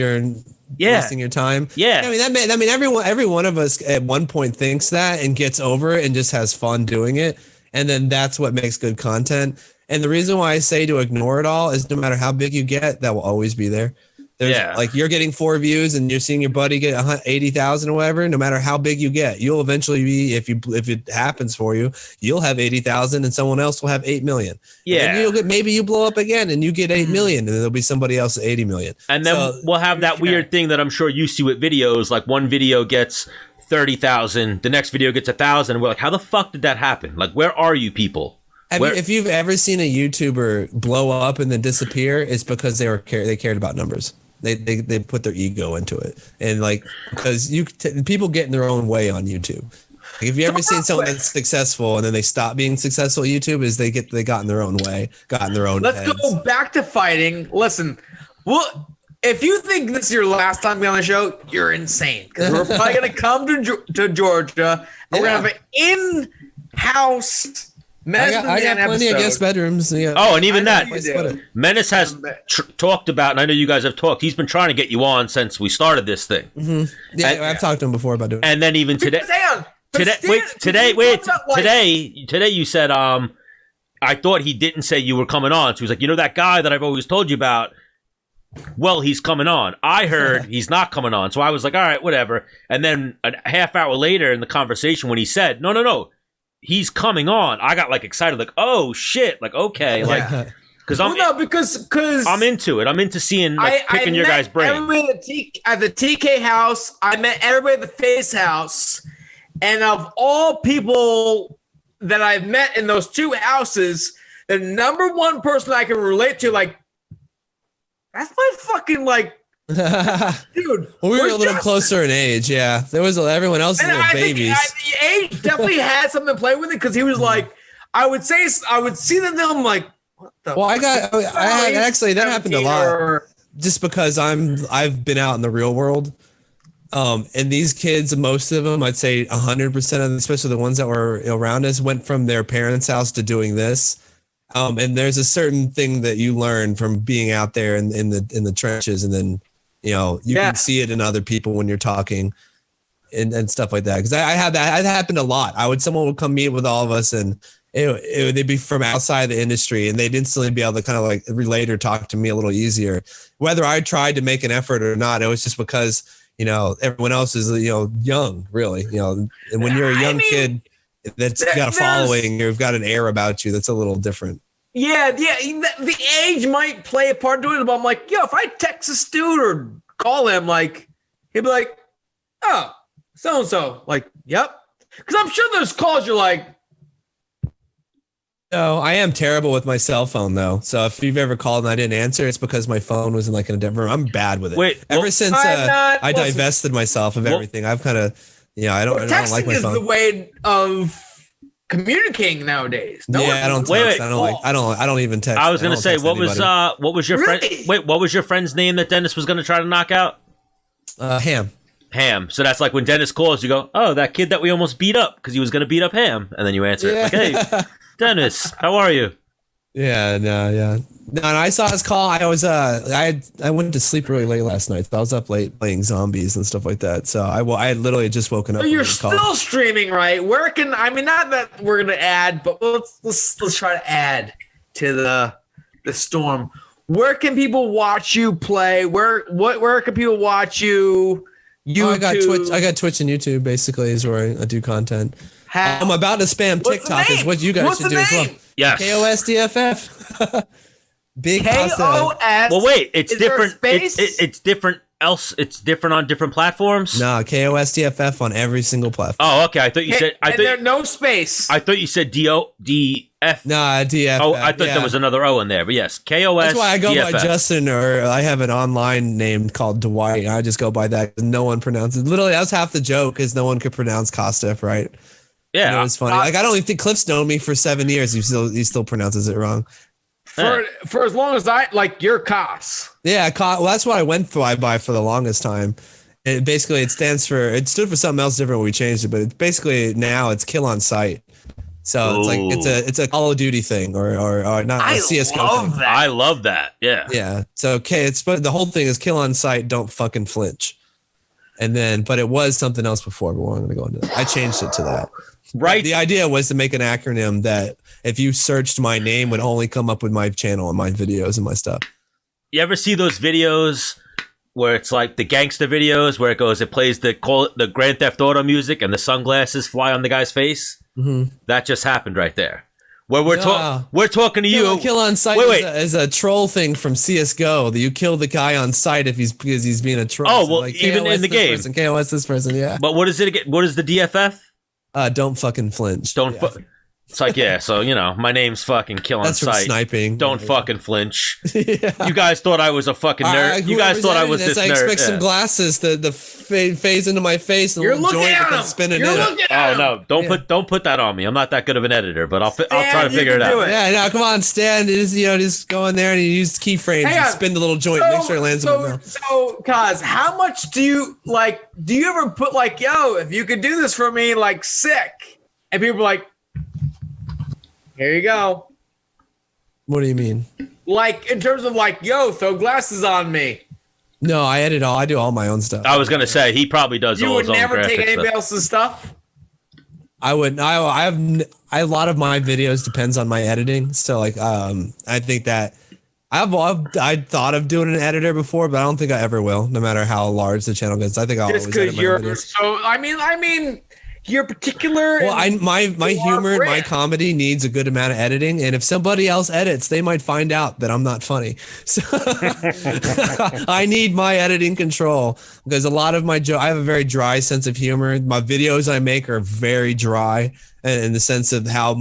wasting your time. Yeah. I mean, every one of us at one point thinks that and gets over it and just has fun doing it. And then that's what makes good content. And the reason why I say to ignore it all is no matter how big you get, that will always be there. Like you're getting 4 views and you're seeing your buddy get 80,000 or whatever. No matter how big you get, you'll eventually be, if it happens for you, you'll have 80,000 and someone else will have 8 million. Yeah. And maybe you blow up again and you get 8 million and there'll be somebody else at 80 million. And then we'll have that weird thing that I'm sure you see with videos. Like one video gets 30,000, the next video gets 1,000. And we're like, how the fuck did that happen? Like, where are you people? If you've ever seen a YouTuber blow up and then disappear, it's because they cared about numbers. They put their ego into it, and like because people get in their own way on YouTube. Like if you ever seen someone that's successful and then they stop being successful at YouTube, is they got in their own way, got in their own. Let's heads. go back to fighting. Listen, if you think this is your last time being on the show, you're insane. Because we're probably gonna come to Georgia and we're gonna have an in-house. I got plenty of guest bedrooms. Yeah. Oh, and even that, Menace has talked about, and I know you guys have talked. He's been trying to get you on since we started this thing. Mm-hmm. Yeah, I've talked to him before about doing it. And then even today, today you said, I thought he didn't say you were coming on. So he's like, that guy that I've always told you about, well, he's coming on. I heard he's not coming on. So I was like, all right, whatever. And then a half hour later in the conversation when he said, no, he's coming on, I got like excited, like, oh shit, like, okay, like, because I'm into it. I'm into seeing, like, picking your guys' brain. Everybody at the TK house, I met everybody at the Face house, and of all people that I've met in those two houses, the number one person I can relate to, like, that's my fucking, like, dude. Well, we were a little closer in age, yeah. There was everyone else was little babies. The age definitely had something to play with it because he was like, I would see them, I'm like, what the? Well, I actually that happened a lot, just because I've been out in the real world, and these kids, most of them, I'd say 100% of them, especially the ones that were around us, went from their parents' house to doing this. And there's a certain thing that you learn from being out there in the trenches, and then you can see it in other people when you're talking and stuff like that. Because I had that. It happened a lot. Someone would come meet with all of us, and they'd be from outside the industry, and they'd instantly be able to kind of like relate or talk to me a little easier. Whether I tried to make an effort or not, it was just because everyone else is young, really. And when you're a young kid that's got a following, you've got an air about you that's a little different. Yeah, the age might play a part to it, but I'm like, if I text this dude or call him, like, he'd be like, oh, so-and-so. Like, yep. Because I'm sure there's calls you're like. No, I am terrible with my cell phone, though. So if you've ever called and I didn't answer, it's because my phone was in like in a different room. I'm bad with it. Ever since I divested myself of everything, I've kind of, I don't like my phone. Texting is the way of communicating nowadays. I don't text. I don't even text. I was gonna say, what was your friend? Wait, what was your friend's name that Dennis was gonna try to knock out? Ham. So that's like when Dennis calls, you go, oh, that kid that we almost beat up because he was gonna beat up Ham, and then you answer it like, hey, Dennis, how are you? Yeah. No, and I saw his call. I was I went to sleep really late last night. So I was up late playing zombies and stuff like that. So I had literally just woken up. So you're still streaming, right? Not that we're gonna add, but let's try to add to the storm. Where can people watch you play? Where can people watch you? YouTube. I got Twitch and YouTube basically is where I do content. I'm about to spam TikTok is what you guys should do as well. Yes. KOSDFF. Big KOS. Well, wait, it's different. It's different. It's different on different platforms. No, KOSDFF on every single platform. Oh, okay. I thought you said. There's no space. I thought you said DF. Nah, DF. Oh, I thought there was another O in there, but yes, KOS. That's why I go by Justin, or I have an online name called Dwight. I just go by that. No one pronounces. Literally, that's half the joke, because no one could pronounce KOSDFF right. Yeah, it's funny. Like, I don't even think Cliff's known me for 7 years. He still pronounces it wrong. For as long as your Kos. Yeah, well, that's what I went by for the longest time. It stood for something else different when we changed it, but it's basically now it's kill on sight. So it's like it's a Call of Duty thing or not a CS:GO thing. I love that. Yeah. Yeah. So but the whole thing is kill on sight, don't fucking flinch. But it was something else before, but we're not going to go into that. I changed it to that. Right. The idea was to make an acronym that if you searched my name would only come up with my channel and my videos and my stuff. You ever see those videos where it's like the gangster videos where it plays the Grand Theft Auto music and the sunglasses fly on the guy's face? Mm-hmm. That just happened right there. Where we're talking to you. Kill on sight is a troll thing from CS:GO. That you kill the guy on sight because he's being a troll. Oh, well, even in the game. KOS this person, yeah. But what is it again? What is the DFF? Don't fucking flinch. It's like, so, my name's fucking Kill on Sight. That's from sniping. Don't fucking flinch. Yeah. You guys thought I was a fucking nerd. You guys thought I was this nerd. I expect some glasses to phase into my face and a little joint to spinning in. Oh, no. Don't put that on me. I'm not that good of an editor, but I'll try to figure it out. Yeah, no, come on, Stan. Just go in there and you use keyframes and spin the little joint. Make sure it lands in the mouth. So, Kos, how much do you ever put if you could do this for me, sick? And people are like, here you go. What do you mean? In terms of throw glasses on me. No, I edit all. I do all my own stuff. I was gonna say he probably does. You all would his own never take graphic anybody stuff. else's stuff. I would. I have a lot of my videos depends on my editing. So I think that I thought of doing an editor before, but I don't think I ever will. No matter how large the channel gets, I think I'll just always edit because my you're videos. so. I mean, you're particular. Well, my humor and my comedy needs a good amount of editing, and if somebody else edits, they might find out that I'm not funny. So I need my editing control because a lot of my I have a very dry sense of humor. My videos I make are very dry in the sense of how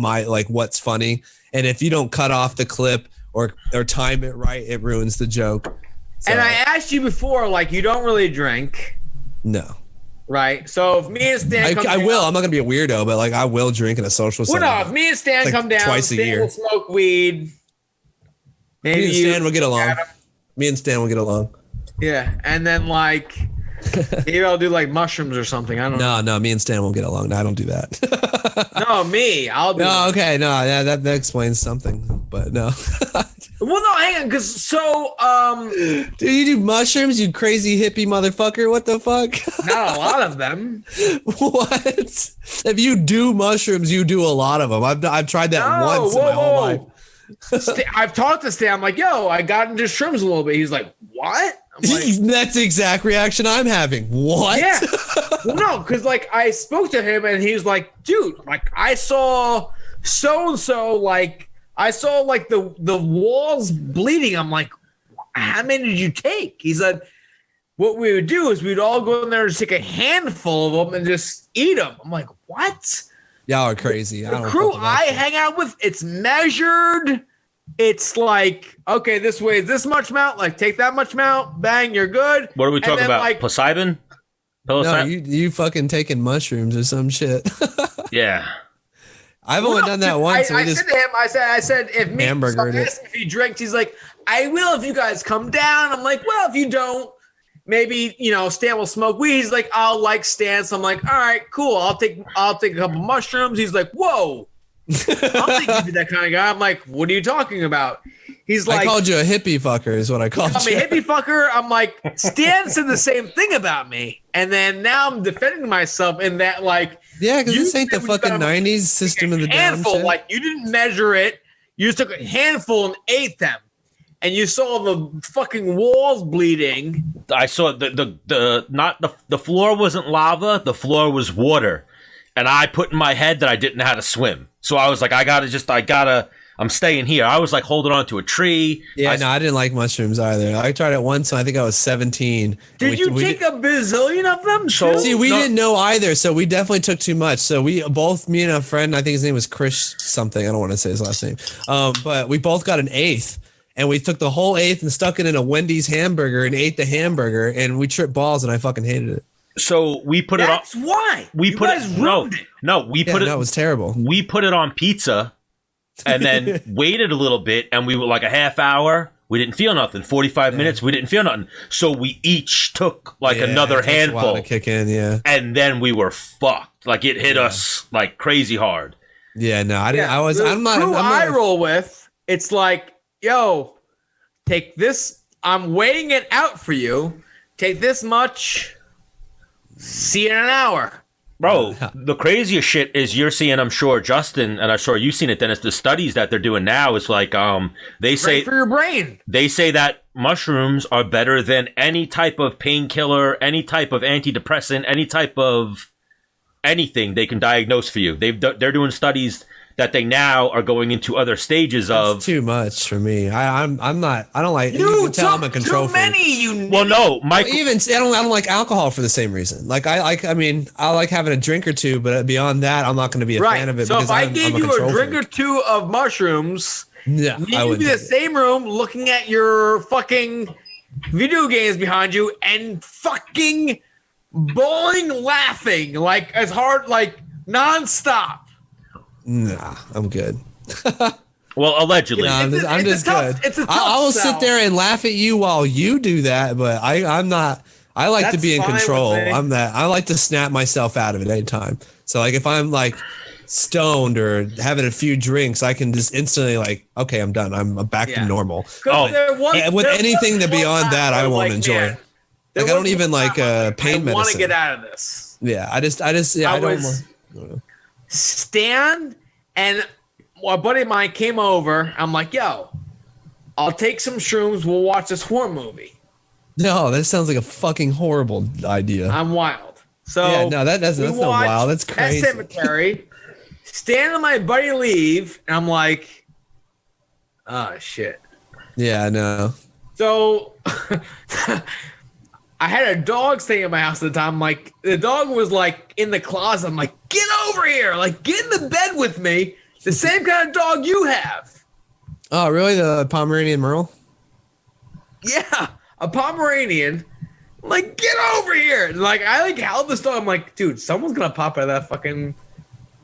what's funny, and if you don't cut off the clip or time it right, it ruins the joke. So, and I asked you before, like, you don't really drink, no. right? So if me and Stan, I will. I'm not gonna be a weirdo, but like I will drink in a social setting. Well, no, if me and Stan come down twice a Stan year, will smoke weed. Maybe me and Stan will get along. Adam. Me and Stan will get along. Yeah, and then like maybe I'll do like mushrooms or something. I don't know. No, me and Stan won't get along. No, I don't do that. No, me. I'll do. No, okay, no, yeah, that explains something, but no. Well, no, hang on, because dude, you do mushrooms, you crazy hippie motherfucker. What the fuck? not a lot of them. What? If you do mushrooms, you do a lot of them. I've tried that once in my whole life. I've talked to Stan. I'm like, yo, I got into shrooms a little bit. He's like, what? I'm like, that's the exact reaction I'm having. What? Yeah. Well, no, because like I spoke to him and he was like, dude, like I saw so and so, like I saw like the walls bleeding. I'm like, how many did you take? He said, what we would do is we'd all go in there and take a handful of them and just eat them. I'm like, what? Y'all are crazy. The crew I hang out with, it's measured. It's like, okay, this weighs this much amount. Like, take that much amount. Bang, you're good. What are we talking about? Like, psilocybin? No, you fucking taking mushrooms or some shit. Yeah. I've only done that once. I said to him, I said, if me, hamburgered so if he drinks, he's like, I will if you guys come down. I'm like, well, if you don't, maybe, Stan will smoke weed. He's like, I'll like Stan. So I'm like, all right, cool. I'll take a couple mushrooms. He's like, whoa. I don't think you'd be that kind of guy. I'm like, what are you talking about? He's like, I called you a hippie fucker is what I called you. I'm a hippie fucker. I'm like, Stan said the same thing about me. And then now I'm defending myself in that, like, yeah, because this ain't the fucking 90s system of the handful. damn shit. Like, you didn't measure it. You just took a handful and ate them. And you saw the fucking walls bleeding. I saw the floor wasn't lava, the floor was water. And I put in my head that I didn't know how to swim. So I was like, I'm staying here. I was like holding on to a tree. Yeah, I didn't like mushrooms either. I tried it once, and I think I was 17. Did you take a bazillion of them? So, see, we didn't know either, so we definitely took too much. So me and a friend, I think his name was Chris something. I don't want to say his last name. But we both got an eighth. And we took the whole eighth and stuck it in a Wendy's hamburger and ate the hamburger, and we tripped balls, and I fucking hated it. So we put it on. That's why we you put guys it. ruined it. No, we put it. That was terrible. We put it on pizza, and then waited a little bit, and we were like a half hour. We didn't feel nothing. 45 minutes, we didn't feel nothing. So we each took like another handful to kick in, yeah. And then we were fucked. Like it hit us like crazy hard. Yeah, no, I didn't. I roll with. It's like, yo, take this. I'm weighing it out for you. Take this much. See you in an hour. Bro, the craziest shit is you're seeing, I'm sure, Justin, and I'm sure you've seen it, Dennis, the studies that they're doing now is like, they say great for your brain. They say that mushrooms are better than any type of painkiller, any type of antidepressant, any type of anything they can diagnose for you. They're doing studies that they now are going into other stages of. Too much for me. I'm not. I don't like. You can tell I'm a control too many. freak. Well, no, Mike. Even I don't like alcohol for the same reason. Like I like having a drink or two, but beyond that, I'm not going to be a fan of it. So because if I gave you a drink or two of mushrooms, yeah, I would be in the same room looking at your fucking video games behind you and fucking bawling, laughing like as hard, like nonstop. Nah, I'm good. Well, allegedly. No, I'm just good. It's a tough I will sell. sit there and laugh at you while you do that, but I'm not. I like to be in control. I'm that. I like to snap myself out of it anytime. So like if I'm like stoned or having a few drinks, I can just instantly like, okay, I'm done. I'm back to normal. And with anything that beyond that, I won't enjoy it. Like I don't even like pain medicine. I want to get out of this. Yeah, I don't. Stan and a buddy of mine came over. I'm like, yo, I'll take some shrooms. We'll watch this horror movie. No, that sounds like a fucking horrible idea. I'm wild. So yeah, no, that's not wild. That's crazy. Pet Cemetery. Stan and my buddy leave, and I'm like, oh shit. Yeah, no. So I had a dog staying at my house at the time. Like the dog was like in the closet. I'm like, get over here, like get in the bed with me. The same kind of dog you have. Oh, really? The Pomeranian Merle? Yeah, a Pomeranian. I'm like, get over here. And like I like held this dog. I'm like, dude, someone's gonna pop out of that fucking.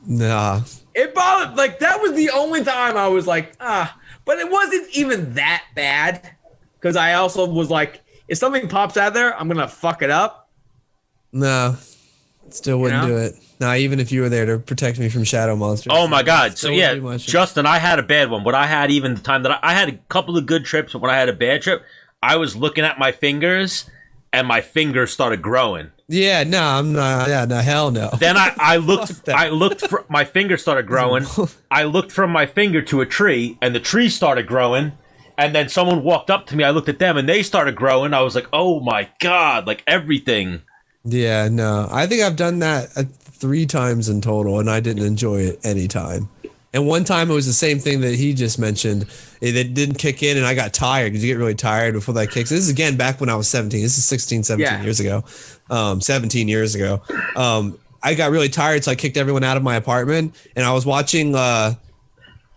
Nah. It bothered. Like that was the only time I was like, but it wasn't even that bad. Because I also was like, if something pops out there, I'm gonna fuck it up. No, still wouldn't do it. Nah, even if you were there to protect me from shadow monsters. Oh my God! So yeah, Justin, I had a bad one. But I had even the time that I had a couple of good trips. But when I had a bad trip, I was looking at my fingers, and my fingers started growing. Yeah, no, I'm not. Yeah, no, hell no. Then I looked. I looked. My finger started growing. I looked from my finger to a tree, and the tree started growing. And then someone walked up to me. I looked at them, and they started growing. I was like, "Oh my God!" Like everything. Yeah, no, I think I've done that 3 times in total, and I didn't enjoy it any time. And one time it was the same thing that he just mentioned. It didn't kick in, and I got tired because you get really tired before that kicks. This is again back when I was 17. This is 16, 17 years ago. 17 years ago. I got really tired, so I kicked everyone out of my apartment, and I was watching the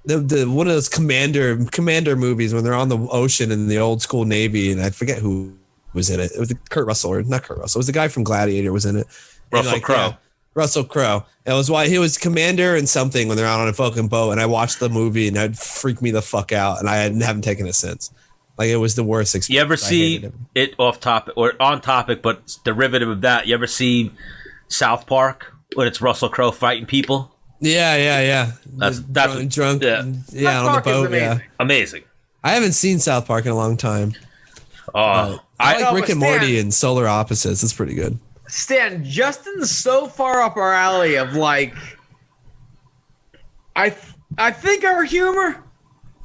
one of those commander movies when they're on the ocean in the old school Navy, and I forget who was in it. It was Kurt Russell, or not Kurt Russell. It was the guy from Gladiator was in it. Russell Crowe. Yeah, Russell Crowe. It was why he was commander and something when they're out on a fucking boat, and I watched the movie and it freaked me the fuck out, and I haven't taken it since. Like it was the worst experience. You ever see it off topic or on topic, but derivative of that? You ever see South Park when it's Russell Crowe fighting people? Yeah. That's drunk. Yeah, on the boat. Yeah, amazing. I haven't seen South Park in a long time. Oh, I like Rick and Morty and Solar Opposites. It's pretty good. Stan, Justin's so far up our alley of like, I think our humor,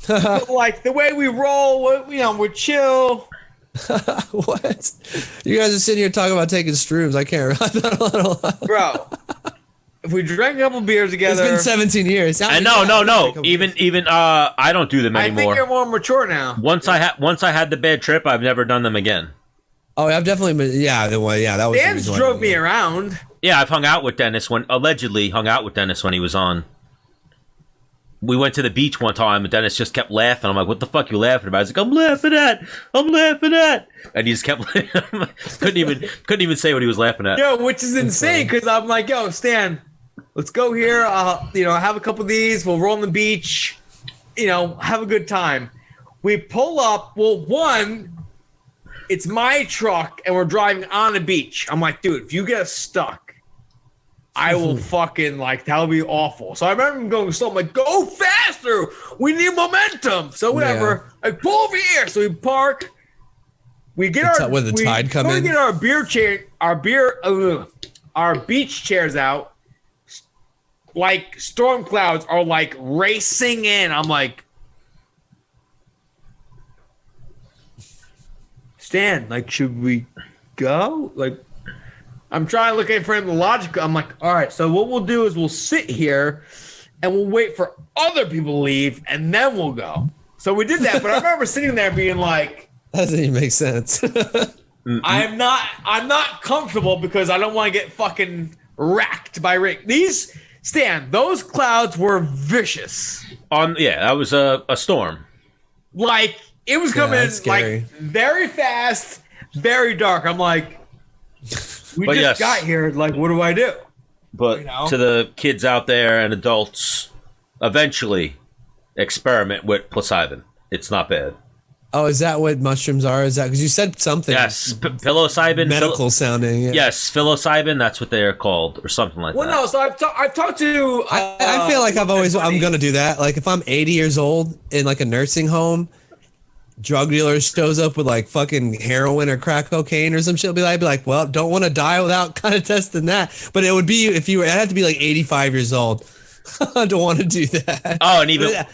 like the way we roll, we're chill. What? You guys are sitting here talking about taking shrooms. I can't. Bro. If we drank a couple beers together, it's been 17 years. And no. Even I don't do them anymore. I think you're more mature now. Once I had the bad trip, I've never done them again. Oh, I've definitely been. Yeah, that was. Dan's drove me around. Yeah, I've allegedly hung out with Dennis when he was on. We went to the beach one time, and Dennis just kept laughing. I'm like, "What the fuck you laughing about?" He's like, "I'm laughing at," and he just kept couldn't even say what he was laughing at. Yo, which is insane because I'm like, "Yo, Stan, let's go here. Have a couple of these. We'll roll on the beach. Have a good time." We pull up. Well, one, it's my truck, and we're driving on the beach. I'm like, dude, if you get us stuck, I will fucking that'll be awful. So I remember him going slow. I'm like, go faster. We need momentum. So whatever. Yeah. I pull over here. So we park. We get tide come in. We get our beach chairs out. Like storm clouds are like racing in. I'm like, Stan, should we go? I'm trying to look at for the logic. I'm like, all right, so what we'll do is we'll sit here and we'll wait for other people to leave and then we'll go. So we did that, but I remember sitting there being like, that doesn't even make sense. I'm not comfortable because I don't want to get fucking racked by Rick. Those clouds were vicious. That was a storm. It was coming very fast, very dark. I'm like, we got here. What do I do? But to the kids out there and adults, eventually experiment with psilocybin. It's not bad. Oh, is that what mushrooms are? Is that because you said something? Yes, psilocybin. Medical sounding. Yeah. Yes, psilocybin. That's what they're called, or something like that. Well, no. So I've talked to. I feel like I'm gonna do that. Like if I'm 80 years old in a nursing home. Drug dealer shows up with fucking heroin or crack cocaine or some shit. I'd be like, well, don't want to die without kind of testing that. But it would be I'd have to be 85 years old. I don't want to do that. Oh, and even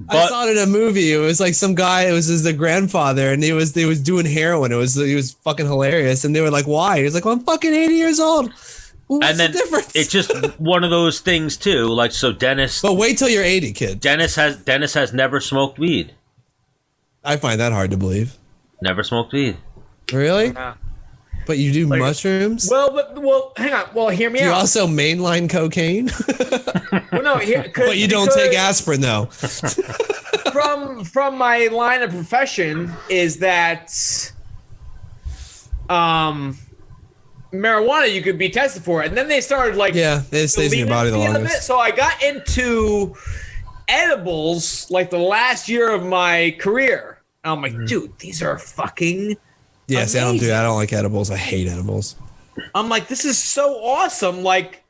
I saw it in a movie. It was like some guy. It was the grandfather, and he was doing heroin. He was fucking hilarious. And they were like, "Why?" He was like, "Well, I'm fucking 80 years old." What's and then the difference? it's just one of those things too. Like so, Dennis. But wait till you're 80, kid. Dennis has never smoked weed. I find that hard to believe. Never smoked weed. Really? But you do mushrooms? Well, hang on. Well, hear me You out. also mainline cocaine? Well, no, But you don't take aspirin, though. From my line of profession is that marijuana you could be tested for it. And then they started like it stays in your body the longest. So I got into edibles like the last year of my career. And I'm like, dude, these are fucking see, I don't do that. I don't like edibles. I hate edibles. I'm like, this is so awesome. Like,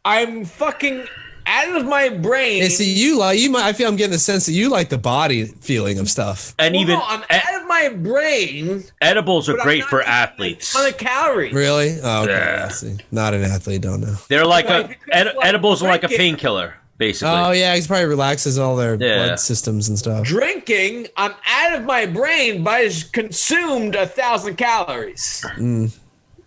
I'm fucking out of my brain. And see, I feel I'm getting the sense that you like the body feeling of stuff. And I'm out of my brain. Edibles are great for athletes. A ton of calories. Really? Oh, okay. Yeah. I see. Not an athlete, don't know. They're like edibles are like a painkiller, basically. Oh yeah, it probably relaxes all their blood systems and stuff. Drinking, I'm out of my brain, but I just consumed 1,000 calories.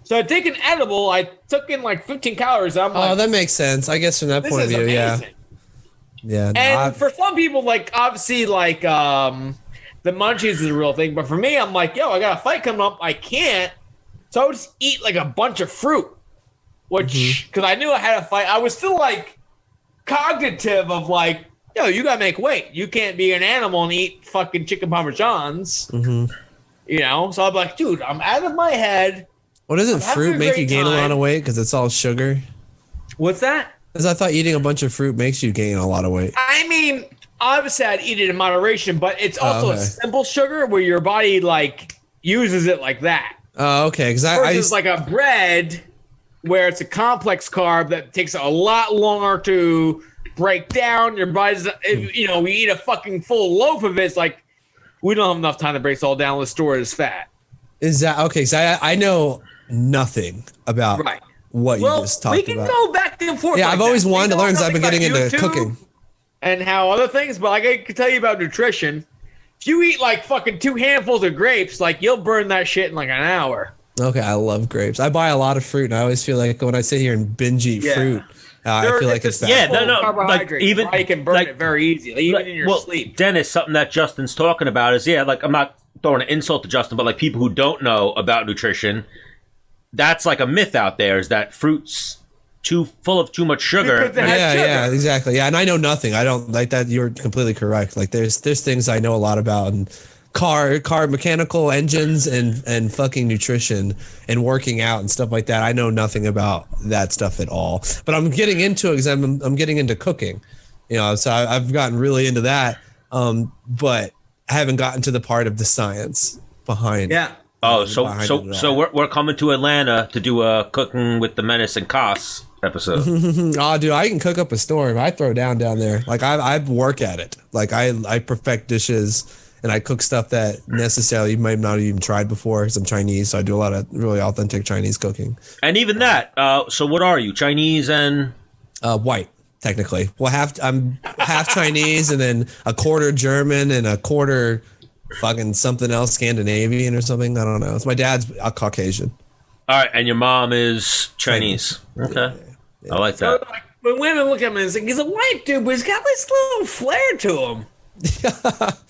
So I take an edible, I took in like 15 calories. I'm like, that makes sense. I guess from that point of view, amazing. Yeah. And for some people, like obviously, like the munchies is a real thing. But for me, I'm like, yo, I got a fight coming up. I can't. So I would just eat like a bunch of fruit, which because I knew I had a fight. I was still like cognitive of like, yo, you gotta make weight. You can't be an animal and eat fucking chicken parmesans. You know, so I'm like, dude, I'm out of my head. What doesn't fruit make you gain a lot of weight? Because it's all sugar. What's that? Because I thought eating a bunch of fruit makes you gain a lot of weight. I mean, obviously I'd eat it in moderation, but it's also a simple sugar where your body like uses it like that. Oh, okay. Because versus like a bread where it's a complex carb that takes a lot longer to break down. Your body's, you know, we eat a fucking full loaf of it. It's like we don't have enough time to break it all down. Let's store it as fat. Is that okay? So I know nothing about what you just talked about. We can go back and forth. Yeah, like I've always that. wanted to learn because I've been getting into YouTube cooking. And how other things, but like I can tell you about nutrition. If you eat like fucking 2 handfuls of grapes, like you'll burn that shit in like an hour. Okay, I love grapes. I buy a lot of fruit, and I always feel like when I sit here and binge eat fruit, I feel like it's bad. Yeah, no, like even you can burn it very easily, even in your sleep. Dennis, something that Justin's talking about is like I'm not throwing an insult to Justin, but like people who don't know about nutrition, that's like a myth out there is that fruit's full of too much sugar. Yeah, exactly. Yeah, and I know nothing. I don't like that. You're completely correct. Like there's things I know a lot about, and car mechanical engines and fucking nutrition and working out and stuff like that. I know nothing about that stuff at all. But I'm getting into it because I'm getting into cooking. You know, so I've gotten really into that. But I haven't gotten to the part of the science behind. Yeah. Oh, so we're coming to Atlanta to do a cooking with the Menace and Kos episode. Oh, dude, I can cook up a storm. I throw down there. Like I work at it. Like I perfect dishes and I cook stuff that necessarily you might not have even tried before. Because I'm Chinese, so I do a lot of really authentic Chinese cooking. And even that. So what are you? Chinese and white, technically. Well, I'm half Chinese and then a quarter German and a quarter fucking something else, Scandinavian or something. I don't know. It's my dad's a Caucasian. All right, and your mom is Chinese. Okay. Yeah. I like that. So, like, when women look at him and say, he's a white dude, but he's got this little flair to him.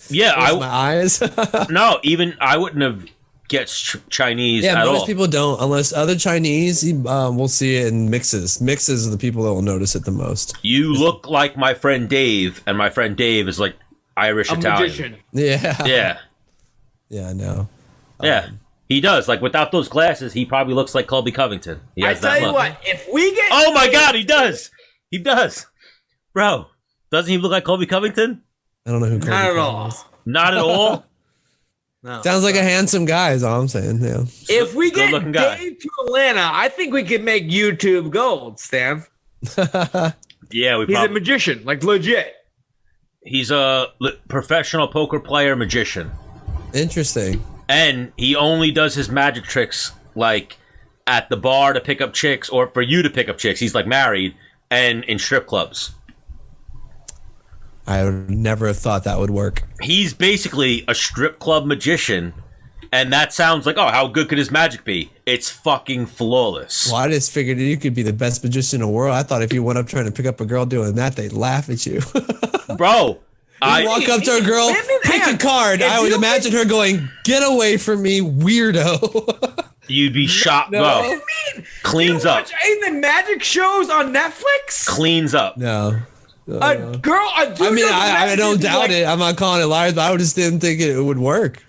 Yeah, my eyes. No, even I wouldn't have guessed Chinese at all. Most people don't, unless other Chinese. We'll see it in mixes. Mixes are the people that will notice it the most. You look like my friend Dave, and my friend Dave is like Irish Italian. Magician. Yeah, I know. Yeah, he does. Like without those glasses, he probably looks like Colby Covington. I tell you what, if we get oh my god, he does, bro. Doesn't he look like Colby Covington? I don't know who Colby Not at Covington all. is. Not at all. No. Sounds like a handsome guy is all I'm saying. Yeah. If we get Good-looking guy. Dave to Atlanta, I think we could make YouTube gold, Stan. Yeah, He's a magician, like legit. He's a professional poker player, magician. Interesting. And he only does his magic tricks like at the bar to pick up chicks or for you to pick up chicks. He's like married and in strip clubs. I would never have thought that would work. He's basically a strip club magician, and that sounds like, oh, how good could his magic be? It's fucking flawless. Well, I just figured you could be the best magician in the world. I thought if you went up trying to pick up a girl doing that, they'd laugh at you. Bro, I walk up to a girl, pick a card. I would imagine her going, "Get away from me, weirdo." You'd be shocked, bro. What do you mean? Cleans you up. Watch any of the magic shows on Netflix? Cleans up. No. A dude. I don't doubt it. I'm not calling it liars, but I just didn't think it would work.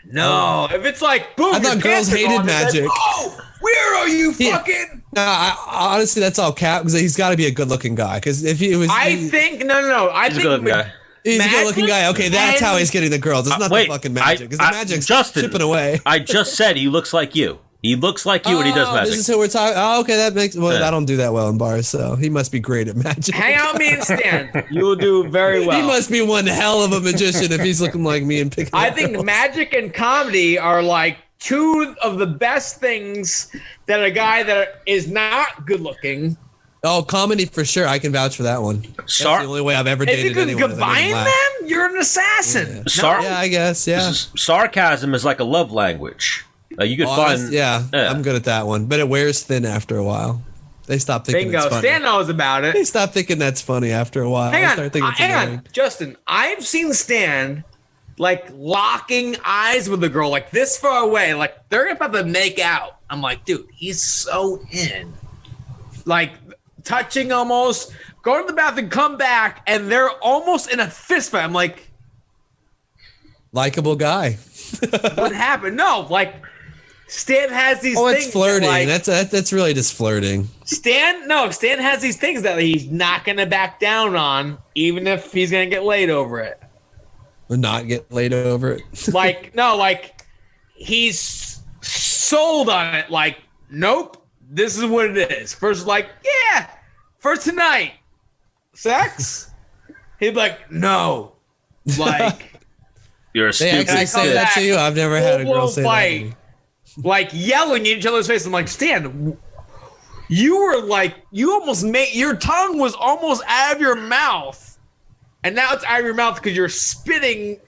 No, if it's like, boom. I thought girls hated magic. Like, oh, where are you fucking? No, honestly, that's all cap because he's got to be a good-looking guy. Because if he was, I think no. I He's a think good guy. he's a good-looking guy. Okay, that's how he's getting the girls. It's not the fucking magic. Because the magic's chipping away. I just said he looks like you. He looks like you when he does magic. This is who we're talking. Oh, okay, that makes. Well, I don't do that well in bars, so he must be great at magic. Hang out, me and Stan. You will do very well. He must be one hell of a magician if he's looking like me and picking. I think magic and comedy are like two of the best things that a guy that is not good looking. Oh, comedy for sure. I can vouch for that one. That's the only way I've ever dated anyone. If you can combine them, you're an assassin. Yeah, I guess. Yeah. Sarcasm is like a love language. You could find. Yeah, I'm good at that one, but it wears thin after a while. They stop thinking it's funny. Stan knows about it. They stop thinking that's funny after a while. Hang on, Justin. I've seen Stan like locking eyes with a girl like this far away, like they're about to make out. I'm like, dude, he's so in. Like touching almost, go to the bathroom, come back, and they're almost in a fist fight. I'm like, likable guy. What happened? No, like. Stan has these things. Oh, it's flirting. That's really just flirting. Stan has these things that he's not going to back down on, even if he's going to get laid over it. Or not get laid over it. Like he's sold on it. Like, nope, this is what it is. First, like, yeah, for tonight, sex. He'd be like, no, like. You're a they stupid. actually say that to you? I've never had a girl say that to me. Like yelling in each other's face. I'm like, Stan, you were like, you almost made your tongue was almost out of your mouth, and now it's out of your mouth because you're spitting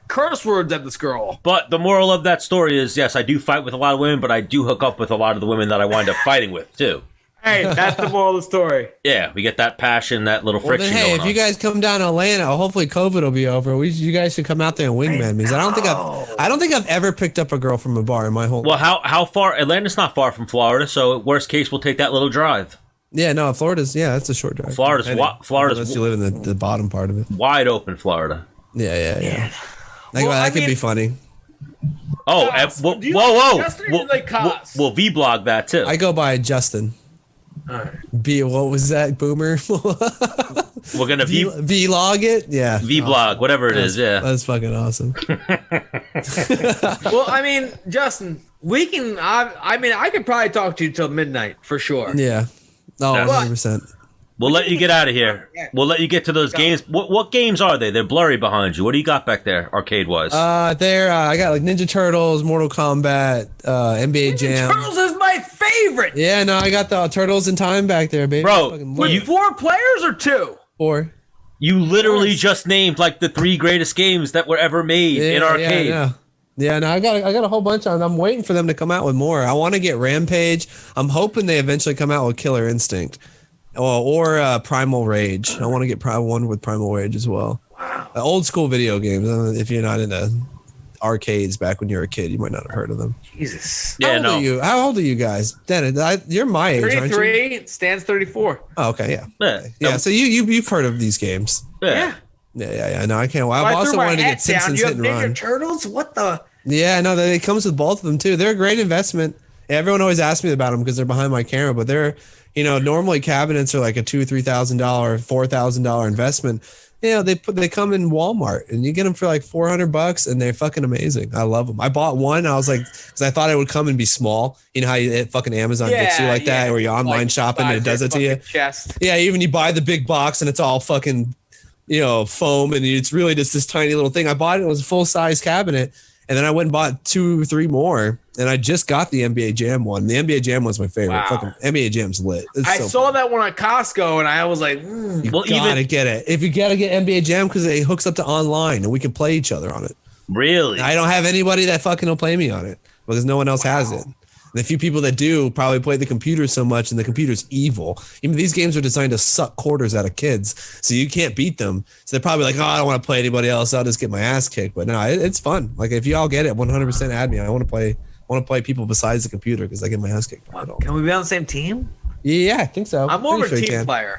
curse words at this girl. But the moral of that story is, yes, I do fight with a lot of women, but I do hook up with a lot of the women that I wind up fighting with too. Hey, that's the moral of the story. Yeah, we get that passion, that little friction. Then, hey, if you guys come down to Atlanta, hopefully COVID will be over. You guys should come out there and wingman me. I don't think I've ever picked up a girl from a bar in my whole life. Well, how far? Atlanta's not far from Florida, so worst case, we'll take that little drive. Yeah, no, Florida's that's a short drive. Florida's unless you live in the bottom part of it. Wide open Florida. Yeah. That could be funny. Oh, whoa! We'll V-blog that too. I go by Justin. What was that, Boomer? We're gonna vlog it, yeah. Vlog, whatever it is, yeah. That's fucking awesome. Well, I mean, Justin, we can. I could probably talk to you till midnight for sure. Yeah. Oh, 100%. We'll let you get out of here. We'll let you get to those games. What games are they? They're blurry behind you. What do you got back there, arcade-wise? I got like Ninja Turtles, Mortal Kombat, NBA Jam. Turtles is my favorite. Yeah, no, I got the Turtles in Time back there, baby. Bro, with 4 players or 2? 4. You literally just named like the 3 greatest games that were ever made in arcade. Yeah, no, I got a whole bunch of them. I'm waiting for them to come out with more. I want to get Rampage. I'm hoping they eventually come out with Killer Instinct. Or Primal Rage. I want to get one with Primal Rage as well. Wow. Old school video games. If you're not into arcades back when you were a kid, you might not have heard of them. Jesus. How old are you guys? Dennis, you're my age, 33, aren't you? Stan's 34. Oh, okay, yeah. So you've heard of these games. Yeah. No, I can't. I also wanted to get Simpsons Hit and Run. Ninja Turtles? What the? Yeah, no, it comes with both of them too. They're a great investment. Everyone always asks me about them because they're behind my camera, but they're, normally cabinets are like a $2,000, $3,000, $4,000 investment. They come in Walmart and you get them for like $400 and they're fucking amazing. I love them. I bought one. I was like, because I thought it would come and be small. You know how fucking Amazon gets you like that, where you're online shopping and it does it to you. Chest. Yeah, even you buy the big box and it's all fucking, foam and it's really just this tiny little thing. I bought it. It was a full size cabinet. And then I went and bought 2 or 3 more, and I just got the NBA Jam one. The NBA Jam one's my favorite. Wow. Fucking NBA Jam's lit. I saw that one at Costco, and I was like, you gotta get it. If you gotta get NBA Jam, because it hooks up to online, and we can play each other on it. Really? I don't have anybody that fucking will play me on it because no one else has it. And the few people that do probably play the computer so much, and the computer's evil. Even these games are designed to suck quarters out of kids, so you can't beat them. So they're probably like, oh, I don't want to play anybody else. I'll just get my ass kicked. But no, it's fun. Like if you all get it, 100% add me. I want to play people besides the computer because I get my ass kicked. Can we be on the same team? Yeah, I think so. I'm more of a team player.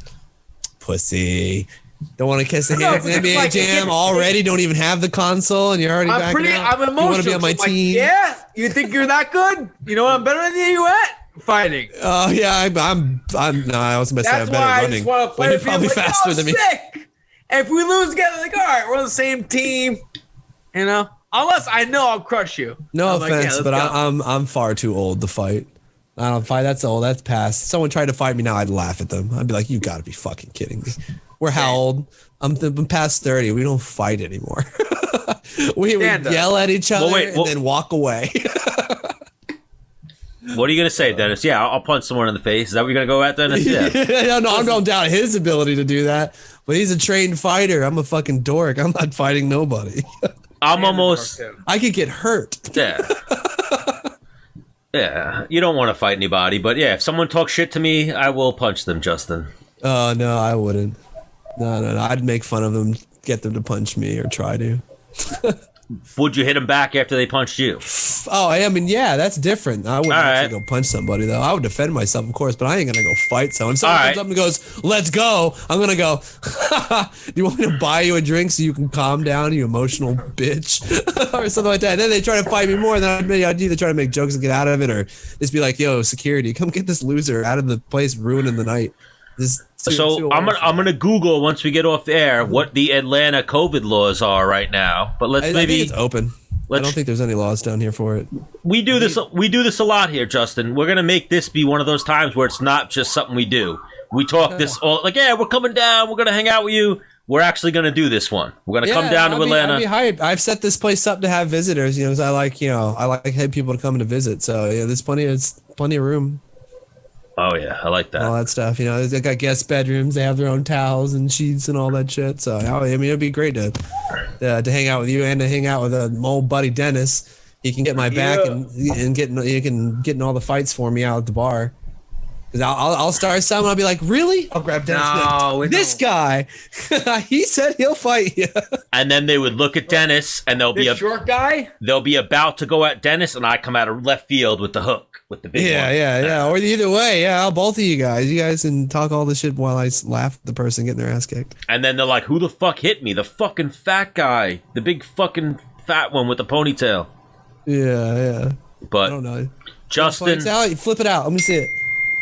Pussy. Don't want to kiss the hands in NBA Jam already. Don't even have the console, and you're already backing out. I'm emotional. You want to be on my team? Yeah, you think you're that good? You know what? I'm better than you at fighting. Oh yeah, I'm. No, I was going to say I'm better at running. That's why I just want to play. You're probably faster than me. Sick. And if we lose together, like, all right, we're on the same team. You know, unless I know I'll crush you. No I'm offense, like, but I'm far too old to fight. I don't fight. That's old. That's past. Someone tried to fight me now, I'd laugh at them. I'd be like, "You got to be fucking kidding me." We're how old? I'm past 30. We don't fight anymore. we yell at each other and then walk away. What are you gonna say, Dennis? Yeah, I'll punch someone in the face. Is that what you're gonna go at, Dennis? Yeah. No, I'm going down his ability to do that. But he's a trained fighter. I'm a fucking dork. I'm not fighting nobody. I could get hurt. Yeah. Yeah. You don't want to fight anybody, but yeah, if someone talks shit to me, I will punch them, Justin. Oh no, I wouldn't. No. I'd make fun of them, get them to punch me or try to. Would you hit them back after they punched you? Oh, I mean, yeah, that's different. I wouldn't actually go punch somebody, though. I would defend myself, of course, but I ain't going to go fight someone. If someone comes up and goes, let's go, I'm going to go, do you want me to buy you a drink so you can calm down, you emotional bitch? Or something like that. And then they try to fight me more, and then I'd either try to make jokes and get out of it, or just be like, yo, security, come get this loser out of the place ruining the night. I'm gonna Google once we get off the air what the Atlanta COVID laws are right now. But I think it's open. I don't think there's any laws down here for it. We do this a lot here, Justin. We're gonna make this be one of those times where it's not just something we do. We talk this all like, yeah, we're coming down. We're gonna hang out with you. We're actually gonna do this one. We're gonna come down to Atlanta. I'd be hyped. I've set this place up to have visitors. Because I like people to come to visit. So yeah, there's plenty of room. Oh yeah, I like that. All that stuff, they got guest bedrooms. They have their own towels and sheets and all that shit. So I mean, it'd be great to hang out with you and to hang out with my old buddy Dennis. He can get my back and get in all the fights for me out at the bar. Because I'll start something. I'll be like, really? I'll grab Dennis. This guy, he said he'll fight you. And then they would look at Dennis, and they'll be a short guy. They'll be about to go at Dennis, and I come out of left field with the hook. With the big one. Yeah. Or either way, both of you guys can talk all the shit while I laugh at the person getting their ass kicked. And then they're like, who the fuck hit me? The fucking fat guy. The big fucking fat one with the ponytail. Yeah. But I don't know. Justin. Flip it out. Let me see it.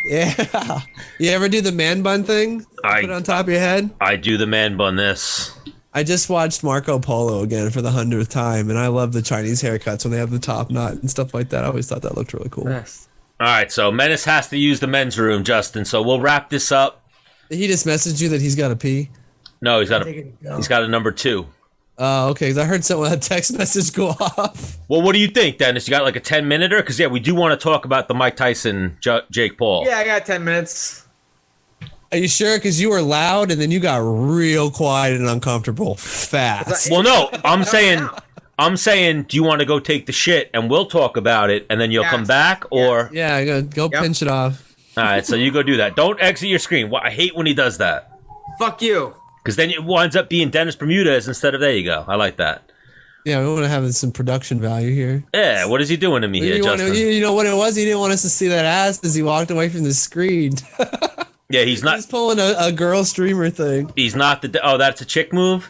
Yeah. You ever do the man bun thing? Put it on top of your head? I do the man bun this. I just watched Marco Polo again for the 100th time, and I love the Chinese haircuts when they have the top knot and stuff like that. I always thought that looked really cool. Yes. All right, so Menace has to use the men's room, Justin. So we'll wrap this up. Did he just message you that he's got to pee? No, he's got a number 2. Oh, okay. Because I heard someone a text message go off. Well, what do you think, Dennis? You got like a 10-minute? Because we do want to talk about the Mike Tyson, Jake Paul. Yeah, I got 10 minutes. Are you sure? Because you were loud and then you got real quiet and uncomfortable fast. Well, no, I'm saying, do you want to go take the shit and we'll talk about it and then you'll come back, or go pinch it off. All right, so you go do that. Don't exit your screen. I hate when he does that. Fuck you. Because then it winds up being Dennis Bermudez instead of there you go. I like that. Yeah, we want to have some production value here. Yeah, what is he doing to me here, Justin? You know what it was? He didn't want us to see that ass as he walked away from the screen. Yeah, he's not. He's pulling a girl streamer thing. He's not that's a chick move?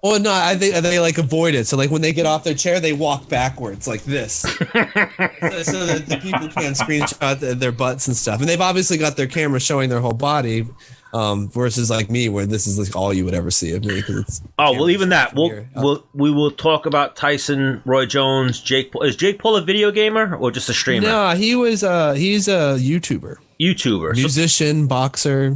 Well, no, I think they like avoid it. So like when they get off their chair, they walk backwards like this, so that the people can't screenshot their butts and stuff. And they've obviously got their camera showing their whole body, versus like me, where this is like all you would ever see of me. Well, even that. We will talk about Tyson, Roy Jones, Jake Paul. Is Jake Paul a video gamer or just a streamer? No, he's a YouTuber. musician, Musician, boxer,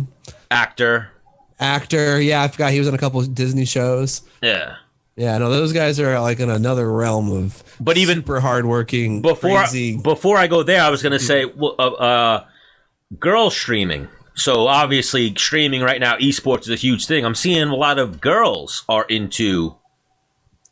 actor. Yeah, I forgot he was on a couple of Disney shows. Yeah. Yeah, no, those guys are like in another realm of but even super hardworking, crazy. Before I go there, I was going to say, girl streaming. So obviously, streaming right now, esports is a huge thing. I'm seeing a lot of girls are into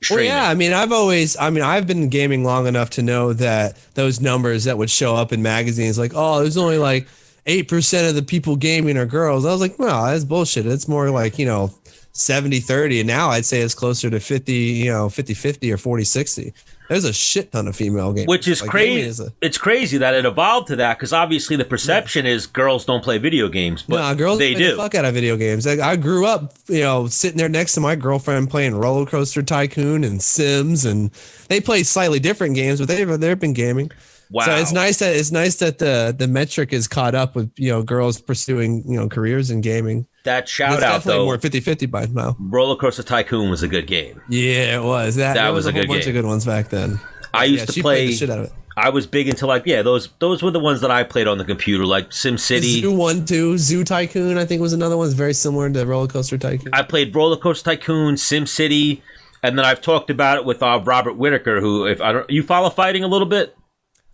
streaming. Well, yeah, I've been gaming long enough to know that those numbers that would show up in magazines, like, oh, there's only like 8% of the people gaming are girls. I was like, well, that's bullshit. It's more like, 70-30, and now I'd say it's closer to 50, 50-50 or 40-60. There's a shit ton of female gamers. Which is crazy. It's crazy that it evolved to that, because obviously the perception is girls don't play video games, but girls they play do. The fuck out of video games. I grew up, sitting there next to my girlfriend playing Roller Coaster Tycoon and Sims, and they play slightly different games, but they've been gaming. Wow. So it's nice that the metric is caught up with girls pursuing careers in gaming. That shout it's out definitely though, more 50-50 by now. Roller Coaster Tycoon was a good game. Yeah, it was. That was a whole bunch of good ones back then. I used to play the shit out of it. I was big into those were the ones that I played on the computer, like SimCity. Zoo 1, 2, Zoo Tycoon, I think was another one. It's very similar to Roller Coaster Tycoon. I played Roller Coaster Tycoon, SimCity, and then I've talked about it with Robert Whitaker, who you follow fighting a little bit.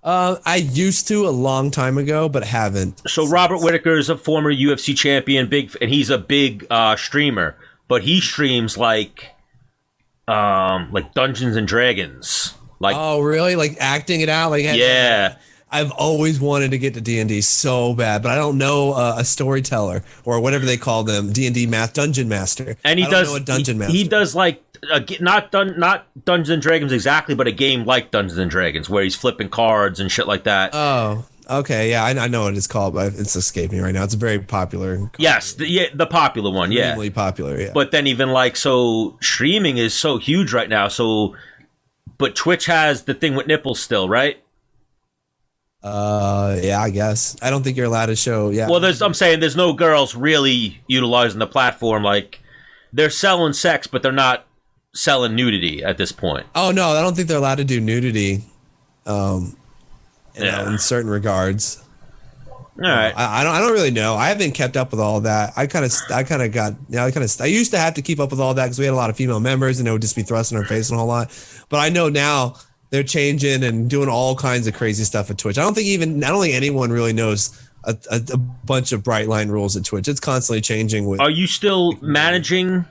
I used to a long time ago, but haven't. So Robert Whitaker is a former UFC champion, and he's a big streamer, but he streams like Dungeons and Dragons. Like, oh really? Like acting it out? Like, yeah. I've always wanted to get to D&D so bad, but I don't know a storyteller or whatever they call them, D&D Dungeon Master. And he does know a Dungeon Master. He does like not Dungeons and Dragons exactly, but a game like Dungeons and Dragons where he's flipping cards and shit like that. Oh, okay, yeah, I know what it's called, but it's escaping me right now. It's a very popular. Yes, the popular one, yeah, extremely popular, yeah. But then even streaming is so huge right now. So, but Twitch has the thing with nipples still, right? Yeah, I guess. I don't think you're allowed to show. Yeah. Well, I'm saying there's no girls really utilizing the platform. Like, they're selling sex, but they're not selling nudity at this point. Oh no, I don't think they're allowed to do nudity. In certain regards. All right. I don't really know. I haven't kept up with all that. I used to have to keep up with all that because we had a lot of female members and it would just be thrust in our face and a whole lot. But I know now they're changing and doing all kinds of crazy stuff at Twitch. I don't think anyone really knows a bunch of bright line rules at Twitch. It's constantly changing. Are you still managing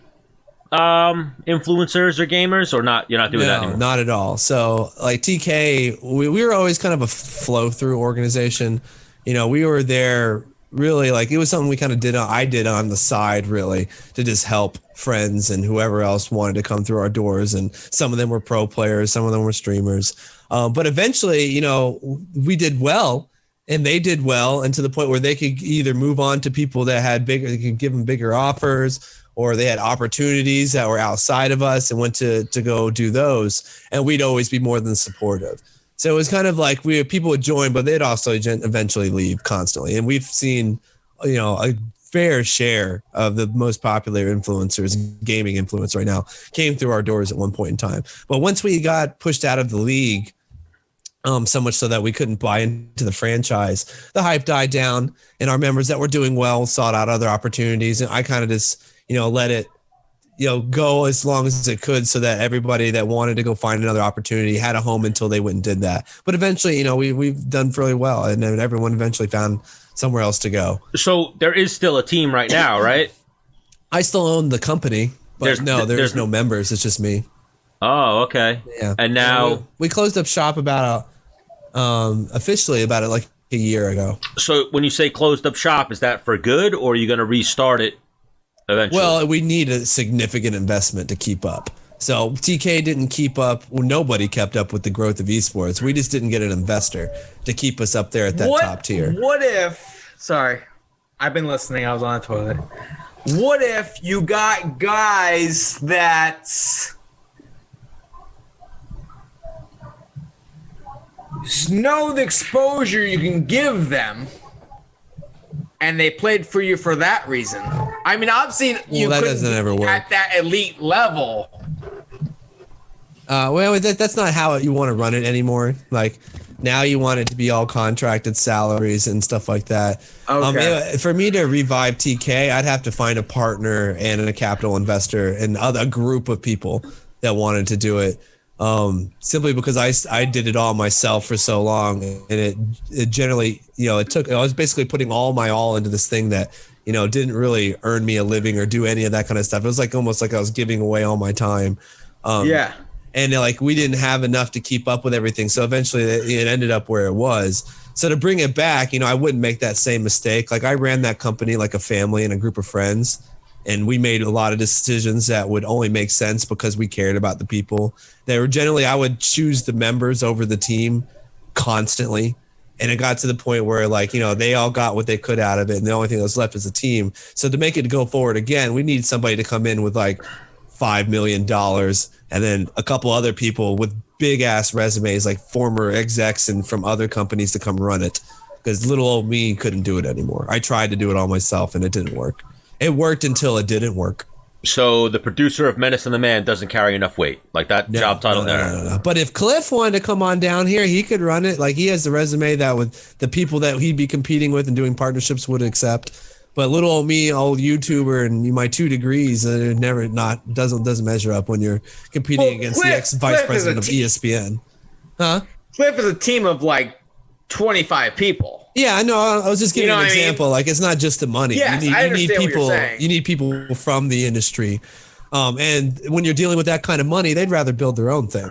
influencers or gamers, or not? You're not doing that anymore? Not at all. So like TK, we were always kind of a flow through organization. We were there really, like, it was something we kind of I did on the side, really, to just help friends and whoever else wanted to come through our doors. And some of them were pro players, some of them were streamers. But eventually, we did well and they did well, and to the point where they could either move on to people that they could give them bigger offers, or they had opportunities that were outside of us and went to go do those. And we'd always be more than supportive. So it was kind of like people would join, but they'd also eventually leave constantly. And we've seen, a fair share of the most popular influencers, gaming influencers right now, came through our doors at one point in time. But once we got pushed out of the league, so much so that we couldn't buy into the franchise, the hype died down, and our members that were doing well sought out other opportunities. And I kind of just, let it, go as long as it could, so that everybody that wanted to go find another opportunity had a home until they went and did that. But eventually, we've done really well, and then everyone eventually found somewhere else to go. So there is still a team right now, right? I still own the company, but there's no members. It's just me. Oh, okay. Yeah. And now we closed up shop officially about like a year ago. So when you say closed up shop, is that for good, or are you going to restart it eventually? Well, we need a significant investment to keep up. So TK didn't keep up. Well, nobody kept up with the growth of esports. We just didn't get an investor to keep us up there at that top tier. What if, sorry, I've been listening. I was on the toilet. What if you got guys that know the exposure you can give them, and they played for you for that reason? I mean, I've seen you that doesn't ever work at that elite level. That's not how you want to run it anymore. Like, now you want it to be all contracted salaries and stuff like that. Okay. For me to revive TK, I'd have to find a partner and a capital investor and a group of people that wanted to do it. Simply because I did it all myself for so long, and it generally, I was basically putting all my all into this thing that, didn't really earn me a living or do any of that kind of stuff. It was like almost like I was giving away all my time. And like we didn't have enough to keep up with everything. So eventually it ended up where it was. So to bring it back, I wouldn't make that same mistake. Like I ran that company like a family and a group of friends. And we made a lot of decisions that would only make sense because we cared about the people. They were generally, I would choose the members over the team constantly. And it got to the point where like, they all got what they could out of it. And the only thing that was left is a team. So to make it go forward again, we need somebody to come in with like $5 million and then a couple other people with big ass resumes, like former execs and from other companies to come run it. Because little old me couldn't do it anymore. I tried to do it all myself and it didn't work. It worked until it didn't work. So the producer of Menace and the Man doesn't carry enough weight, like that job title. No. But if Cliff wanted to come on down here, he could run it. Like he has the resume that with the people that he'd be competing with and doing partnerships would accept. But little old me, old YouTuber, and my 2 degrees, doesn't measure up when you're competing against the ex-vice president of ESPN. Huh? Cliff is a team of like 25 people. Yeah, I know. I was just giving an example. I mean? Like it's not just the money. Yes, you need people. What you're saying. You need people from the industry, and when you're dealing with that kind of money, they'd rather build their own thing.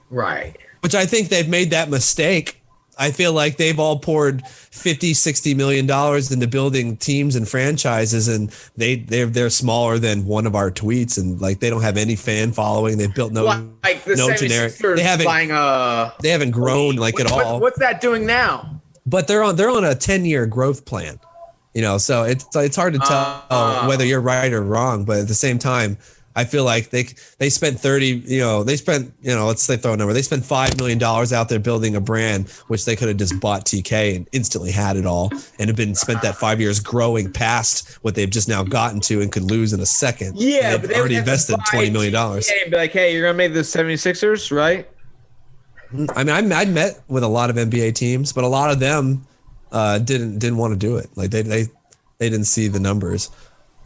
Right. Which I think they've made that mistake. I feel like they've all poured $50-60 million into building teams and franchises, and they're smaller than one of our tweets, and like they don't have any fan following. They've built no generic. They haven't grown at all. What's that doing now? But they're on a 10-year growth plan, so it's hard to tell whether you're right or wrong. But at the same time, I feel like they spent let's say throw a number. They spent $5 million out there building a brand, which they could have just bought TK and instantly had it all and have been spent that 5 years growing past what they've just now gotten to and could lose in a second. Yeah, but they've already invested $20 million. And be like, hey, you're going to make the 76ers, right? I mean, I met with a lot of NBA teams, but a lot of them didn't want to do it. Like they didn't see the numbers.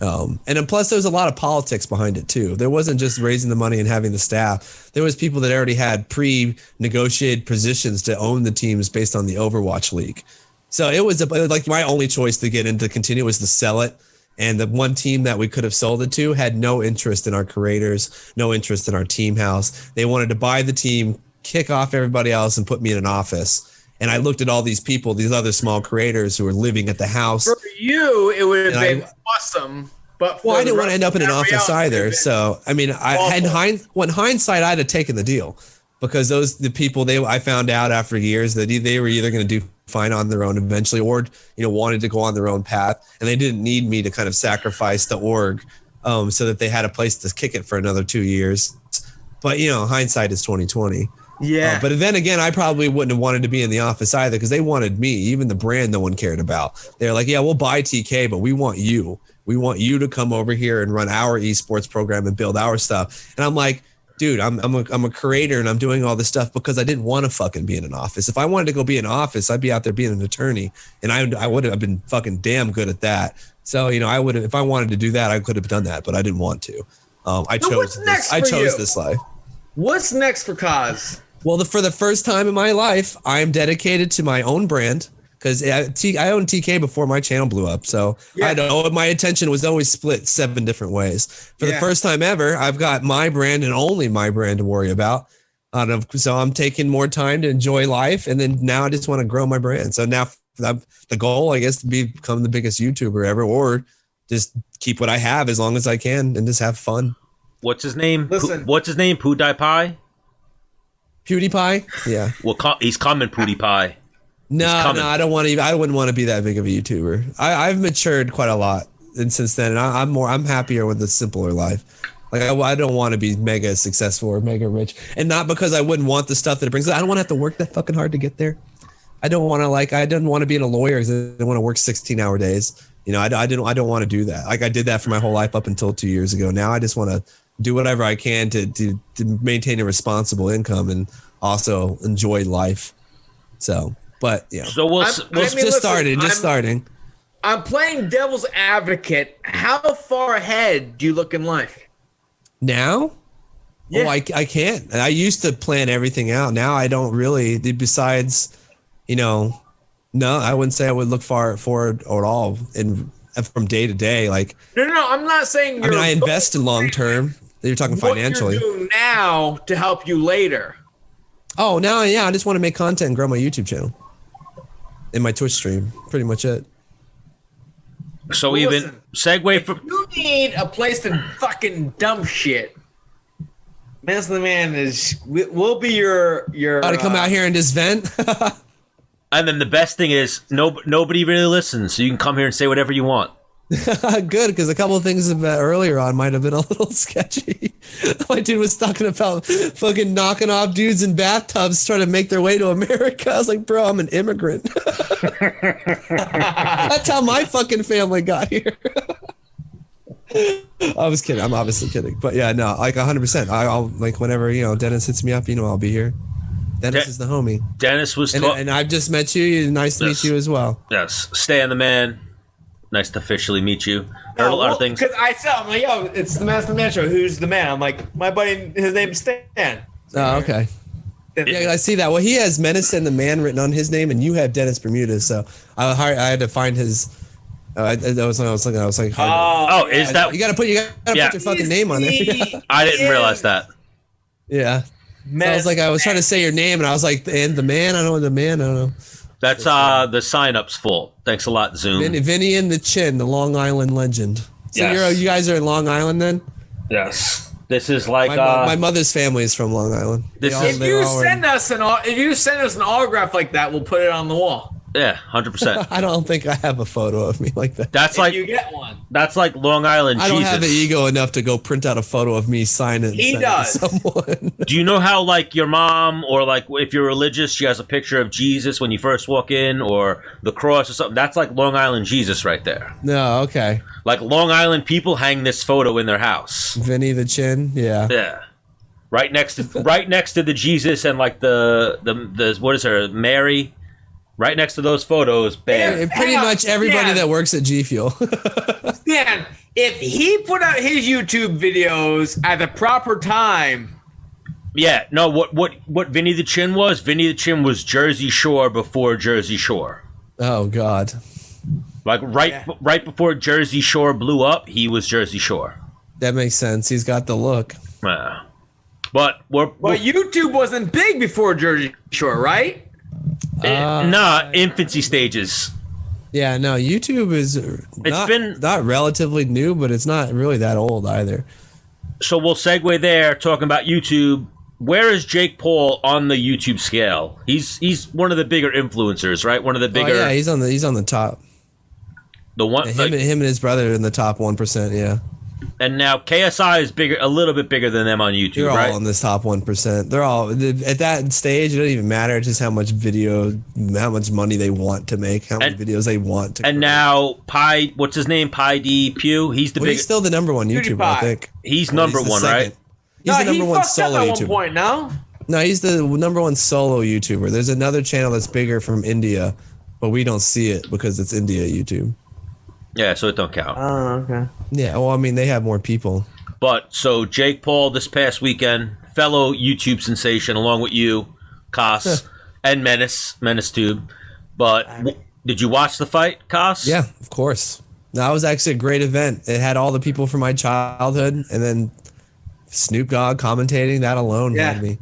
And then plus there was a lot of politics behind it too. There wasn't just raising the money and having the staff. There was people that already had pre-negotiated positions to own the teams based on the Overwatch League. So it was like my only choice to get into continue was to sell it. And the one team that we could have sold it to had no interest in our creators, no interest in our team house. They wanted to buy the team, kick off everybody else, and put me in an office. And I looked at all these people, these other small creators who were living at the house. For you, it would have been awesome. But I didn't want to end up in an office either. So, I mean, in hindsight, I'd have taken the deal because the people I found out after years that they were either going to do fine on their own eventually or, wanted to go on their own path. And they didn't need me to kind of sacrifice the org so that they had a place to kick it for another 2 years. But, hindsight is 2020. Yeah. But then again, I probably wouldn't have wanted to be in the office either because they wanted me. Even the brand no one cared about. They're like, yeah, we'll buy TK, but we want you. We want you to come over here and run our esports program and build our stuff. And I'm like, dude, I'm a creator and I'm doing all this stuff because I didn't want to fucking be in an office. If I wanted to go be in an office, I'd be out there being an attorney. And I would have been fucking damn good at that. So, I would have, if I wanted to do that, I could have done that, but I didn't want to. I chose this life. What's next for Kos? Well, for the first time in my life, I'm dedicated to my own brand because I owned TK before my channel blew up. So I know my attention was always split 7 different ways. For the first time ever, I've got my brand and only my brand to worry about. So I'm taking more time to enjoy life. And then now I just want to grow my brand. So now the goal, I guess, to become the biggest YouTuber ever or just keep what I have as long as I can and just have fun. What's his name? Listen. What's his name? PewDiePie? PewDiePie? Yeah. Well, he's coming, PewDiePie. No, I don't want to. I wouldn't want to be that big of a YouTuber. I've matured quite a lot, and since then, I'm happier with a simpler life. Like I don't want to be mega successful or mega rich, and not because I wouldn't want the stuff that it brings. I don't want to have to work that fucking hard to get there. I don't want to I didn't want to be a lawyer because I didn't want to work 16-hour days. I don't want to do that. Like I did that for my whole life up until 2 years ago. Now I just want to do whatever I can to maintain a responsible income and also enjoy life. So, but yeah. So starting. I'm playing devil's advocate. How far ahead do you look in life? Now? Oh, I can't. I used to plan everything out. Now I don't really. Besides, no, I wouldn't say I would look forward at all from day to day. Like, no, I'm not saying. I invest in long term. You're talking financially. What you're doing now to help you later. Oh, now, yeah, I just want to make content and grow my YouTube channel and my Twitch stream. Pretty much it. So even segue from you need a place to fucking dump shit. Menace the Man will be your. Got to come out here and just vent. And then the best thing is nobody really listens, so you can come here and say whatever you want. Good, because a couple of things earlier on might have been a little sketchy. My dude was talking about fucking knocking off dudes in bathtubs trying to make their way to America. I was like, bro, I'm an immigrant. That's how my fucking family got here. I was kidding. I'm obviously kidding. But yeah, no, like 100%. I'll like whenever, Dennis hits me up, I'll be here. Dennis is the homie. Dennis was and I've just met you. Nice to meet you as well. Yes. Stan the Man. Nice to officially meet you. Heard a lot of things. Because I said, I'm like, yo, it's the Menace the Man show. Who's the man? I'm like, my buddy, his name's Stan. Oh, okay. Yeah, I see that. Well, he has Menace and the Man written on his name, and you have Dennis Bermudez. So I had to find his. I was like, oh, is that you gotta put your fucking name on there? I didn't realize that. Yeah. So I was like, I was trying to say your name, and I was like, and the Man. I don't know. That's the sign-up's full. Thanks a lot, Zoom. Vinny and the Chin, the Long Island legend. So yes. You guys are in Long Island then? Yes. This is like my mother's family is from Long Island. If you send us an autograph like that, we'll put it on the wall. Yeah, 100%. I don't think I have a photo of me like that. That's like you get one. That's like Long Island. I don't have the ego enough to go print out a photo of me, sign it. He does. Someone. Do you know how like your mom, or like if you're religious, she has a picture of Jesus when you first walk in, or the cross or something? That's like Long Island Jesus right there. No, okay. Like Long Island people hang this photo in their house. Vinny the Chin, yeah. Yeah. Right next to the Jesus and like the what is her, Mary? Right next to those photos, bam. Pretty much everybody that works at G Fuel. Stan, if he put out his YouTube videos at the proper time. Yeah, no, what Vinny the Chin was? Vinny the Chin was Jersey Shore before Jersey Shore. Oh God. Like right before Jersey Shore blew up, he was Jersey Shore. That makes sense. He's got the look. Yeah. But YouTube wasn't big before Jersey Shore, right? Infancy stages. Yeah, no, YouTube is not relatively new, but it's not really that old either. So we'll segue there, talking about YouTube. Where is Jake Paul on the YouTube scale? He's one of the bigger influencers, right? One of the bigger. Oh, yeah, he's on the top. The one him and his brother are in the top 1%. Yeah. And now KSI is bigger, a little bit bigger than them on YouTube. They're right? all in this top 1%. They're all at that stage. It doesn't even matter. It's just how much money they want to make, how many videos they want to. And create. Now what's his name? Pi Pew. He's the He's still the number one YouTuber, I think. He's number one, right? He's the number one solo YouTuber. At one point now. No, he's the number one solo YouTuber. There's another channel that's bigger from India, but we don't see it because it's India YouTube. Yeah, so it don't count. Oh, okay. Yeah, well, I mean, they have more people. But, so Jake Paul this past weekend, fellow YouTube sensation, along with you, Kos, and Menace Tube. But, did you watch the fight, Kos? Yeah, of course. That was actually a great event. It had all the people from my childhood, and then Snoop Dogg commentating. That alone had me.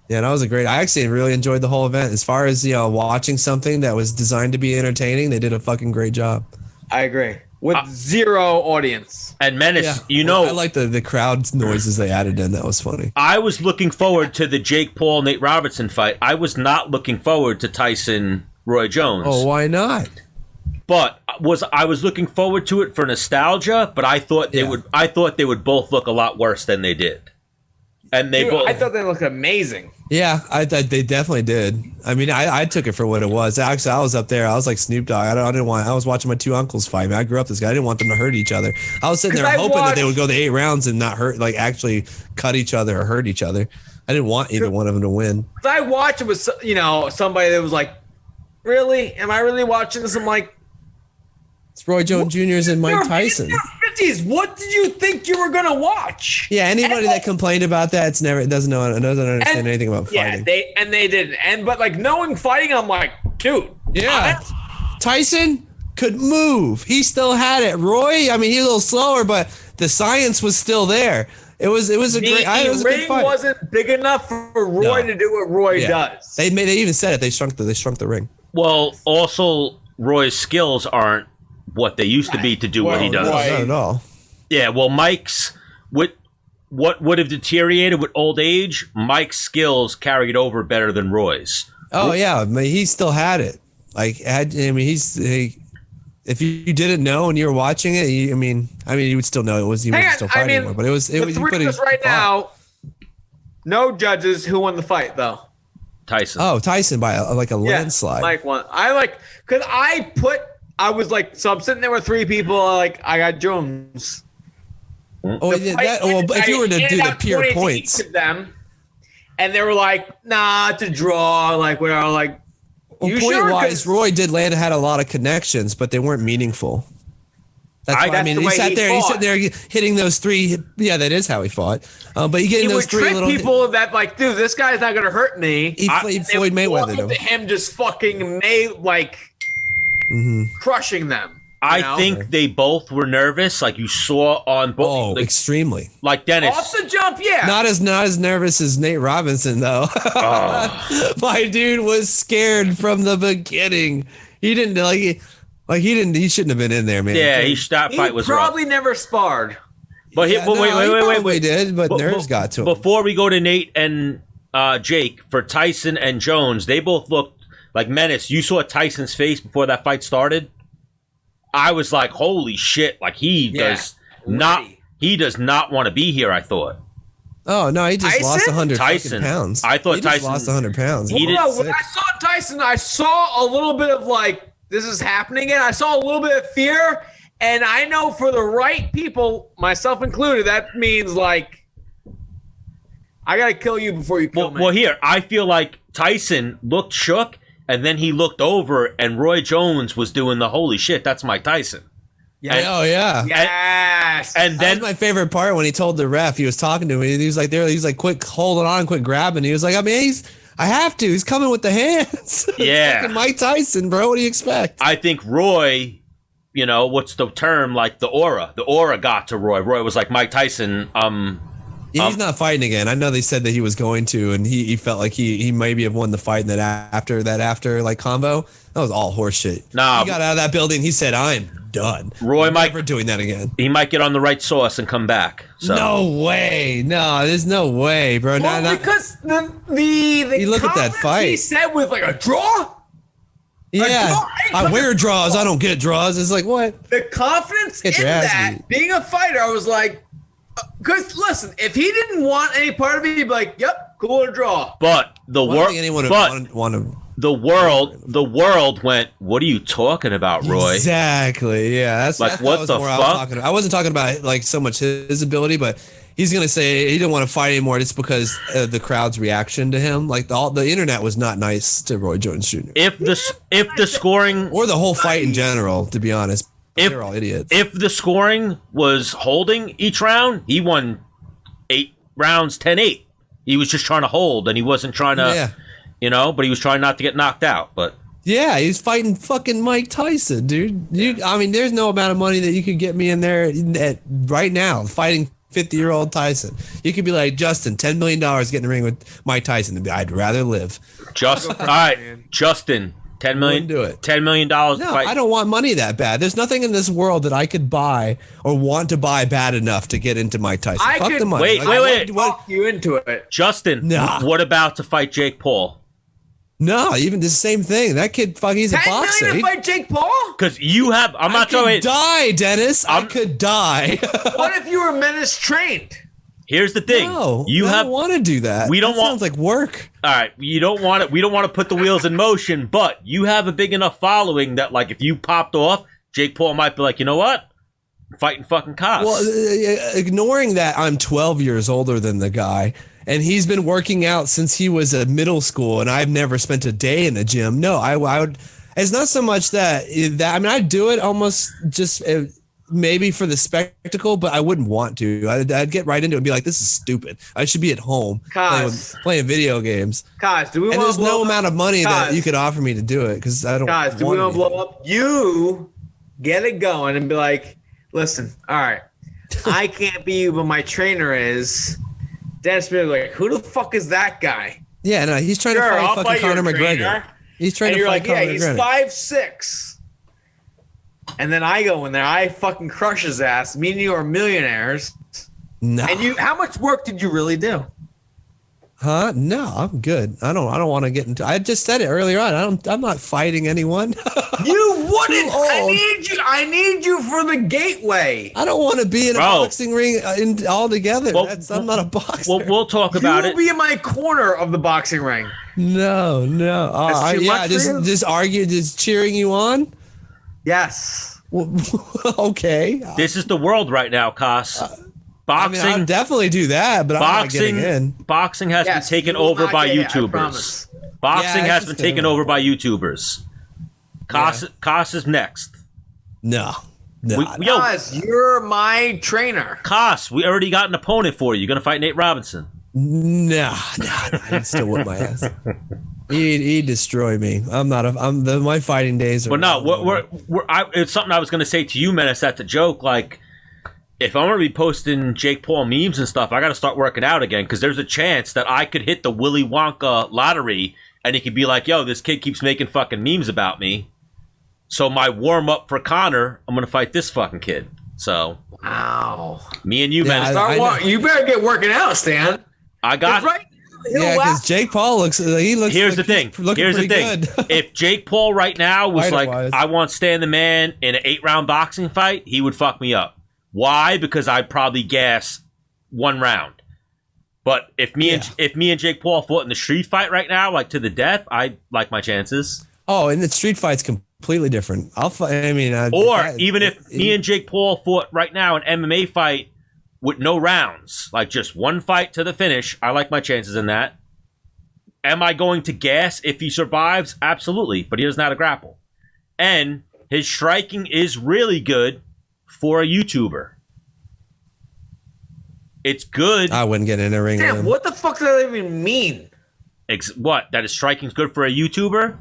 Yeah, that was I actually really enjoyed the whole event. As far as, watching something that was designed to be entertaining, they did a fucking great job. I agree. With zero audience. And Menace, I like the crowd noises they added in. That was funny. I was looking forward to the Jake Paul, Nate Robertson fight. I was not looking forward to Tyson, Roy Jones. Oh, why not? But I was looking forward to it for nostalgia, but I thought they would both look a lot worse than they did. And I thought they looked amazing. Yeah, they definitely did. I mean, I took it for what it was. Actually, I was up there. I was like Snoop Dogg. I was watching my two uncles fight. I grew up this guy. I didn't want them to hurt each other. I was sitting there hoping that they would go the 8 rounds and not hurt, like actually cut each other or hurt each other. I didn't want either one of them to win. I watched it with somebody that was like, "Really? Am I really watching this?" I'm like, it's Roy Jones Jr.'s and Mike Tyson. nineties. What did you think you were gonna watch? Yeah, anybody that complained about that, it doesn't understand anything about fighting. Yeah, they didn't. But like knowing fighting, I'm like, dude. Yeah. Tyson could move. He still had it. Roy, I mean, he's a little slower, but the science was still there. It was a great. It was a good fight. Wasn't big enough for Roy to do what Roy does. They even said it. They shrunk the ring. Well, also Roy's skills aren't what they used to be to do what he does. Not at all. Yeah, well, Mike's what would have deteriorated with old age. Mike's skills carried over better than Roy's. Oh yeah, I mean, he still had it. Like, if you didn't know and you were watching it, you would still know it was. He was still fighting more, but it was. The three of us right now. No judges. Who won the fight though? Tyson. Oh, Tyson by a landslide. Mike won. Because I was like, so I'm sitting there with three people. Like, I got Jones. Oh, if you were to do the pure points, to them, and they were like, "Nah, it's a draw." Like, we're all like, well, point-wise, Roy had a lot of connections, but they weren't meaningful. That's why, I mean, he sat there hitting those three. Yeah, that is how he fought. But you getting those three little people that like, dude, this guy's not gonna hurt me. He played Floyd Mayweather. Him just fucking crushing them. I think they both were nervous, like you saw on both. Oh, extremely. Like Dennis. Off the jump, yeah. Not as nervous as Nate Robinson, though. Oh. My dude was scared from the beginning. He didn't he shouldn't have been in there, man. Yeah, that fight was probably rough. never sparred. But wait. We did, but nerves got to him. Before we go to Nate and Jake, for Tyson and Jones, they both looked like Menace. You saw Tyson's face before that fight started. I was like, holy shit! Like he does not want to be here. I thought. Oh no, he just lost 100 pounds. I thought Tyson lost 100 pounds. When I saw Tyson, I saw a little bit of like, this is happening, and I saw a little bit of fear. And I know for the right people, myself included, that means like, I gotta kill you before you kill me. Well, here I feel like Tyson looked shook. And then he looked over, and Roy Jones was doing the holy shit. That's Mike Tyson. Yeah. Yes. And then that was my favorite part when he told the ref, he was talking to me. He was like, quick, holding on, quick grabbing. He was like, I mean, I have to. He's coming with the hands. Yeah. Fucking Mike Tyson, bro. What do you expect? I think Roy, what's the term? Like the aura got to Roy. Roy was like, Mike Tyson, he's not fighting again. I know they said that he was going to, and he felt like he maybe have won the fight. And that after like combo, that was all horseshit. Nah, he got out of that building. He said, "I'm done." Roy I'm might never doing that again. He might get on the right sauce and come back. So. No way. No, there's no way, bro. Well, because the you look at that fight. He said with like a draw. Yeah, I wear draws. I don't get draws. It's like what? The confidence in that being a fighter, I was like. Because listen, if he didn't want any part of it, he'd be like, "Yep, cool or draw." But the world went. What are you talking about, Roy? Exactly. Yeah, that's like what the fuck. I wasn't talking about like so much his ability, but he's gonna say he didn't want to fight anymore just because the crowd's reaction to him. Like the internet was not nice to Roy Jones Jr. If the scoring or the whole fight in general, to be honest. They're all idiots. If the scoring was holding each round, he won 8 rounds, 10-8. He was just trying to hold, and he wasn't trying to, but he was trying not to get knocked out. But yeah, he's fighting fucking Mike Tyson, dude. There's no amount of money that you could get me in there right now fighting 50-year-old Tyson. You could be like, Justin, $10 million get in the ring with Mike Tyson. I'd rather live. All right, Justin. $10 million. Do it. $10 million. No, I don't want money that bad. There's nothing in this world that I could buy or want to buy bad enough to get into Mike Tyson. Fuck the money. Wait. Talk you into it, Justin. What about to fight Jake Paul? No, even the same thing. That kid, he's a boxer. $10 million to fight Jake Paul? Because you have. I could die, Dennis. I could die. What if you were Menace trained? Here's the thing. No, I don't want to do that. Sounds like work. All right, you don't want it. We don't want to put the wheels in motion, but you have a big enough following that, like, if you popped off, Jake Paul might be like, you know what? I'm fighting fucking cops. Well, ignoring that, I'm 12 years older than the guy, and he's been working out since he was at middle school, and I've never spent a day in the gym. No, I would. It's not so much that. I mean, I do it almost just maybe for the spectacle, but I wouldn't want to. I'd get right into it and be like, this is stupid. I should be at home playing video games. Guys, do we want and to there's no amount of money that you could offer me to do it because I don't. Guys, do we want to blow up? You get it going and be like, listen, all right, I can't be you, but my trainer is. Dennis be like, who the fuck is that guy? Yeah, no, he's trying to fight fucking Conor McGregor. He's trying to fight Conor McGregor. He's 5'6". And then I go in there, I fucking crush his ass. Me and you are millionaires. No. And how much work did you really do? Huh? No, I'm good. I don't want to get into. I just said it earlier on. I'm not fighting anyone. You wouldn't. I need you for the gateway. I don't want to be in a boxing ring all together. I'm not a boxer. We'll talk about it. You will be in my corner of the boxing ring. No. Just argue, just cheering you on. Yes. Okay. This is the world right now, Kos. Boxing, I mean, I'll definitely do that, but I'm not getting in. Boxing has been taken over by YouTubers. Boxing has been taken over by YouTubers. Kos is next. No. Kos, you're my trainer. Kos, we already got an opponent for you. You're gonna fight Nate Robinson. Nah. He'd still whip my ass. He'd destroy me. My fighting days are. But no, it's something I was gonna say to you, Menace. That's a joke. Like, if I'm going to be posting Jake Paul memes and stuff, I got to start working out again because there's a chance that I could hit the Willy Wonka lottery and he could be like, yo, this kid keeps making fucking memes about me. So my warm-up for Conor, I'm going to fight this fucking kid. So, wow. Me and you, man. You better get working out, Stan. I got right. Because Jake Paul looks. Here's the thing. If Jake Paul right now was like, I want Stan the Man in an 8-round boxing fight, he would fuck me up. Why? Because I'd probably gas 1 round. But if me and Jake Paul fought in the street fight right now, like to the death, I like my chances. Oh, and the street fight's completely different. Even if me and Jake Paul fought right now an MMA fight with no rounds, like just 1 fight to the finish, I like my chances in that. Am I going to gas if he survives? Absolutely, but he doesn't know how to grapple. And his striking is really good for a YouTuber. It's good. I wouldn't get in a ring. Damn, what the fuck does that even mean? What? That his striking's good for a YouTuber?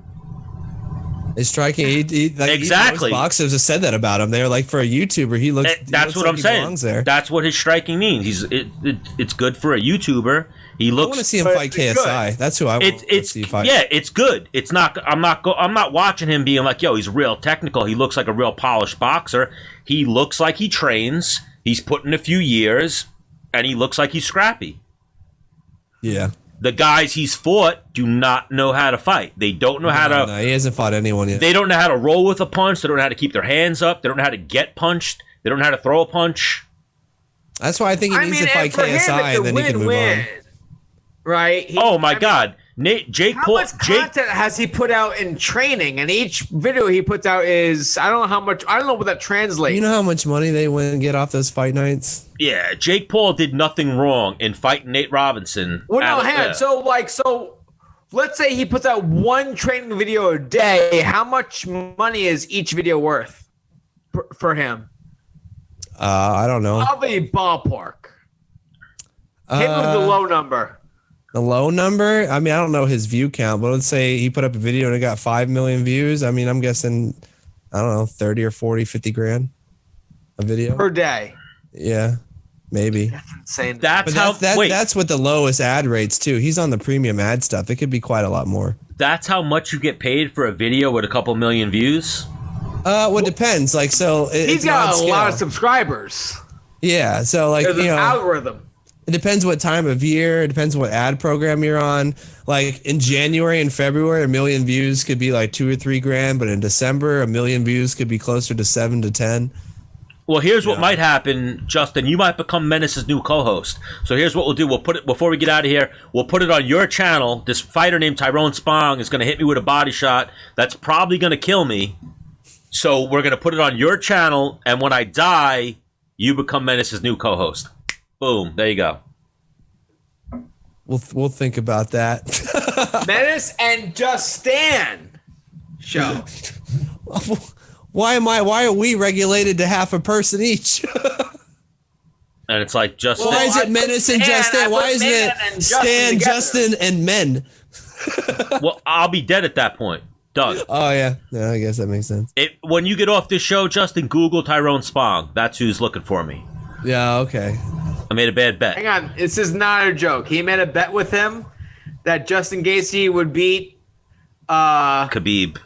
His striking, exactly. Most boxers have said that about him. They're like, for a YouTuber, he looks. That's what I'm saying. That's what his striking means. It's good for a YouTuber. He looks. I want to see him fight KSI. Good. That's who I want to see fight. Yeah, it's good. It's not. I'm not watching him being like, yo, he's real technical. He looks like a real polished boxer. He looks like he trains. He's put in a few years, and he looks like he's scrappy. Yeah. The guys he's fought do not know how to fight. They don't know how to. No, he hasn't fought anyone yet. They don't know how to roll with a punch. They don't know how to keep their hands up. They don't know how to get punched. They don't know how to throw a punch. That's why I think he needs to fight KSI, and then he can move on. Right? My God. Jake Paul. How much content has he put out in training? And each video he puts out is, I don't know how much, I don't know what that translates. You know how much money they win and get off those fight nights? Yeah, Jake Paul did nothing wrong in fighting Nate Robinson. Well, no, hang on. So let's say he puts out 1 training video a day. How much money is each video worth for him? I don't know. Probably ballpark. Hit with the low number. The low number? I mean, I don't know his view count, but let's say he put up a video and it got 5 million views. I mean, I'm guessing, I don't know, 30 or 40, 50 grand a video. Per day. Yeah, maybe. That's insane. That's what the lowest ad rates, too. He's on the premium ad stuff. It could be quite a lot more. That's how much you get paid for a video with a couple million views? Well, it depends. Like, so he's got a lot of subscribers. Yeah, so like, there's an algorithm. It depends what time of year. It depends what ad program you're on. Like in January and February, 1 million views could be like 2 or 3 grand, but in December, 1 million views could be closer to 7 to 10. Well, here's what might happen, Justin. You might become Menace's new co-host. So here's what we'll do. We'll put it before we get out of here. We'll put it on your channel. This fighter named Tyrone Spong is going to hit me with a body shot. That's probably going to kill me. So we're going to put it on your channel, and when I die, you become Menace's new co-host. Boom. There you go. We'll think about that. Menace and Justin show. Why are we regulated to half a person each? And it's like Justin. Why is it Menace and Justin? Why isn't it Stan, Justin, and Men? Well, I'll be dead at that point. Done. Oh yeah, I guess that makes sense. When you get off this show, Justin, Google Tyrone Spong. That's who's looking for me. Yeah, okay. I made a bad bet. Hang on, this is not a joke. He made a bet with him that Justin Gaethje would beat Khabib.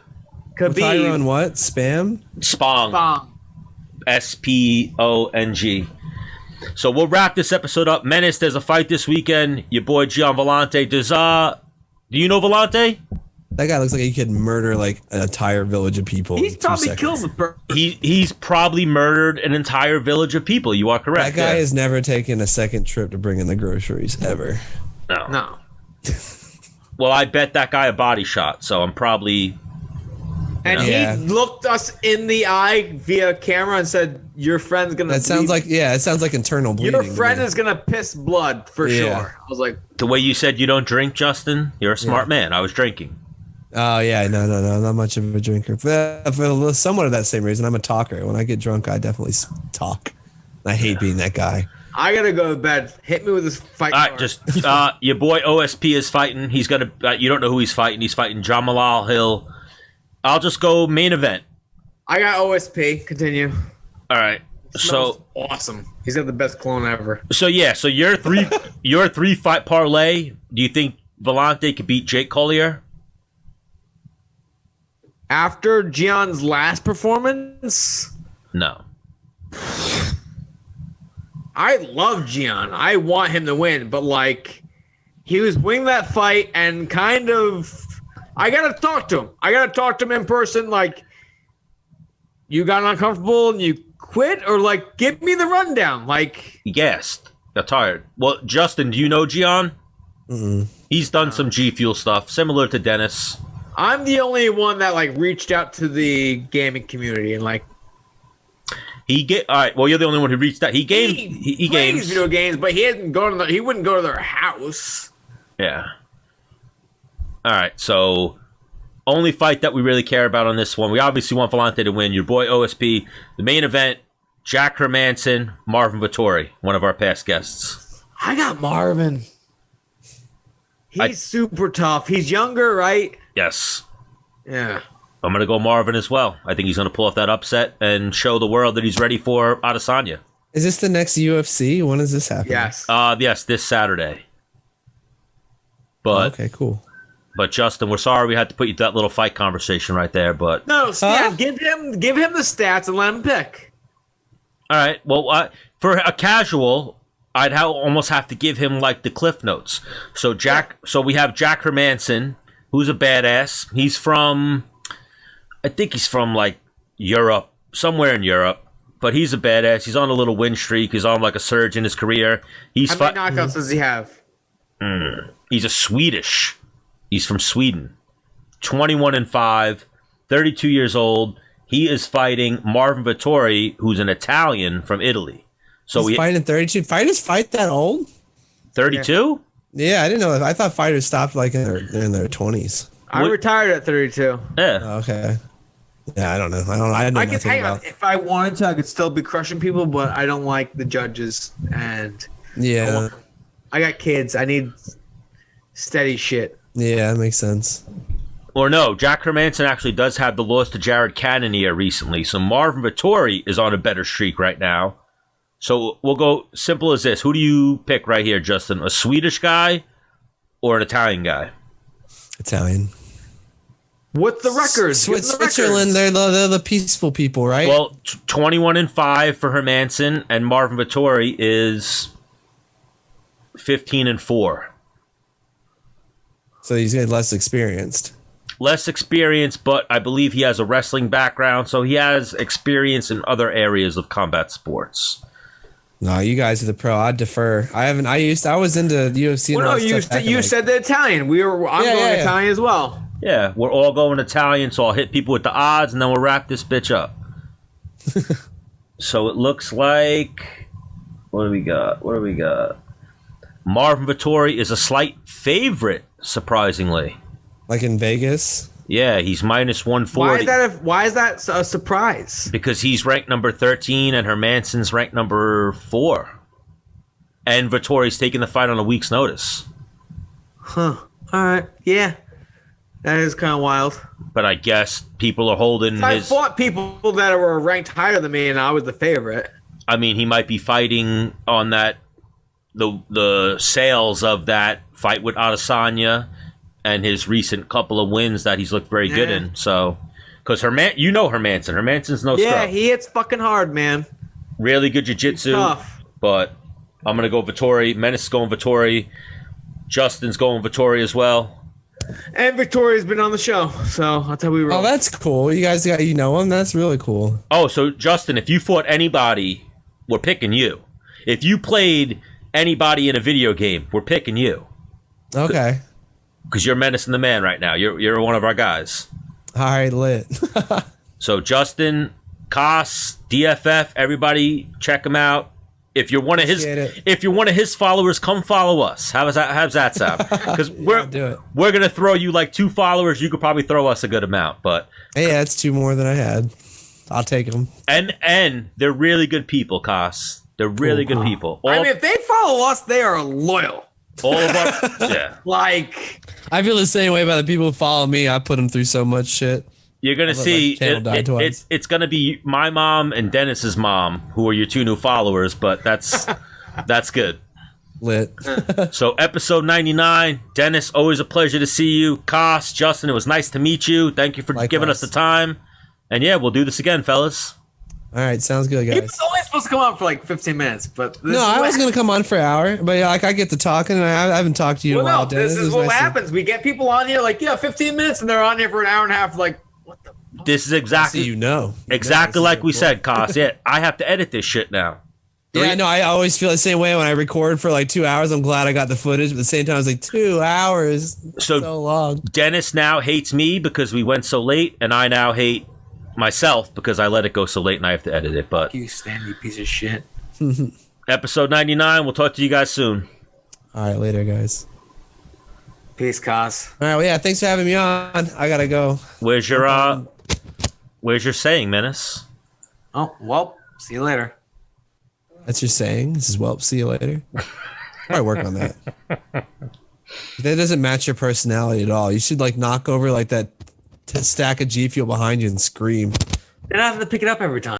Tyrone what? Spong. Spong. Spong. So we'll wrap this episode up. Menace, there's a fight this weekend. Your boy Gian Vellante. Do you know Vellante? That guy looks like he could murder like an entire village of people. He's probably killed the person. He's probably murdered an entire village of people. You are correct. That guy has never taken a second trip to bring in the groceries ever. No. Well, I bet that guy a body shot, so I'm probably. And he looked us in the eye via camera and said, "Your friend's gonna." That sounds like it sounds like internal bleeding. Your friend is gonna piss blood for sure. I was like, the way you said you don't drink, Justin. You're a smart man. I was drinking. Oh yeah, no, not much of a drinker. For somewhat of that same reason, I'm a talker. When I get drunk, I definitely talk. I hate being that guy. I gotta go to bed. Hit me with this fight. All right, just your boy OSP is fighting. He's gonna. You don't know who he's fighting. He's fighting Jamal Hill. I'll just go main event. I got OSP. Continue. All right. So awesome. He's got the best clone ever. So your three fight parlay. Do you think Vellante could beat Jake Collier? After Gian's last performance? No. I love Gian. I want him to win, but like he was winning that fight and kind of I gotta talk to him. I gotta talk to him in person. Like, you got uncomfortable and you quit, or like, give me the rundown. Like, he gassed, got tired. Well, Justin, do you know Gian? Mm-hmm. He's done some G Fuel stuff, similar to Dennis. I'm the only one that like reached out to the gaming community and like. All right. Well, you're the only one who reached out. He plays video games, but he wouldn't go to their house. Yeah. All right, so only fight that we really care about on this one. We obviously want Vellante to win. Your boy OSP. The main event, Jack Hermanson, Marvin Vettori, one of our past guests. I got Marvin. He's super tough. He's younger, right? Yes. Yeah. I'm going to go Marvin as well. I think he's going to pull off that upset and show the world that he's ready for Adesanya. Is this the next UFC? When is this happening? Yes. Yes, this Saturday. But okay, cool. But Justin, we're sorry we had to put you to that little fight conversation right there. But no, Stan, give him the stats and let him pick. All right. Well, for a casual, I'd almost have to give him like the cliff notes. So So we have Jack Hermanson, who's a badass. He's from, I think he's from like Europe, somewhere in Europe. But he's a badass. He's on a little win streak. He's on like a surge in his career. How many knockouts does he have? He's a Swedish. He's from Sweden. 21-5, 32 years old. He is fighting Marvin Vettori, who's an Italian from Italy. So he's fighting 32. Fighters fight that old? 32? Yeah, I didn't know. I thought fighters stopped like in their 20s. I retired at 32. Yeah. Oh, okay. Yeah, I don't know. I could hang on. If I wanted to, I could still be crushing people, but I don't like the judges. And yeah, I got kids. I need steady shit. Yeah, that makes sense. Or no, Jack Hermanson actually does have the loss to Jared Cannonier recently. So Marvin Vettori is on a better streak right now. So we'll go simple as this. Who do you pick right here, Justin? A Swedish guy or an Italian guy? Italian. What's the records? Switzerland, they're the peaceful people, right? Well, 21-5 for Hermanson, and Marvin Vettori is 15-4. So he's getting less experienced. Less experienced, but I believe he has a wrestling background, so he has experience in other areas of combat sports. No, you guys are the pro. I defer. I was into UFC. Well, no, you said the Italian. I'm going Italian as well. Yeah, we're all going Italian, so I'll hit people with the odds, and then we'll wrap this bitch up. So it looks like... What do we got? Marvin Vettori is a slight favorite, surprisingly. Like in Vegas? Yeah, he's minus 140. Why is that a surprise? Because he's ranked number 13 and Hermansson's ranked number 4. And Vettori's taking the fight on a week's notice. Huh. All right. Yeah. That is kind of wild. But I guess people are holding I fought people that were ranked higher than me, and I was the favorite. I mean, he might be fighting on that the sales of that fight with Adesanya and his recent couple of wins that he's looked very good in. So, because Hermansson. Hermansson's no scrub. Yeah, he hits fucking hard, man. Really good jiu-jitsu. Tough. But I'm going to go Vettori. Menace is going Vettori. Justin's going Vettori as well. And Victoria's been on the show, so that's how we roll. Oh, that's cool. You guys got him. That's really cool. Oh, so Justin, if you fought anybody, we're picking you. If you played anybody in a video game, we're picking you. Okay. Because you're menacing the man right now. You're one of our guys. All right, lit. So Justin, Kos, DFF, everybody, check him out. If you're one of his followers, come follow us. How's that sound? Because we're gonna throw you like 2 followers. You could probably throw us a good amount, but hey, that's 2 more than I had. I'll take them. And they're really good people, Kos. They're really good people. I mean, if they follow us, they are loyal. All of us, yeah. Like, I feel the same way about the people who follow me. I put them through so much shit. You're gonna see it's gonna be my mom and Dennis's mom who are your 2 new followers, but that's good. Lit. So episode 99, Dennis, always a pleasure to see you. Kos, Justin, it was nice to meet you. Thank you for giving us the time. And yeah, we'll do this again, fellas. All right, sounds good, guys. he was only supposed to come on for like 15 minutes, but I was gonna come on for an hour, but like I get to talking, and I haven't talked to you in a while. No, this is what happens. We get people on here like 15 minutes, and they're on here for an hour and a half. Like, what the? This is exactly exactly like we said, Kos. Yeah, I have to edit this shit now. Yeah, no, I always feel the same way when I record for like 2 hours. I'm glad I got the footage, but at the same time, I was like 2 hours, so long. Dennis now hates me because we went so late, and I now hate myself because I let it go so late and I have to edit it. But you Stanley piece of shit. Episode 99. We'll talk to you guys soon. All right, later, guys. Peace, Kos. All right, well, yeah, thanks for having me on. I gotta go. Where's your saying, Menace? Oh, well, see you later. That's your saying? This is well, see you later. Probably work on that. That doesn't match your personality at all. You should like knock over like that stack of G Fuel behind you and scream. Then I have to pick it up every time.